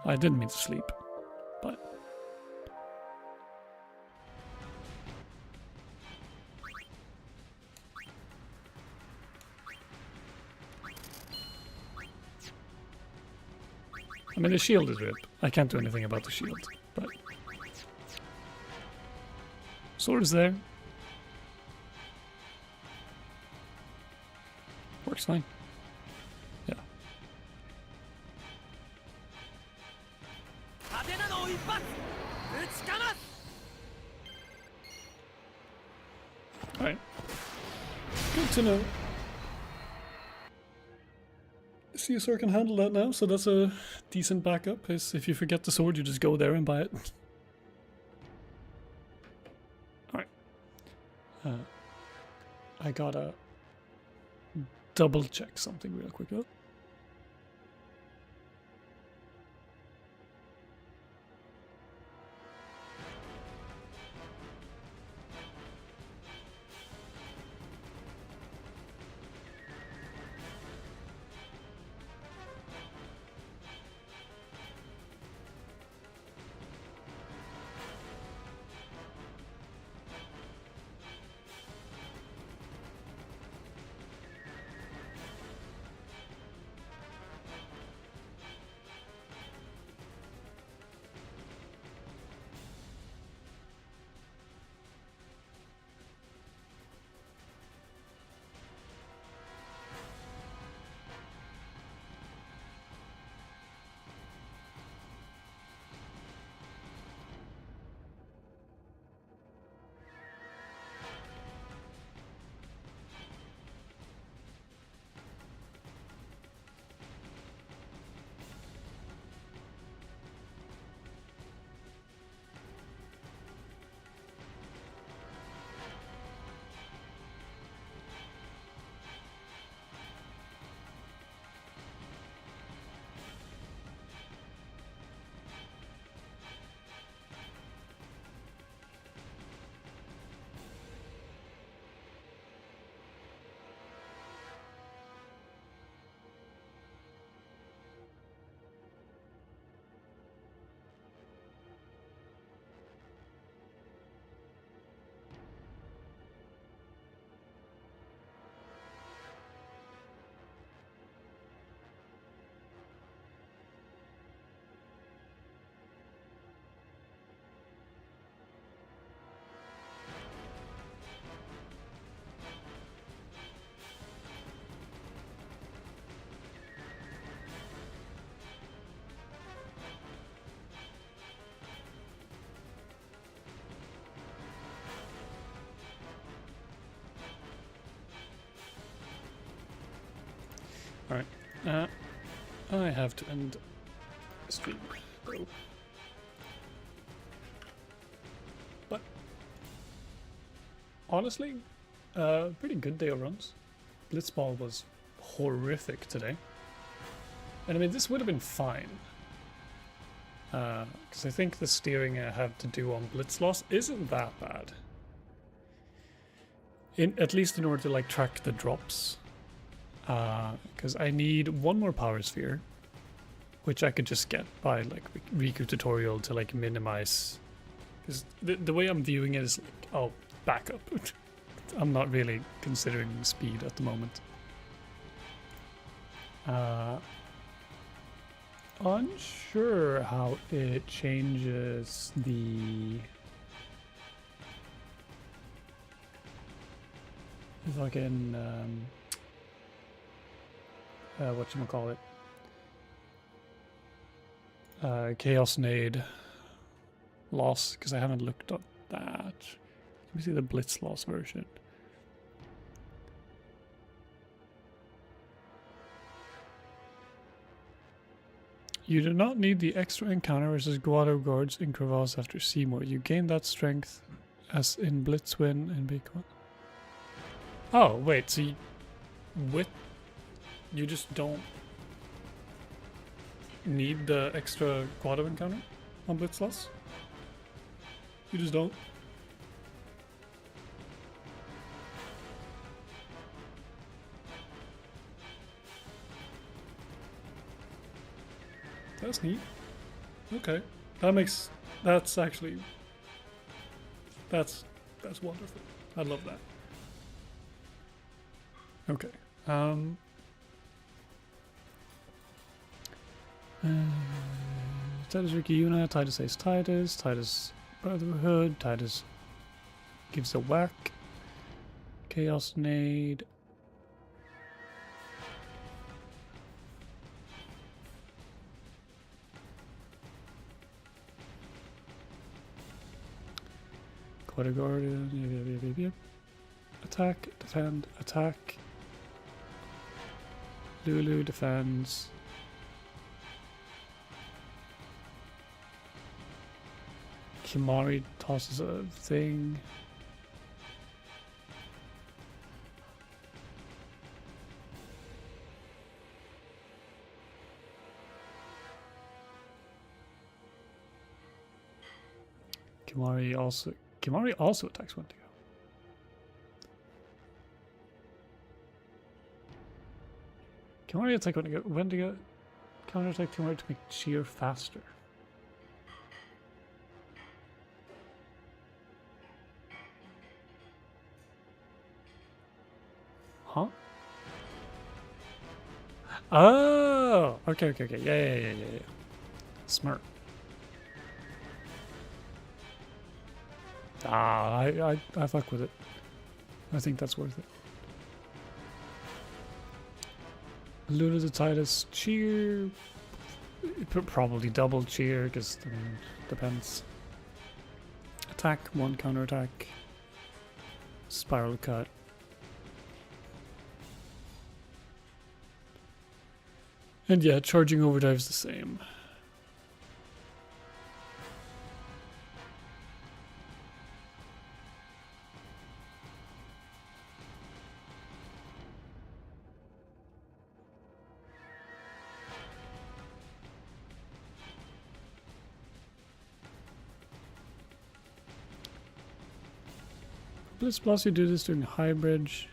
Speaker 1: I didn't mean to sleep, but... I mean, the shield is ripped. I can't do anything about the shield, but... Sword is there. Works fine. Yeah. Alright. Good to know. CSR can handle that now, so that's a decent backup. Is if you forget the sword, you just go there and buy it. Alright. I gotta double check something real quick though. I have to end the stream. though. But honestly, pretty good day of runs. Blitzball was horrific today. And I mean, this would have been fine. Because I think the steering I have to do on Blitz loss isn't that bad. At least in order to like track the drops. Because I need one more power sphere, which I could just get by like Riku tutorial to like minimize. Because the way I'm viewing it is like, oh, back up. I'm not really considering speed at the moment. Unsure how it changes the fucking whatchamacallit, Chaos Nade loss, because I haven't looked up that. Let me see the Blitz loss version. You do not need the extra encounter versus Guado guards in Crevasse after Seymour. You gain that strength as in Blitzwin and Bacon. Oh, wait, so you just don't need the extra Guado encounter on Blitz loss? You just don't? That's neat. Okay. That's wonderful. I love that. Okay. Titus Ricky Una, Titus Ace Titus, Titus Brotherhood, Titus gives a whack. Chaos Nade. Quarter Guardian, attack, defend, attack. Lulu defends. Kimari tosses a thing. Kimari also attacks Wendigo. Kimari attack Wendigo. Wendigo counterattack Kimari to make cheer faster. Huh? Oh! Okay. Yeah. Smart. I fuck with it. I think that's worth it. Luna the Titus cheer. Probably double cheer, because I mean, depends. Attack, one counter attack. Spiral cut. And yeah, charging overdrive's the same. Blitz Plus, you do this during high bridge.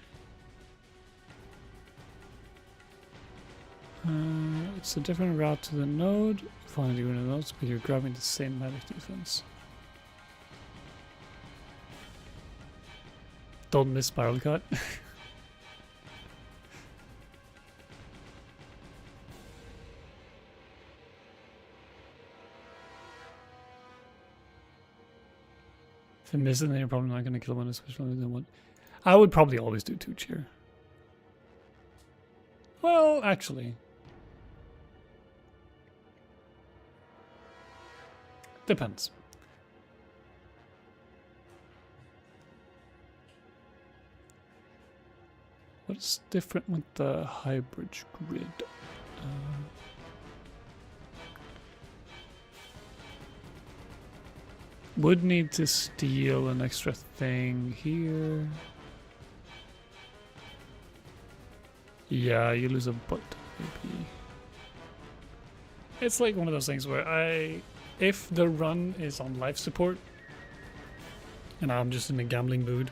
Speaker 1: It's a different route to the node. Flying to the nodes, but you're grabbing the same magic defense. Don't miss spiral cut. If I miss it, then you're probably not going to kill one, especially than one. I would probably always do 2 cheer. Well, actually. Depends. What's different with the hybrid grid? Would need to steal an extra thing here. Yeah, you lose a butt, maybe. It's like one of those things where if the run is on life support, and I'm just in a gambling mood.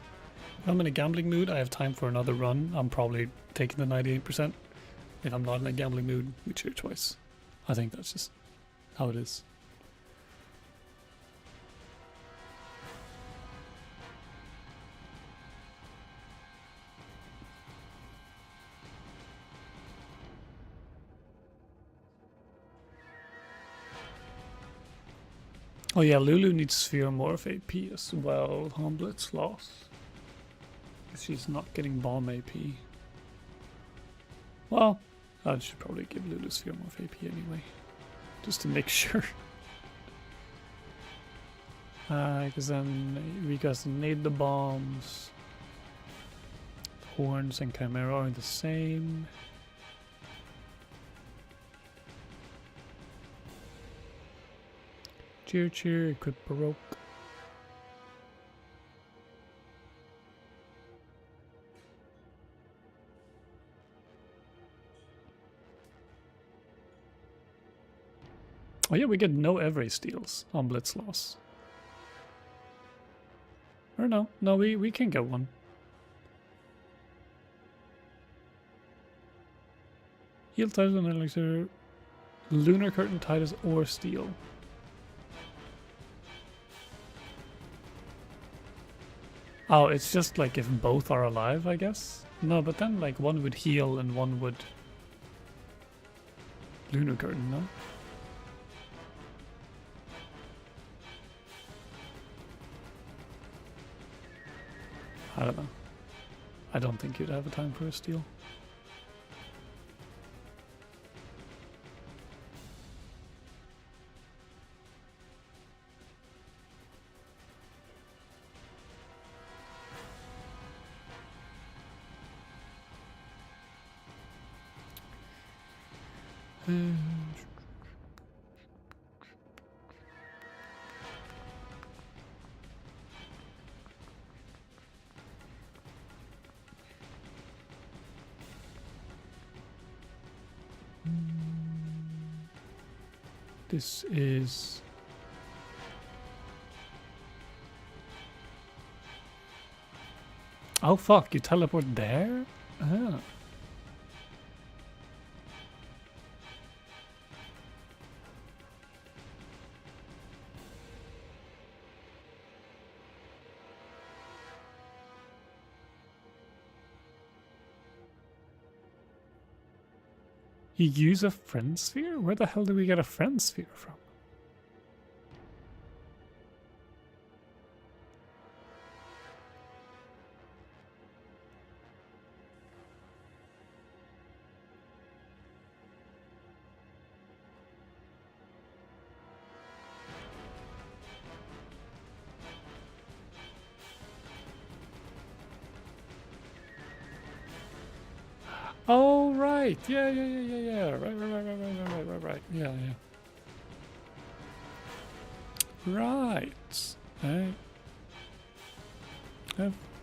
Speaker 1: If I'm in a gambling mood, I have time for another run. I'm probably taking the 98%. If I'm not in a gambling mood, we cheer twice. I think that's just how it is. Oh yeah, Lulu needs Sphere Morph AP as well. Humblets loss. She's not getting bomb AP. Well, I should probably give Lulu Sphere Morph AP anyway. Just to make sure. Because then we doesn't need the bombs. Horns and Chimera are the same. Cheer, cheer, equip Baroque. Oh yeah, we get no every steals on Blitz loss. Or no, we can get one. Heal Titus and Elixir, Lunar Curtain Titus or Steel. Oh, it's just like if both are alive, I guess? No, but then like one would heal and one would Lunar Curtain, no? I don't know. I don't think you'd have a time for a steal. This is... Oh fuck, you teleport there? Ah. You use a friend sphere? Where the hell do we get a friend sphere from? Oh right, yeah. Right. Yeah. Right.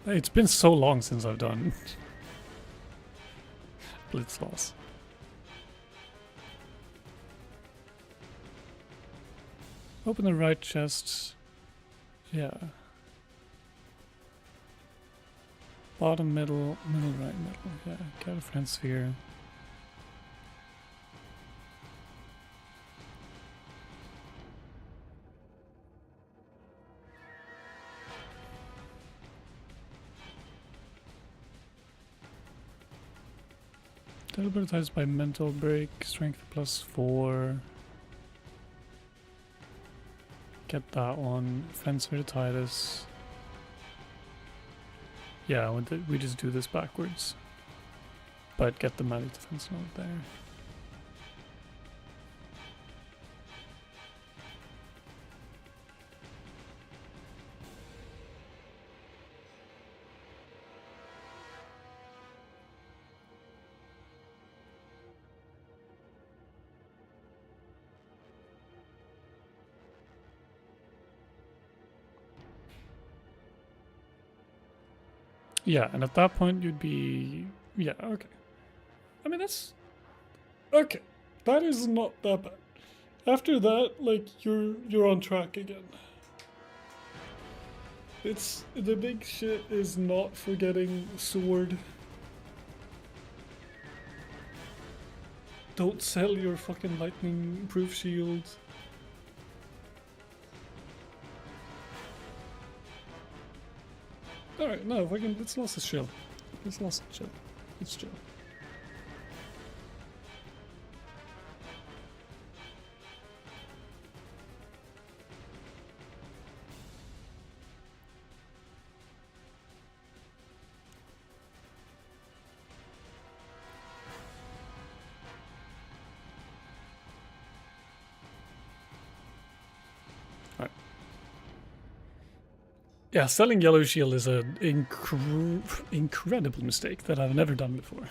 Speaker 1: It's been so long since I've done Blitz loss. Open the right chest. Yeah. Bottom, middle, right, middle. Yeah, get a friend sphere. Teleportized by mental break, strength +4. Get that one. Friend sphere to Titus. Yeah, we just do this backwards. But get the magic defense node there. Yeah, and at that point you'd be... Yeah, okay. I mean, that's... Okay. That is not that bad. After that, like, you're on track again. It's... The big shit is not forgetting sword. Don't sell your fucking lightning proof shield. Alright, no, fucking, let's not chill. Let's not chill. Let's chill. Alright. Yeah, selling yellow shield is an incredible mistake that I've never done before.